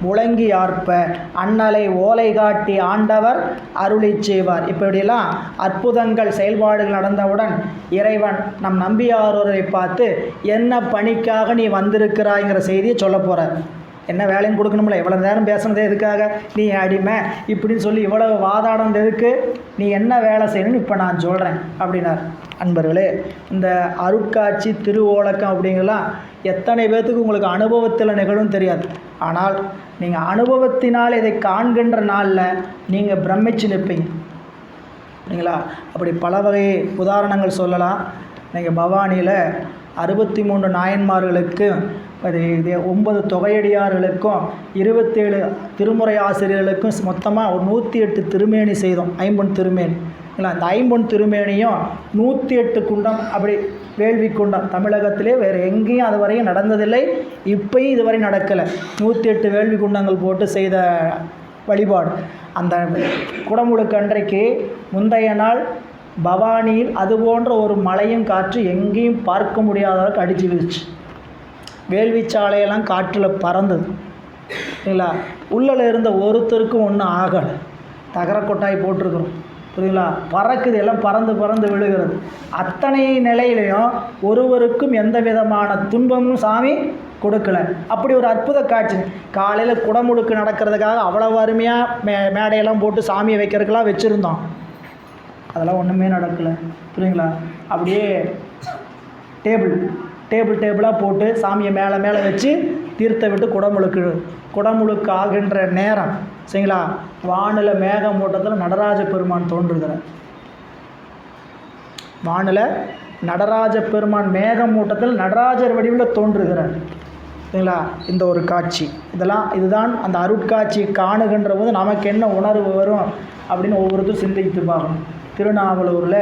முழங்கி ஆர்ப்ப அண்ணலை ஓலை காட்டி ஆண்டவர் அருளி செய்வார். இப்படியெல்லாம் அற்புதங்கள் செயல்பாடுகள் நடந்தவுடன் இறைவன் நம் நம்பியாரூரை பார்த்து, என்ன பணிக்காக நீ வந்திருக்கிறாய்ங்கிற செய்தியை சொல்ல போகிறார். என்ன வேலைன்னு கொடுக்கணும்ல, இவ்வளோ நேரம் பேசுனதே எதுக்காக? நீ அடிமை இப்படின்னு சொல்லி இவ்வளவு வாதாடம் எதுக்கு? நீ என்ன வேலை செய்யணும்னு இப்போ நான் சொல்கிறேன் அப்படின்னார். அன்பர்களே, இந்த அருட்காட்சி, திருவோலக்கம் அப்படிங்கலாம் எத்தனை பேர்த்துக்கு உங்களுக்கு அனுபவத்தில் நிகழும் தெரியாது. ஆனால் நீங்கள் அனுபவத்தினால் இதை காண்கின்ற நாளில் நீங்கள் பிரமிச்சு நிற்பீங்க. சரிங்களா? அப்படி பல வகை உதாரணங்கள் சொல்லலாம். நீங்கள் பவானியில் 63 நாயன்மார்களுக்கு, 9 தொகையடியார்களுக்கும் 27 திருமுறை ஆசிரியர்களுக்கும் மொத்தமாக ஒரு 108 திருமேனி செய்தோம். 50 திருமேனி. இல்லை, அந்த 50 திருமேனியும் 108 குண்டம், அப்படி வேள்வி குண்டம். தமிழகத்திலே வேறு எங்கேயும் அது வரையும் நடந்ததில்லை, இப்போயும் இதுவரை நடக்கலை. 108 வேள்வி குண்டங்கள் போட்டு செய்த வழிபாடு. அந்த குடமுழுக்கு அன்றைக்கு முந்தைய நாள் பவானியில் அது போன்ற ஒரு மழையும் காற்று எங்கேயும் பார்க்க முடியாத அளவுக்கு அடித்து விழுச்சு. வேள்விச்சாலையெல்லாம் காற்றில் பறந்தது. இல்லைங்களா? உள்ளே இருந்த ஒருத்தருக்கும் ஒன்றும் ஆகலை. தகர கொட்டாய் போட்டிருக்கிறோம். புரியுங்களா? பறக்குது, எல்லாம் பறந்து விழுகிறது. அத்தனை நிலையிலையும் ஒருவருக்கும் எந்த விதமான துன்பமும் சாமி கொடுக்கல. அப்படி ஒரு அற்புத காட்சி. காலையில் குடமுழுக்கு நடக்கிறதுக்காக அவ்வளவு அருமையாக மேடையெல்லாம் போட்டு சாமியை வைக்கிறதுக்கெல்லாம் வச்சுருந்தோம். அதெல்லாம் ஒன்றுமே நடக்கலை. புரியுங்களா? அப்படியே டேபிளாக போட்டு சாமியை மேலே வச்சு தீர்த்த விட்டு குடமுழுக்கு ஆகின்ற நேரம், சரிங்களா, வானில மேகமூட்டத்தில் நடராஜ பெருமான் தோன்றுகிறார். வானில நடராஜ பெருமான் மேகமூட்டத்தில் நடராஜர் வடிவில் தோன்றுகிறார். சரிங்களா? இந்த ஒரு காட்சி, இதுதான் அந்த அருட்காட்சி காணுகின்ற போது நமக்கு என்ன உணர்வு வரும் அப்படின்னு ஒவ்வொருத்தரும் சிந்தித்து பார்க்கணும். திருநாவலூரில்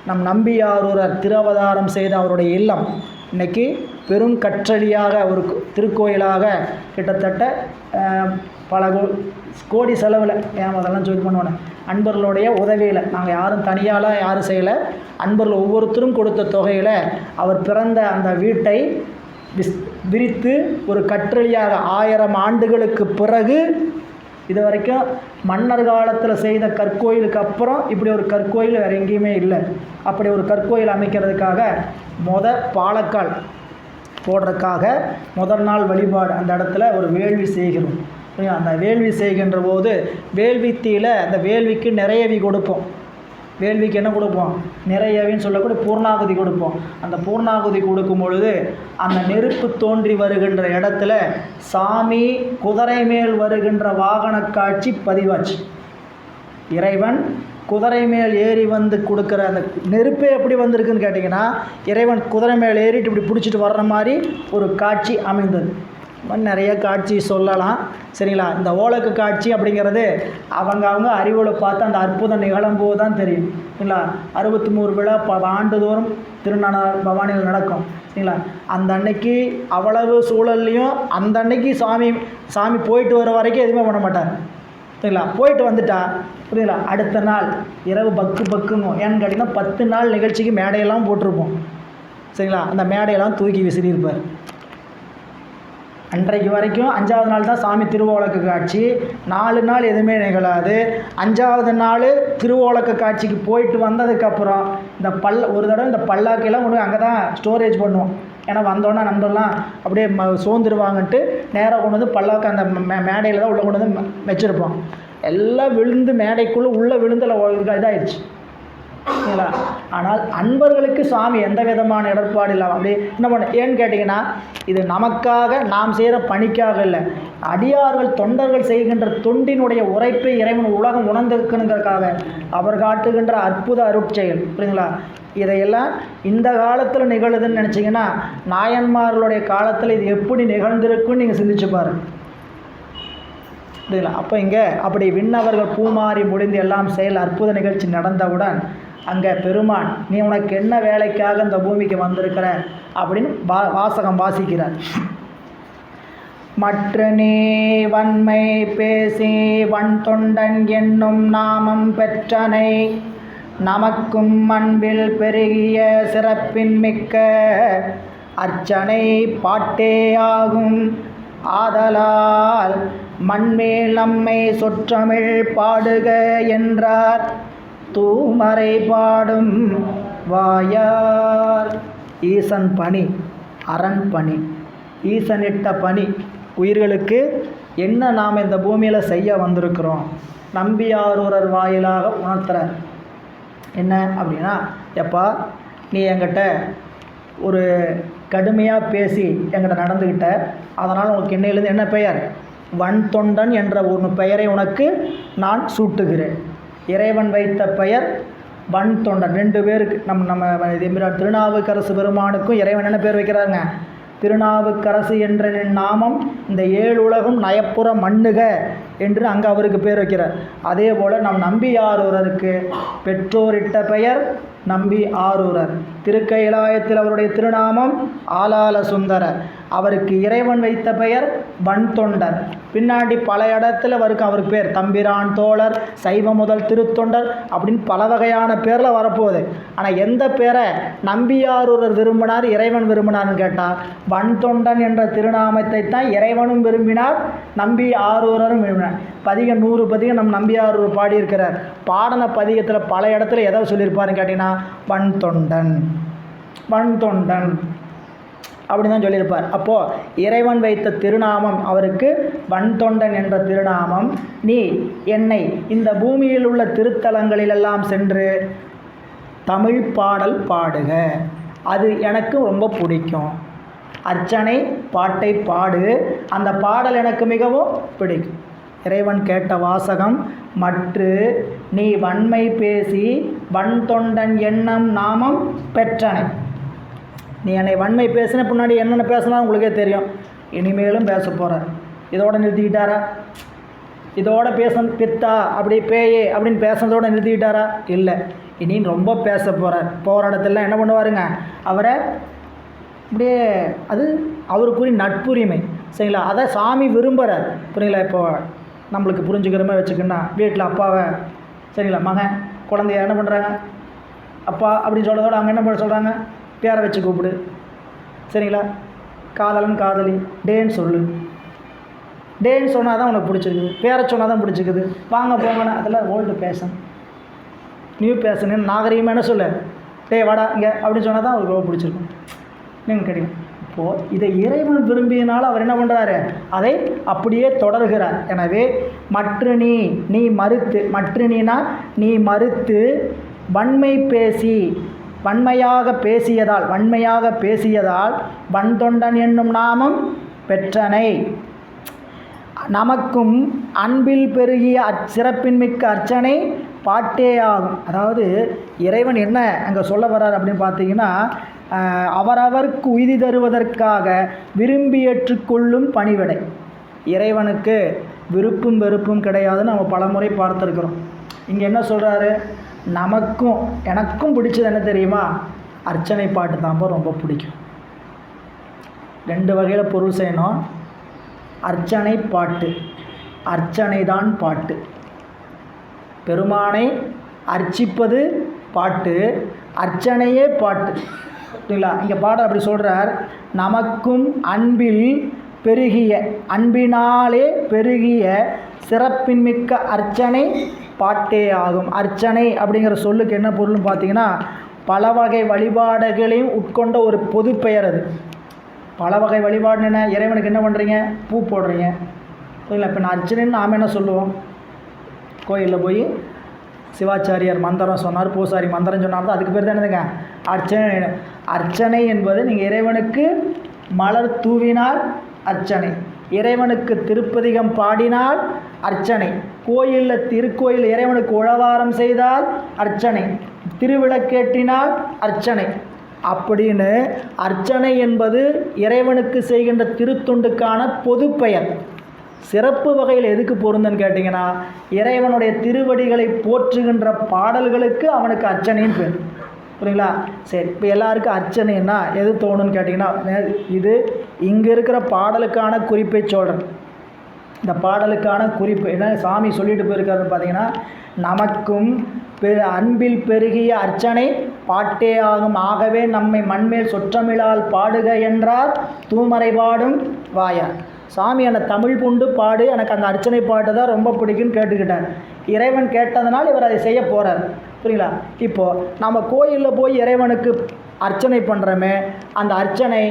நம் நம்பியாரூரர் திருவதாரம் செய்த அவருடைய இல்லம் இன்றைக்கி பெரும் கற்றளியாக ஒரு திருக்கோயிலாக கிட்டத்தட்ட பல கோடி செலவில் அதெல்லாம் சொல்லி பண்ணுவோம். அன்பர்களுடைய உதவியில், நாங்கள் யாரும் தனியால் யாரும் செய்யலை, அன்பர்கள் ஒவ்வொருத்தரும் கொடுத்த தொகையில் அவர் பிறந்த அந்த வீட்டை விரித்து ஒரு கற்றளியாக 1000 ஆண்டுகளுக்கு பிறகு இது வரைக்கும் மன்னர் காலத்தில் செய்த கற்கோயிலுக்கு அப்புறம் இப்படி ஒரு கற்கோயில் வேறு எங்கேயுமே இல்லை. அப்படி ஒரு கற்கோயில் அமைக்கிறதுக்காக பாலக்கால் போடுறதுக்காக முதல் நாள் வழிபாடு அந்த இடத்துல ஒரு வேள்வி செய்கிறோம். அந்த வேள்வி செய்கின்ற போது வேள்வித்தியில் அந்த வேள்விக்கு நிறையவி கொடுப்போம். வேள்விக்கு என்ன கொடுப்போம்? நிறையவின்னு சொல்லக்கூடிய பூர்ணாகுதி கொடுப்போம். அந்த பூர்ணாகுதி கொடுக்கும் பொழுது அந்த நெருப்பு தோன்றி வருகின்ற இடத்துல சாமி குதிரை மேல் வருகின்ற வாகன காட்சி பதிவாச்சு. இறைவன் குதிரை மேல் ஏறி வந்து கொடுக்குற அந்த நெருப்பே எப்படி வந்திருக்குன்னு கேட்டிங்கன்னா, இறைவன் குதிரை மேல் ஏறிட்டு இப்படி பிடிச்சிட்டு வர்ற மாதிரி ஒரு காட்சி அமைந்தது. நிறைய காட்சி சொல்லலாம். சரிங்களா? இந்த ஓலக்கு காட்சி அப்படிங்கிறது அவங்க அறிவோடு பார்த்து அந்த அற்புதம் நிகழும்போது தான் தெரியும். சரிங்களா? 63 விழா ஆண்டுதோறும் பவானியில் நடக்கும். சரிங்களா? அந்த அன்னைக்கு அவ்வளவு சூழல்லையும் அந்த அன்னைக்கு சாமி போயிட்டு வர வரைக்கும் எதுவுமே பண்ண மாட்டார். சரிங்களா? போயிட்டு வந்துட்டா புரியுங்களா, அடுத்த நாள் இரவு பக்குங்கும். ஏன்னு கேட்டிங்கன்னா 10 நாள் நிகழ்ச்சிக்கு மேடையெல்லாம் போட்டிருப்போம். சரிங்களா? அந்த மேடையெல்லாம் தூக்கி விசிறியிருப்பார். அன்றைக்கு வரைக்கும் 5வது நாள் தான் சாமி திருவோலக்கு காட்சி. 4 நாள் எதுவுமே நிகழாது. 5வது நாள் திருவோலக்கு காட்சிக்கு போயிட்டு வந்ததுக்கப்புறம் இந்த ஒரு தடவை இந்த பல்லாக்கெல்லாம் கொண்டு அங்கே தான் ஸ்டோரேஜ் பண்ணுவோம். ஏன்னா வந்தோன்னா நண்பர்லாம் அப்படியே சோர்ந்துருவாங்கன்ட்டு நேராக கொண்டு வந்து பல்லாக்கு அந்த மேடையில் தான் உள்ளே கொண்டு வந்து வச்சுருப்போம். எல்லாம் விழுந்து மேடைக்குள்ளே உள்ளே விழுந்து இதாகிடுச்சு. சரிங்களா? ஆனால் அன்பர்களுக்கு சாமி எந்த விதமான இடர்பாடு இல்லாமல் அப்படி என்ன பண்ண, ஏன்னு கேட்டிங்கன்னா இது நமக்காக நாம் செய்கிற பணிக்காக இல்லை, அடியார்கள் தொண்டர்கள் செய்கின்ற தொண்டினுடைய உரைப்பை இறைவன் உலகம் உணர்ந்திருக்கணுங்கிறதுக்காக அவர் காட்டுகின்ற அற்புத அருட்செயல். புரியுங்களா? இதையெல்லாம் இந்த காலத்தில் நிகழுதுன்னு நினச்சிங்கன்னா நாயன்மார்களுடைய காலத்தில் இது எப்படி நிகழ்ந்திருக்குன்னு நீங்கள் சிந்திச்சு பாருங்கள். புரியுங்களா? அப்போ இங்கே அப்படி விண்ணவர்கள் பூமாறி முடிந்து எல்லாம் செயல் அற்புத நிகழ்ச்சி நடந்தவுடன் அங்கே பெருமான், நீ உனக்கு என்ன வேலைக்காக இந்த பூமிக்கு வந்திருக்கிற அப்படின்னு வாசகம் வாசிக்கிறார். மற்ற நீ வன்மை பேசி வன் தொண்டன் என்னும் நாமம் பெற்றனை, நமக்கும் அன்பில் பெருகிய சிறப்பின் மிக்க அர்ச்சனை பாட்டே ஆகும். ஆதலால் மண்மேல் நம்மை சொற்றமிழ் பாடுக என்றார் தூமறை பாடும் வாயார். ஈசன் பணி, அரண் பணி, ஈசனிட்ட பணி உயிர்களுக்கு என்ன நாம் இந்த பூமியில் செய்ய வந்திருக்கிறோம் நம்பியாரூரர் வாயிலாக உணர்த்துறார். என்ன அப்படின்னா, எப்பா நீ என்கிட்ட ஒரு கடுமையாக பேசி என்கிட்ட நடந்துக்கிட்ட, அதனால் உனக்கு என்னையிலேருந்து என்ன பெயர்? வன் தொண்டன் என்ற ஒரு பெயரை உனக்கு நான் சூட்டுகிறேன். இறைவன் வைத்த பெயர் வன் தொண்டன். 2 பேருக்கு நம்ம திருநாவுக்கரசு பெருமானுக்கும் இறைவன் என்ன பேர் வைக்கிறாருங்க? திருநாவுக்கரசு என்ற நாமம் இந்த 7 உலகம் நயப்புற மண்ணுக என்று அங்கே அவருக்கு பேர் வைக்கிறார். அதே போல் நம் நம்பியாரூரருக்கு பெற்றோரிட்ட பெயர் நம்பி ஆரூரர். திருக்கைலாயத்தில் அவருடைய திருநாமம் ஆலால சுந்தரர். அவருக்கு இறைவன் வைத்த பெயர் வன் தொண்டர். பின்னாடி பல இடத்துல அவருக்கு பேர் தம்பிரான் தோழர், சைவ முதல் திருத்தொண்டர் அப்படின்னு பல வகையான பேரில் வரப்போகுது. ஆனால் எந்த பேரை நம்பியாரூரர் விரும்பினார், இறைவன் விரும்பினார்னு கேட்டால் வன் தொண்டன் என்ற திருநாமத்தை தான் இறைவனும் விரும்பினார், நம்பி ஆரூரரும் விரும்பினார். பதிகம் 100 பதிகம் நம் நம்பியாரூர் பாடியிருக்கிறார். பாடன பதிகத்தில் பல இடத்துல எதை சொல்லியிருப்பாருன்னு கேட்டிங்கன்னா வன் தொண்டன், வன் தொண்டன் அப்படின்னு தான் சொல்லியிருப்பார். அப்போது இறைவன் வைத்த திருநாமம் அவருக்கு வன் தொண்டன் என்ற திருநாமம். நீ என்னை இந்த பூமியில் உள்ள திருத்தலங்களிலெல்லாம் சென்று தமிழ் பாடல் பாடுக, அது எனக்கு ரொம்ப பிடிக்கும். அர்ச்சனை பாட்டை பாடு, அந்த பாடல் எனக்கு மிகவும் பிடிக்கும். இறைவன் கேட்ட வாசகம், மற்று நீ வன்மை பேசி வன் தொண்டன் எண்ணம் நாமம் பெற்றனை. நீ என்னை வன்மை பேசின பின்னாடி என்னென்ன பேசினா உங்களுக்கே தெரியும். இனிமேலும் பேச போகிற. இதோட நிறுத்திக்கிட்டாரா? இதோட பித்தா அப்படி பேயே அப்படின்னு பேசுனதோடு நிறுத்திக்கிட்டாரா? இல்லை, இனி ரொம்ப பேச போகிறார். போகிற இடத்துல என்ன பண்ணுவாருங்க, அவரை அப்படியே அது அவருக்குரிய நட்புரிமை. சரிங்களா? அதை சாமி விரும்புகிறார். புரியுங்களா? இப்போ நம்மளுக்கு புரிஞ்சுக்கிற மாதிரி வச்சுக்கணுன்னா, வீட்டில் அப்பாவை சரிங்களா மகன் குழந்தைய என்ன பண்ணுறாங்க, அப்பா அப்படின்னு சொல்கிறதோட அவங்க என்ன பண்ண சொல்கிறாங்க, பேரை வச்சு கூப்பிடு. சரிங்களா? காதலன் காதலி டேன்னு சொல்லு. டேன்னு சொன்னால் தான் உனக்கு பிடிச்சிருக்குது, பேரை சொன்னால் தான் பிடிச்சிக்குது. வாங்க போங்கண்ணா, அதெல்லாம் ஓல்டு பேஷன். நியூ பேஷன் நாகரீகமாக என்ன சொல்லு, டே வாடா இங்கே அப்படின்னு சொன்னால் தான் அவருக்கு ரொம்ப பிடிச்சிருக்கும். நீங்கள் கிடைக்கும். இப்போது இதை இறைவன் விரும்பியனால அவர் என்ன பண்ணுறாரு, அதை அப்படியே தொடர்கிறார். எனவே நீ மறுத்து வன்மை பேசி வன்மையாக பேசியதால் வன்தொண்டன் என்னும் நாமம் பெற்றனை. நமக்கும் அன்பில் பெருகிய சிறப்பின்மிக்க அர்ச்சனை பாட்டே ஆகும். அதாவது இறைவன் என்ன அங்கே சொல்ல வர்றார் அப்படின்னு பார்த்தீங்கன்னா, அவரவர்க்கு உய்தி தருவதற்காக விரும்பி ஏற்றுக்கொள்ளும் பணிவிடை. இறைவனுக்கு விருப்பும் வெறுப்பும் கிடையாதுன்னு நம்ம பலமுறை பார்த்துருக்குறோம். இங்கே என்ன சொல்கிறாரு, எனக்கும் பிடிச்சது என்ன தெரியுமா, அர்ச்சனை பாட்டு தான்ப்பா ரொம்ப பிடிக்கும். 2 வகையில் பொருள் செய்யணும். அர்ச்சனை பாட்டு, அர்ச்சனை தான் பாட்டு. பெருமானை அர்ச்சிப்பது பாட்டு, அர்ச்சனையே பாட்டு. சரிங்களா? இங்கே பாடல் அப்படி சொல்கிறார், நமக்கும் அன்பினாலே பெருகிய சிறப்பின்மிக்க அர்ச்சனை பாட்டே ஆகும். அர்ச்சனை அப்படிங்கிற சொல்லுக்கு என்ன பொருள்னு பார்த்தீங்கன்னா, பல வகை வழிபாடுகளையும் உட்கொண்ட ஒரு பொது பெயர் அது. பல வகை வழிபாடு என்ன, இறைவனுக்கு என்ன பண்ணுறீங்க, பூ போடுறீங்க. சரிங்களா? இப்போ நான் அர்ச்சனைன்னு நாம் என்ன சொல்லுவோம், கோயிலில் போய் சிவாச்சாரியார் மந்திரம் சொன்னார், பூசாரி மந்திரம் சொன்னார், அதுக்கு பேர் தான் என்னதுங்க அர்ச்சனை. அர்ச்சனை என்பது நீங்கள் இறைவனுக்கு மலர் தூவினால் அர்ச்சனை, இறைவனுக்கு திருப்பதிகம் பாடினால் அர்ச்சனை, திருக்கோயில் இறைவனுக்கு உழவாரம் செய்தால் அர்ச்சனை, திருவிளக்கேற்றினால் அர்ச்சனை. அப்படின்னு அர்ச்சனை என்பது இறைவனுக்கு செய்கின்ற திருத்தொண்டுக்கான பொது பெயர். சிறப்பு வகையில் எதுக்கு பொருந்துன்னு கேட்டிங்கன்னா, இறைவனுடைய திருவடிகளை போற்றுகின்ற பாடல்களுக்கு அவனுக்கு அர்ச்சனைன்னு பேர். புரியுங்களா? சரி, இப்போ எல்லாருக்கும் அர்ச்சனைன்னா எது தோணுன்னு கேட்டிங்கன்னா, இது இங்கே இருக்கிற பாடலுக்கான குறிப்பை சொல்கிறேன். இந்த பாடலுக்கான குறிப்பு என்ன சாமி சொல்லிட்டு போயிருக்காருன்னு பார்த்தீங்கன்னா, நமக்கும் அன்பில் பெருகிய அர்ச்சனை பாட்டே ஆகும். ஆகவே நம்மை மண்மேல் சொற்றமிழால் பாடுக என்றார் தூமறை பாடும் வாயார். சாமி என்னை தமிழ் கொண்டு பாடு, எனக்கு அந்த அர்ச்சனை பாட்டு தான் ரொம்ப பிடிக்குன்னு கேட்டுக்கிட்டார். இறைவன் கேட்டதனால் இவர் அதை செய்ய போகிறார். புரியுங்களா? இப்போது நம்ம கோயிலில் போய் இறைவனுக்கு அர்ச்சனை பண்ணுறோமே, அந்த அர்ச்சனை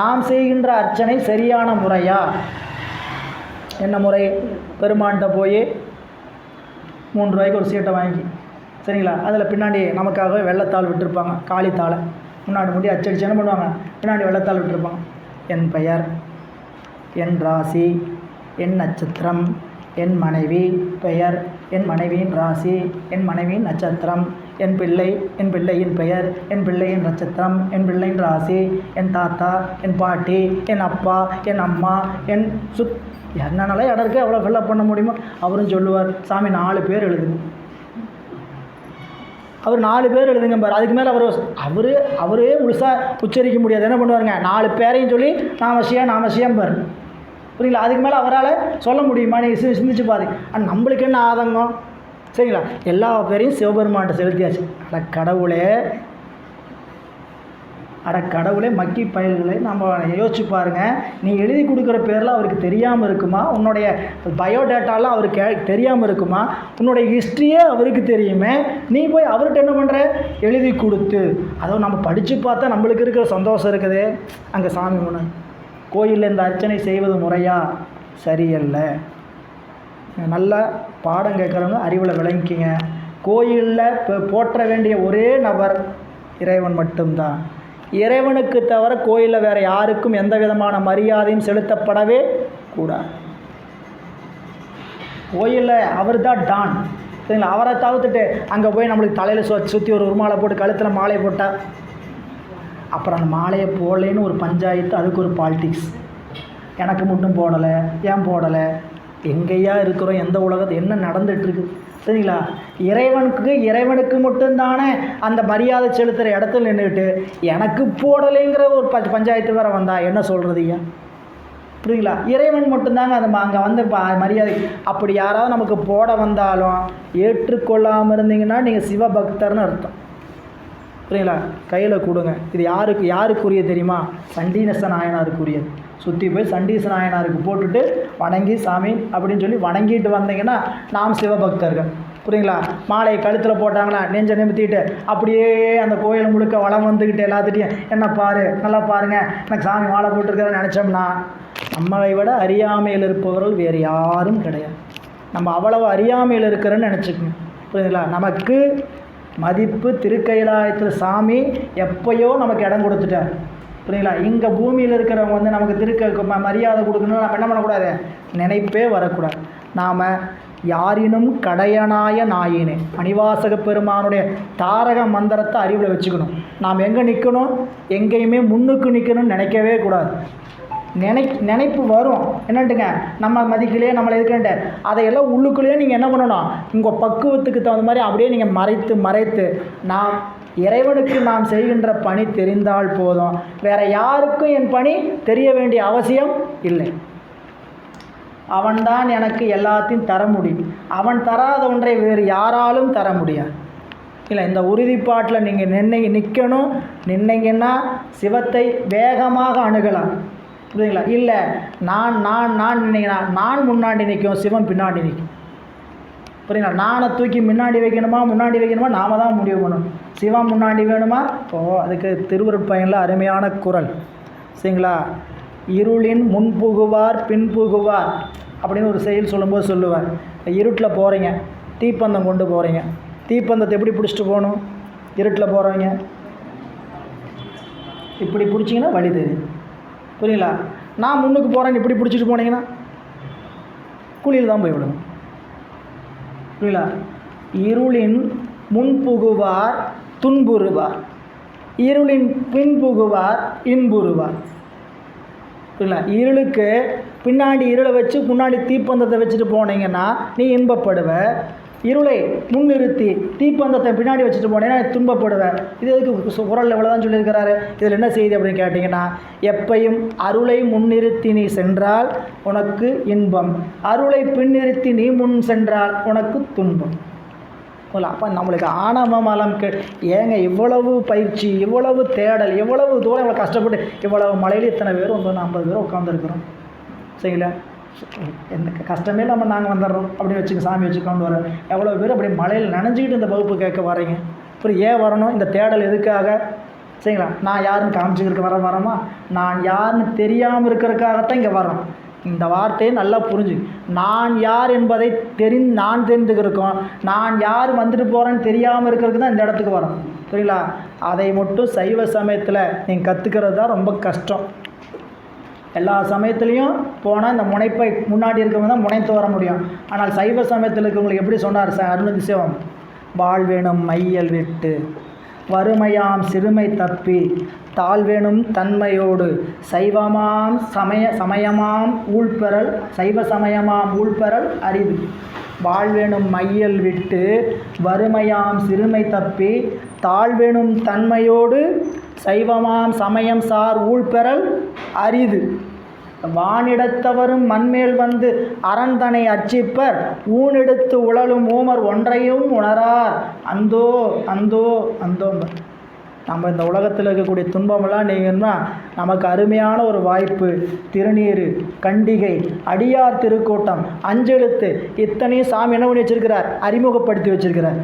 நாம் செய்கின்ற அர்ச்சனை சரியான முறையா? என்ன முறை? பெருமான்கிட்ட போய் 3 ரூபாய்க்கு ஒரு சீட்டை வாங்கி, சரிங்களா, அதில் பின்னாடி நமக்காகவே வெள்ளத்தாள் விட்டுருப்பாங்க, காளித்தாளை முன்னாடி முடி அச்சடிச்சு என்ன பண்ணுவாங்க, பின்னாடி வெள்ளத்தாள் விட்டுருப்பாங்க. என் பெயர், என் ராசி, என் நட்சத்திரம், என் மனைவி பெயர், என் மனைவியின் ராசி, என் மனைவியின் நட்சத்திரம், என் பிள்ளையின் பெயர், என் பிள்ளையின் நட்சத்திரம், என் பிள்ளையின் ராசி, என் தாத்தா, என் பாட்டி, என் அப்பா, என் அம்மா, என் என்னென்னலாம் இடம் இருக்குது அவ்வளோ ஃபில்லப் பண்ண முடியுமோ அவரும் சொல்லுவார். சாமி 4 பேர் எழுதுங்க, அவர் 4 பேர் எழுதுங்க பாரு. அதுக்கு மேலே அவரே முழுசாக உச்சரிக்க முடியாது. என்ன பண்ணுவாருங்க, 4 பேரையும் சொல்லி நாமசியம் பாரு. புரியுங்களா? அதுக்கு மேலே அவரால் சொல்ல முடியுமா? நீங்கள் சிந்திச்சு பாருங்க. ஆனால் நம்மளுக்கு என்ன ஆதங்கம்? சரிங்களா? எல்லா பேரையும் சிவபெருமான்கிட்ட செலுத்தியாச்சு. அட கடவுளே மக்கி பயல்களை நம்ம யோசிச்சு பாருங்கள். நீ எழுதி கொடுக்குற பேரில் அவருக்கு தெரியாமல் இருக்குமா? உன்னுடைய பயோடேட்டாலாம் அவருக்கு தெரியாமல் இருக்குமா? உன்னுடைய ஹிஸ்ட்ரியே அவருக்கு தெரியுமே, நீ போய் அவர்கிட்ட என்ன பண்ணுற, எழுதி கொடுத்து. அதுவும் நம்ம படித்து பார்த்தா நம்மளுக்கு இருக்கிற சந்தோஷம் இருக்குது. அங்கே சாமி முன்ன கோயிலில் இந்த அர்ச்சனை செய்வது முறையா? சரியல்ல. நல்லா பாடம் கேட்குறவங்க அறிவில் விளங்கிக்கிங்க. கோயிலில் போற்ற வேண்டிய ஒரே நபர் இறைவன் மட்டும்தான். இறைவனுக்கு தவிர கோயிலில் வேறு யாருக்கும் எந்த விதமான மரியாதையும் செலுத்தப்படவே கூடாது. கோயிலில் அவர் தான் டான். சரிங்களா? அவரை தவிர்த்துட்டு அங்கே போய் நம்மளுக்கு தலையில் சுற்றி ஒரு உருமாலை போட்டு கழுத்தில் மாலை போட்டால் அப்புறம் அந்த மாலையை போடலேன்னு ஒரு பஞ்சாயத்து, அதுக்கு ஒரு பாலிடிக்ஸ். எனக்கு மட்டும் போடலை, ஏன் போடலை, எங்கேயா இருக்கிறோம், எந்த உலகத்தை என்ன நடந்துகிட்ருக்கு சரிங்களா? இறைவனுக்கு மட்டும்தானே அந்த மரியாதை செலுத்துகிற இடத்துல நின்றுட்டு எனக்கு போடலைங்கிற ஒரு பஞ்சாயத்து வேறு வந்தால் என்ன சொல்கிறது ஐயா? புரியுங்களா? இறைவன் மட்டும்தாங்க அது அங்கே வந்து மரியாதை. அப்படி யாராவது நமக்கு போட வந்தாலும் ஏற்றுக்கொள்ளாமல் இருந்தீங்கன்னா நீங்கள் சிவபக்தர்னு அர்த்தம். புரியுங்களா? கையில் கொடுங்க. இது யாருக்குரிய தெரியுமா? சண்டீச நாயனாருக்குரியது. சுற்றி போய் சண்டீச நாயனாருக்கு போட்டுட்டு வணங்கி சாமி அப்படின்னு சொல்லி வணங்கிட்டு வந்தீங்கன்னா நாம் சிவபக்தர்கள். புரியுங்களா? மாலையை கழுத்தில் போட்டாங்களா நெஞ்சை நிமித்திட்டு அப்படியே அந்த கோயில் முழுக்க வளம் வந்துக்கிட்டு எல்லாத்துட்டையும் என்ன பாரு, நல்லா பாருங்கள், எனக்கு சாமி மாலை போட்டிருக்கிறேன்னு நினச்சோம்னா நம்மளை விட அறியாமையில் இருப்பவர்கள் வேறு யாரும் கிடையாது. நம்ம அவ்வளவு அறியாமையில் இருக்கிறேன்னு நினச்சிக்கோங்க. புரியுதுங்களா? நமக்கு மதிப்பு திருக்கைலாயத்தில் சாமி எப்போயோ நமக்கு இடம் கொடுத்துட்டார். புரியுங்களா? இங்கே பூமியில் இருக்கிறவங்க வந்து நமக்கு மரியாதை கொடுக்கணும்னு நம்ம என்ன பண்ணக்கூடாது, நினைப்பே வரக்கூடாது. நாம் யாரினும் கடையனாய நாயினே மணிவாசக பெருமானுடைய தாரக மந்திரத்தை அறிவில் வச்சுக்கணும். நாம் எங்கே நிற்கணும், எங்கேயுமே முன்னுக்கு நிற்கணும்னு நினைக்கவே கூடாது. நினைப்பு வரும், என்னட்டுங்க நம்ம மதிக்கலையே நம்மளை இருக்குன்ட்டு அதையெல்லாம் உள்ளுக்குள்ளேயே நீங்கள் என்ன பண்ணணும், உங்கள் பக்குவத்துக்கு தகுந்த மாதிரி அப்படியே நீங்கள் மறைத்து நாம் இறைவனுக்கு நாம் செய்கின்ற பணி தெரிந்தால் போதும். வேறு யாருக்கும் என் பணி தெரிய வேண்டிய அவசியம் இல்லை. அவன்தான் எனக்கு எல்லாத்தையும் தர முடியும். அவன் தராத ஒன்றை வேறு யாராலும் தர முடியாது. இல்லை, இந்த உறுதிப்பாட்டில் நீங்கள் நிற்கணும். நின்னீங்கன்னா சிவத்தை வேகமாக அணுகலாம். புரியுதுங்களா? இல்லை நான் நின்னீங்கன்னா நான் முன்னாடி நிற்கும், சிவம் பின்னாடி நிற்கும். புரியுங்களா? நானை தூக்கி முன்னாடி வைக்கணுமா நாம தான் முடிவு பண்ணணும். சிவம் முன்னாடி வேணுமா? அதுக்கு திருவருட்பயனில் அருமையான குறள் சரிங்களா? இருளின் முன்புகுவார் பின்புகுவார் அப்படின்னு ஒரு செயல் சொல்லும்போது சொல்லுவார். இருட்டில் போகிறீங்க, தீப்பந்தம் கொண்டு போகிறீங்க, தீப்பந்தத்தை எப்படி பிடிச்சிட்டு போகணும்? இருட்டில் போகிறவங்க இப்படி பிடிச்சிங்கன்னா வழி தெரியும். புரியுங்களா? நான் முன்னுக்கு போகிறேன்னு இப்படி பிடிச்சிட்டு போனீங்கன்னா குழியில் தான் போய் விடணும். புரியல? இருளின் முன்புகுவார் துன்புறுவார், இருளின் பின்புகுவார் இன்புறுவார். புரியல? இருளுக்கு பின்னாடி இருளை வச்சு முன்னாடி தீப்பந்தத்தை வச்சுட்டு போனீங்கன்னா நீ இன்பப்படுவ. இருளை முன்னிறுத்தி தீப்பந்தத்தை பின்னாடி வச்சுட்டு போனேன்னா துன்பப்படுவேன். இது எதுக்கு குறள் எவ்வளோ தான் சொல்லியிருக்கிறாரு? இதில் என்ன செய்தி அப்படின்னு கேட்டிங்கன்னா, எப்பையும் அருளை முன்னிறுத்தி நீ சென்றால் உனக்கு இன்பம், அருளை பின்னிறுத்தி நீ முன் சென்றால் உனக்கு துன்பம். அப்போ நம்மளுக்கு ஆணவ மலம் ஏங்க இவ்வளவு பயிற்சி, இவ்வளவு தேடல், எவ்வளவு தூரம் இவ்வளோ கஷ்டப்பட்டு இவ்வளவு மலையில் இத்தனை பேர் 50 பேர் உட்காந்துருக்குறோம் சரிங்களா? எந்த கஷ்டமே இல்லாமல் நாங்கள் வந்துடுறோம் அப்படின்னு வச்சுக்க, சாமி வச்சுக்கொண்டு வரோம். எவ்வளோ பேர் அப்படி மலையில் நனைஞ்சிக்கிட்டு இந்த வகுப்பு கேட்க வரீங்க. அப்புறம் ஏன் வரணும்? இந்த தேடல் எதுக்காக சரிங்களா? நான் யாருன்னு காமிச்சிக்கிறதுக்கு வரோமா? நான் யாருன்னு தெரியாமல் இருக்கிறதுக்காகத்தான் இங்கே வரோம். இந்த வார்த்தையை நல்லா புரிஞ்சு, நான் யார் என்பதை நான் தெரிஞ்சுக்கிறோம். நான் யார் வந்துட்டு போகிறேன்னு தெரியாமல் இருக்கிறதுக்கு தான் இந்த இடத்துக்கு வரோம் சரிங்களா? அதை மட்டும் சைவ சமயத்தில் நீங்கள் கற்றுக்கிறது தான் ரொம்ப கஷ்டம். எல்லா சமயத்துலேயும் போனால் இந்த முனைப்பை முன்னாடி இருக்கிறவங்க தான் முனைத்து வர முடியும். ஆனால் சைவ சமயத்தில் இருக்கிறவங்களுக்கு எப்படி சொன்னார் அருணதி சிவம்? வாழ்வேணும் மையல் விட்டு வறுமையாம் சிறுமை தப்பி தாழ்வேணும் தன்மையோடு சமயமாம் ஊழ்பெறல் சைவ சமயமாம் ஊழ்பெறல் அரிது. வாழ்வேணும் மையல் விட்டு வறுமையாம் சிறுமை தப்பி தாழ்வேணும் தன்மையோடு சைவமாம் சமயம் சார் ஊழ்பெறல் அரிது. வானிடத்தவரும் மண்மேல் வந்து அரண்தனை அர்ச்சிப்பர் ஊனெடுத்து உழலும் ஊமர் ஒன்றையும் உணரார் அந்தோ அந்தோ அந்தோ. நம்ம இந்த உலகத்தில் இருக்கக்கூடிய துன்பமெல்லாம் நீங்கன்னா நமக்கு அருமையான ஒரு வாய்ப்பு. திருநீர், கண்டிகை, அடியார் திருக்கூட்டம், அஞ்செழுத்து, இத்தனையும் சாமி என்ன பண்ணி வச்சுருக்கிறார்? அறிமுகப்படுத்தி வச்சுருக்கிறார்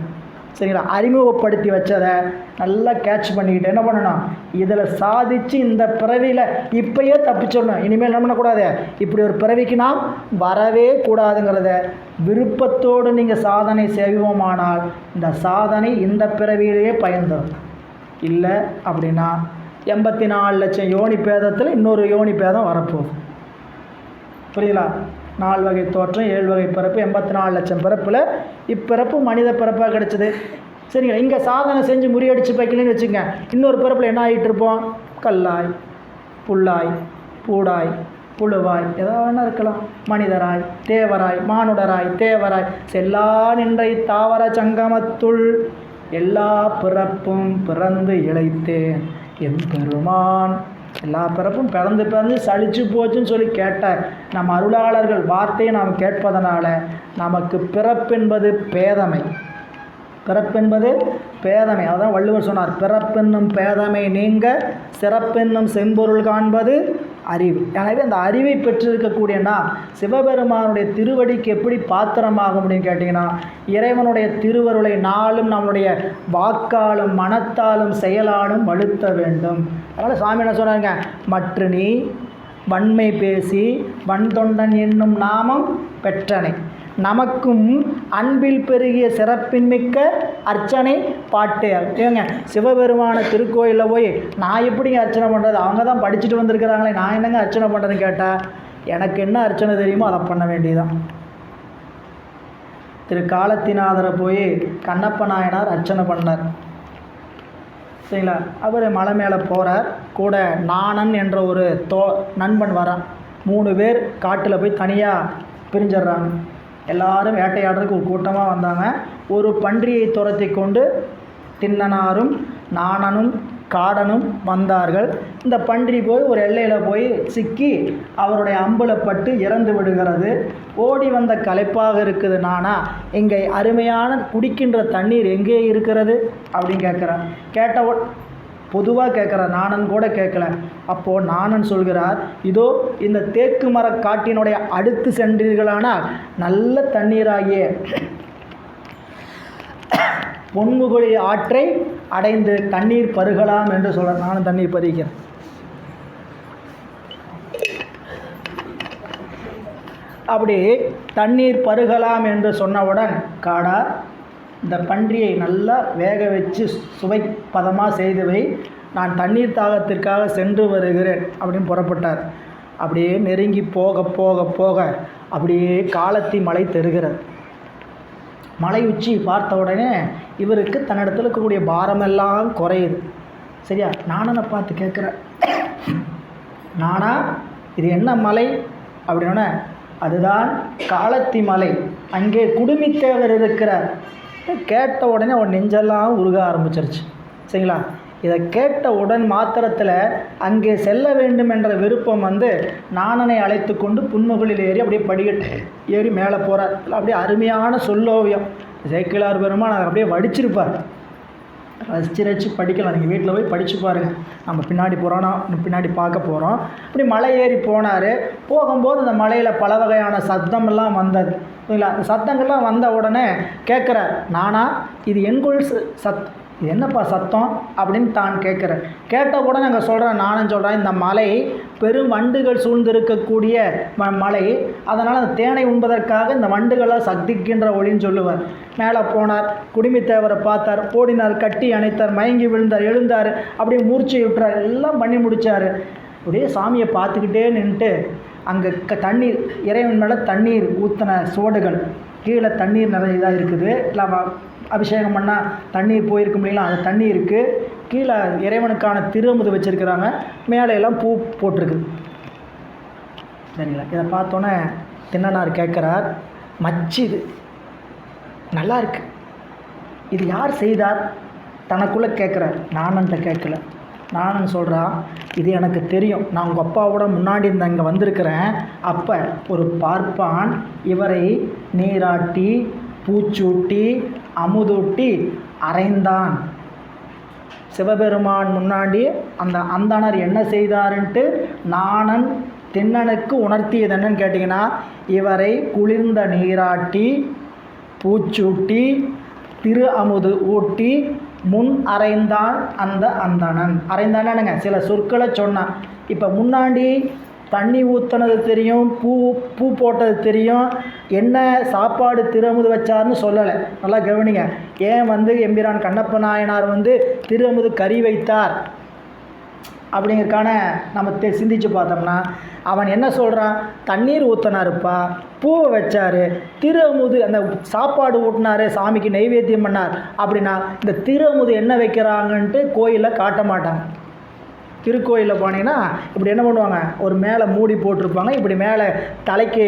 சரிங்களா? அறிமுகப்படுத்தி வச்சதை நல்லா கேட்ச் பண்ணிக்கிட்டு என்ன பண்ணணும்? இதில் சாதித்து இந்த பிறவியில் இப்போயே தப்பிச்சிடணும். இனிமேல் என்ன பண்ணக்கூடாது, இப்படி ஒரு பிறவிக்கு நாம் வரவே கூடாதுங்கிறத விருப்பத்தோடு நீங்கள் சாதனை செய்வோமானால் இந்த சாதனை இந்த பிறவியிலேயே பயன்தரும். இல்லை அப்படின்னா 84 லட்சம் யோனி பேதத்தில் இன்னொரு யோனி பேதம் வரப்போகுது. புரியுங்களா? 4 வகை தோற்றம், 7 வகை பிறப்பு, 84 லட்சம் பிறப்பில் இப்பிறப்பு மனித பிறப்பாக கிடச்சிது. சரிங்களா? இங்கே சாதனை செஞ்சு முறியடிச்சு வைக்கலன்னு வச்சுங்க, இன்னொரு பிறப்பில் என்ன ஆகிட்டு இருப்போம்? கல்லாய், புல்லாய், பூடாய், புழுவாய், ஏதோ வேணா இருக்கலாம். மனிதராய், தேவராய், மானுடராய், தேவராய், செல்லா நின்றை தாவர சங்கமத்துள் எல்லா பிறப்பும் பிறந்து இழைத்தேன் என் பெருமான். எல்லா பிறப்பும் பிறந்து பிறந்து சலிச்சு போச்சுன்னு சொல்லி கேட்ட நம் அருளாளர்கள் வார்த்தையை நாம் கேட்பதனால நமக்கு பிறப்பென்பது பேதமை. பிறப்பென்பது பேதமை. அதான் வள்ளுவர் சொன்னார், பிறப்பென்னும் பேதமை நீங்க சிறப்பென்னும் செம்பொருள் காண்பது அறிவு. எனவே அந்த அறிவை பெற்றிருக்கக்கூடியனா சிவபெருமானுடைய திருவடிக்கு எப்படி பாத்திரமாக முடியும் கேட்டிங்கன்னா, இறைவனுடைய திருவருளை நாளும் நம்முடைய வாக்காலும் மனத்தாலும் செயலாலும் வலுத்த வேண்டும். அதனால் சாமி என்ன சொன்னாங்க, மற்ற நீ வன்மை பேசி வன்தொண்டன் என்னும் நாமம் பெற்றனை நமக்கும் அன்பில் பெருகிய சிறப்பின் மிக்க அர்ச்சனை பாட்டு. ஏங்க சிவபெருமான திருக்கோயிலில் போய் நான் எப்படிங்க அர்ச்சனை பண்ணுறது? அவங்க தான் படிச்சுட்டு வந்திருக்கிறாங்களே, நான் என்னங்க அர்ச்சனை பண்ணுறதுன்னு கேட்டால், எனக்கு என்ன அர்ச்சனை தெரியுமோ அதை பண்ண வேண்டியதான். திரு காலத்திநாதரை போய் கண்ணப்ப நாயனார் அர்ச்சனை பண்ணார். சரிங்களா? அவர் மலை மேலே போகிறார். கூட நாணன் என்ற ஒரு நண்பன் வரான். 3 பேர் காட்டில் போய் தனியாக பிரிஞ்சிடுறாங்க. எல்லாரும் வேட்டையாடுறதுக்கு ஒரு கூட்டமாக வந்தாங்க. ஒரு பன்றியை துரத்தி கொண்டு திண்ணனாரும் நாணனும் காடனும் வந்தார்கள். இந்த பன்றி போய் ஒரு எல்லையில் போய் சிக்கி அவருடைய அம்புல பட்டு இறந்து விடுகிறது. ஓடி வந்த களைப்பாக இருக்குது நானா, இங்கே அருமையான குடிக்கின்ற தண்ணீர் எங்கே இருக்கிறது அப்படின்னு கேட்குறான். கேட்ட பொதுவாக கேட்குற, நாணன் கூட கேட்கல. அப்போது நாணன் சொல்கிறார், இதோ இந்த தேக்கு மர காட்டினுடைய அடுத்து சென்றீர்களானால் நல்ல தண்ணீராகிய பொன்முகழி ஆற்றை அடைந்து தண்ணீர் பருகலாம் என்று சொல்ற. நானும் தண்ணீர் பருகிறேன். அப்படி தண்ணீர் பருகலாம் என்று சொன்னவுடன், காடா இந்த பன்றியை நல்லா வேக வச்சு சுவை பதமாக செய்து வை, நான் தண்ணீர் தாகத்திற்காக சென்று வருகிறேன் அப்படின்னு புறப்பட்டார். அப்படியே நெருங்கி போக போக போக அப்படியே காலத்தி மலை தெரிகிறது. மலை உச்சி பார்த்த உடனே இவருக்கு தன்னிடத்தில் இருக்கக்கூடிய பாரமெல்லாம் குறையுது. சரியா? நாணனை பார்த்து கேட்குறேன், நானா இது என்ன மலை அப்படின்னா, அதுதான் காலத்தி மலை, அங்கே குடுமித்தேவர் இருக்கிறார். கேட்ட உடனே அவன் நெஞ்செல்லாம் உருக ஆரம்பிச்சிருச்சு. சரிங்களா? இதை கேட்ட உடன் மாத்திரத்தில் அங்கே செல்ல வேண்டும் என்ற விருப்பம் நாணனை அழைத்து கொண்டு புன்முகளில் ஏறி அப்படியே படிக்கட்டு ஏறி மேலே போகிறார். அப்படியே அருமையான சொல்லோவியம் சேக்கிழார் பெருமான் அதை அப்படியே வடிச்சிருப்பார். ரசிச்சு படிக்கலாம். நீங்கள் வீட்டில் போய் படித்து பாருங்கள். நம்ம பின்னாடி போகிறோன்னா பின்னாடி பார்க்க போகிறோம். இப்படி மலை ஏறி போனார். போகும்போது அந்த மலையில் பல வகையான சத்தமெல்லாம் வந்தது. இல்லைங்களா? அந்த சத்தங்கள்லாம் வந்த உடனே கேட்குறார், நானா இது என்கொள் இது என்னப்பா சத்தம் அப்படின்னு தான் கேட்குறேன். கேட்ட உடனே நாங்கள் சொல்கிறேன், நானும் சொல்கிறேன், இந்த மலை பெரும் வண்டுகள் சூழ்ந்திருக்கக்கூடிய மலை, அதனால் அந்த தேனை உண்பதற்காக இந்த வண்டுகளால் சக்திக்கின்ற ஒளின்னு சொல்லுவார். மேலே போனார், குடுமித்தேவரை பார்த்தார், ஓடினார், கட்டி அணைத்தார், மயங்கி விழுந்தார், எழுந்தார், அப்படியே மூர்ச்சி விட்டுறார், எல்லாம் பண்ணி முடித்தார். அப்படியே சாமியை பார்த்துக்கிட்டே நின்றுட்டு அங்கே தண்ணீர், இறைவன் மேலே தண்ணீர் ஊற்றின சோடுகள், கீழே தண்ணீர் நிறைய இதாக இருக்குது. இல்லை அபிஷேகம் பண்ணால் தண்ணீர் போயிருக்க முடியலாம், அது தண்ணி இருக்குது. கீழே இறைவனுக்கான திருமுது வச்சுருக்கிறாங்க, மேலையெல்லாம் பூ போட்டிருக்குது. சரிங்களா? இதை பார்த்தோன்னே திண்ணனார் கேட்குறார், மச்சி இது நல்லா இருக்கு, இது யார் செய்தார் தனக்குள்ளே கேட்குறார். நானன்ட்ட கேட்கல. நானும் சொல்கிறான், இது எனக்கு தெரியும், நான் உங்கள் அப்பாவோட முன்னாடி இருந்த இங்கே வந்திருக்கிறேன். அப்போ ஒரு பார்ப்பான் இவரை நீராட்டி பூச்சூட்டி அமுதூட்டி அறைந்தான். சிவபெருமான் முன்னாடி அந்த அந்தணர் என்ன செய்தாருன்ட்டு நாணன் திண்ணனுக்கு உணர்த்தியது என்னன்னு கேட்டிங்கன்னா, இவரை குளிர்ந்த நீராட்டி பூச்சூட்டி திரு அமுது ஊட்டி முன் அறைந்தான் அந்த அந்தணன். அறைந்தானேங்க சில சொற்களை சொன்னான். இப்போ முன்னாடி தண்ணி ஊற்றினது தெரியும், பூ போட்டது தெரியும், என்ன சாப்பாடு திருஅமுது வச்சார்னு சொல்லலை. நல்லா கவனிங்க. ஏன் எம்பிரான் கண்ணப்ப நாயனார் திருஅமுது கறி வைத்தார் அப்படிங்கிறக்கான நம்ம சிந்திச்சு பார்த்தோம்னா அவன் என்ன சொல்கிறான், தண்ணீர் ஊற்றினாருப்பா, பூவை வச்சார், திரு அமுது அந்த சாப்பாடு ஊட்டினார், சாமிக்கு நைவேத்தியம் பண்ணார் அப்படின்னா இந்த திரு அமுது என்ன வைக்கிறாங்கன்ட்டு கோயிலில் காட்ட மாட்டாங்க. திருக்கோயிலில் போனீங்கன்னா இப்படி என்ன பண்ணுவாங்க, ஒரு மேலே மூடி போட்டிருப்பாங்க, இப்படி மேலே தலைக்கு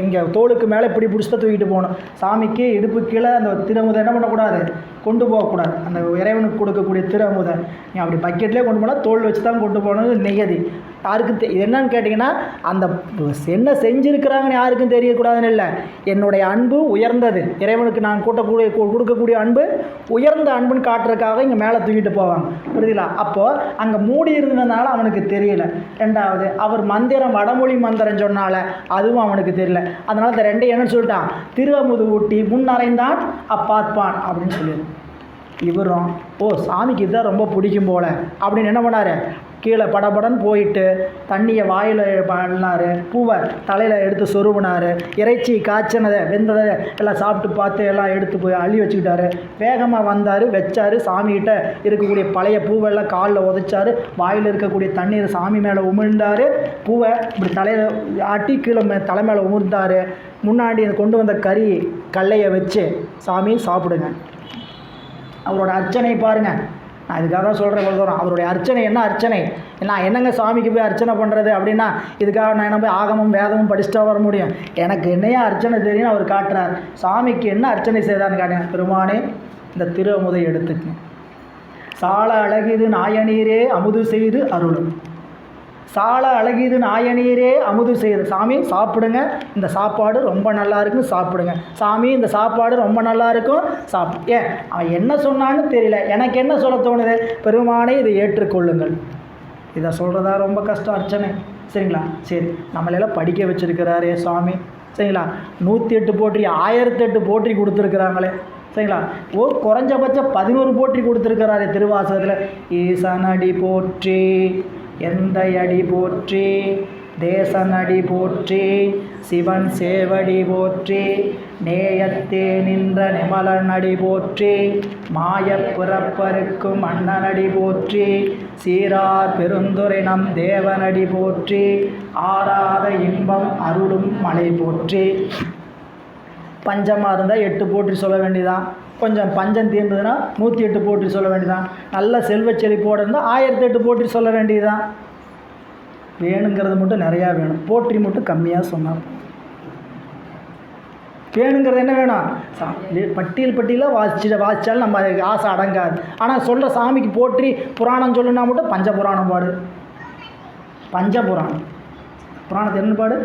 இங்கே தோளுக்கு மேலே இப்படி பிடிச்சி தான் தூக்கிட்டு போகணும். சாமிக்கு இடுப்பு கீழே அந்த திருமுதை என்ன பண்ணக்கூடாது, கொண்டு போகக்கூடாது. அந்த இறைவனுக்கு கொடுக்கக்கூடிய திருமுதை நீ அப்படி பக்கெட்லேயே கொண்டு போனால் தோல் வச்சு தான் கொண்டு போகணும் நியதி. யாருக்கு இது என்னன்னு கேட்டிங்கன்னா, அந்த என்ன செஞ்சுருக்கிறாங்கன்னு யாருக்கும் தெரியக்கூடாதுன்னு இல்லை. என்னுடைய அன்பு உயர்ந்தது, இறைவனுக்கு நான் கொடுக்கக்கூடிய அன்பு உயர்ந்த அன்புன்னு காட்டுறதுக்காக இங்கே மேலே தூக்கிட்டு போவாங்க. புரியுதுங்களா? அப்போது அங்கே மூடி இருந்ததுனால அவனுக்கு தெரியல. ரெண்டாவது, அவர் மந்திரம் வடமொழி மந்திரம் சொன்னால அதுவும் அவனுக்கு தெரியல. அதனால் இந்த ரெண்டையும் என்னன்னு சொல்லிட்டான், திரு அமுது ஊட்டி முன்னறைந்தான் அப்பாத்பான் அப்படின்னு சொல்லிடு. இவரும் சாமிக்கு இதுதான் ரொம்ப பிடிக்கும் போல அப்படின்னு என்ன பண்ணார், கீழே படபடன்னு போயிட்டு தண்ணியை வாயில் பண்ணார், பூவை தலையில் எடுத்து சொருவினார், இறைச்சி காய்ச்சினதை வெந்ததை எல்லாம் சாப்பிட்டு பார்த்து எல்லாம் எடுத்து போய் அள்ளி வச்சுக்கிட்டாரு. வேகமாக வந்தார், வச்சார், சாமிகிட்ட இருக்கக்கூடிய பழைய பூவெல்லாம் காலில் உதைச்சார், வாயில் இருக்கக்கூடிய தண்ணீர் சாமி மேலே உமிழ்ந்தார், பூவை இப்படி தலையில் ஆட்டி கீழே தலை மேலே உமிழ்ந்தார். முன்னாடி கொண்டு வந்த கறி கல்லையை வச்சு சாமி சாப்பிடுங்க. அவரோட அர்ச்சனை பாருங்கள், நான் இதுக்காக தான் சொல்கிறேன் இவ்வளோ தூரம். அவருடைய அர்ச்சனை என்ன அர்ச்சனை, நான் என்னங்க சாமிக்கு போய் அர்ச்சனை பண்ணுறது அப்படின்னா, இதுக்காக நான் என்ன போய் ஆகமும் வேதமும் படிச்சுட்டா வர முடியும்? எனக்கு என்னையா அர்ச்சனை தெரியும்னு அவர் காட்டுறார். சாமிக்கு என்ன அர்ச்சனை செய்தார்னு காட்டுங்க. பெருமானே இந்த திரு அமுதை எடுத்துக்கு, சால அழகிது நாயனீரே அமுது செய்து அருளும், சால அழகிது நாயனீரே அமுது செய்து, சாமி சாப்பிடுங்க, இந்த சாப்பாடு ரொம்ப நல்லா இருக்குன்னு சாப்பிடுங்க, சாமி இந்த சாப்பாடு ரொம்ப நல்லா இருக்கும் ஏன் அவன் என்ன சொன்னான்னு தெரியல, எனக்கு என்ன சொல்ல தோணுது, பெருமானே இதை ஏற்றுக்கொள்ளுங்கள். இதை சொல்கிறதா ரொம்ப கஷ்டம் அர்ச்சனை. சரிங்களா? சரி, நம்மளெல்லாம் படிக்க வச்சுருக்கிறாரே சுவாமி. சரிங்களா? 108 போற்றி 1008 போற்றி கொடுத்துருக்குறாங்களே. சரிங்களா? குறைஞ்சபட்சம் 11 போற்றி கொடுத்துருக்கிறாரு திருவாசகத்தில். ஈசனடி போற்றி, எந்த அடி போற்றி, தேசனடி போற்றி, சிவன் சேவடி போற்றி, நேயத்தே நின்ற நிமலன் அடி போற்றி, மாயப் பிறப்பருக்கும் அண்ணனடி போற்றி, சீரார் பெருந்துரை நம் தேவனடி போற்றி, ஆராத இன்பம் அருளும் மலை போற்றி. பஞ்சமாக இருந்தால் 8 போற்றி சொல்ல வேண்டியதான். கொஞ்சம் பஞ்சம் தீர்ந்ததுன்னா 108 போற்றி சொல்ல வேண்டியதான். நல்ல செல்வ செழிப்போடு இருந்தால் 1008 போற்றி சொல்ல வேண்டியதுதான். வேணுங்கிறது மட்டும் நிறையா வேணும், போற்றி மட்டும் கம்மியாக சொன்னார். வேணுங்கிறது என்ன வேணும், பட்டியலாக வாசிச்சாலும் நம்ம அதுக்கு ஆசை அடங்காது. ஆனால் சொல்கிற சாமிக்கு போற்றி புராணம் சொல்லுன்னா மட்டும் பஞ்சபுராணம் பாடு. பஞ்சபுராணம் புராணத்தை என்ன பாடு,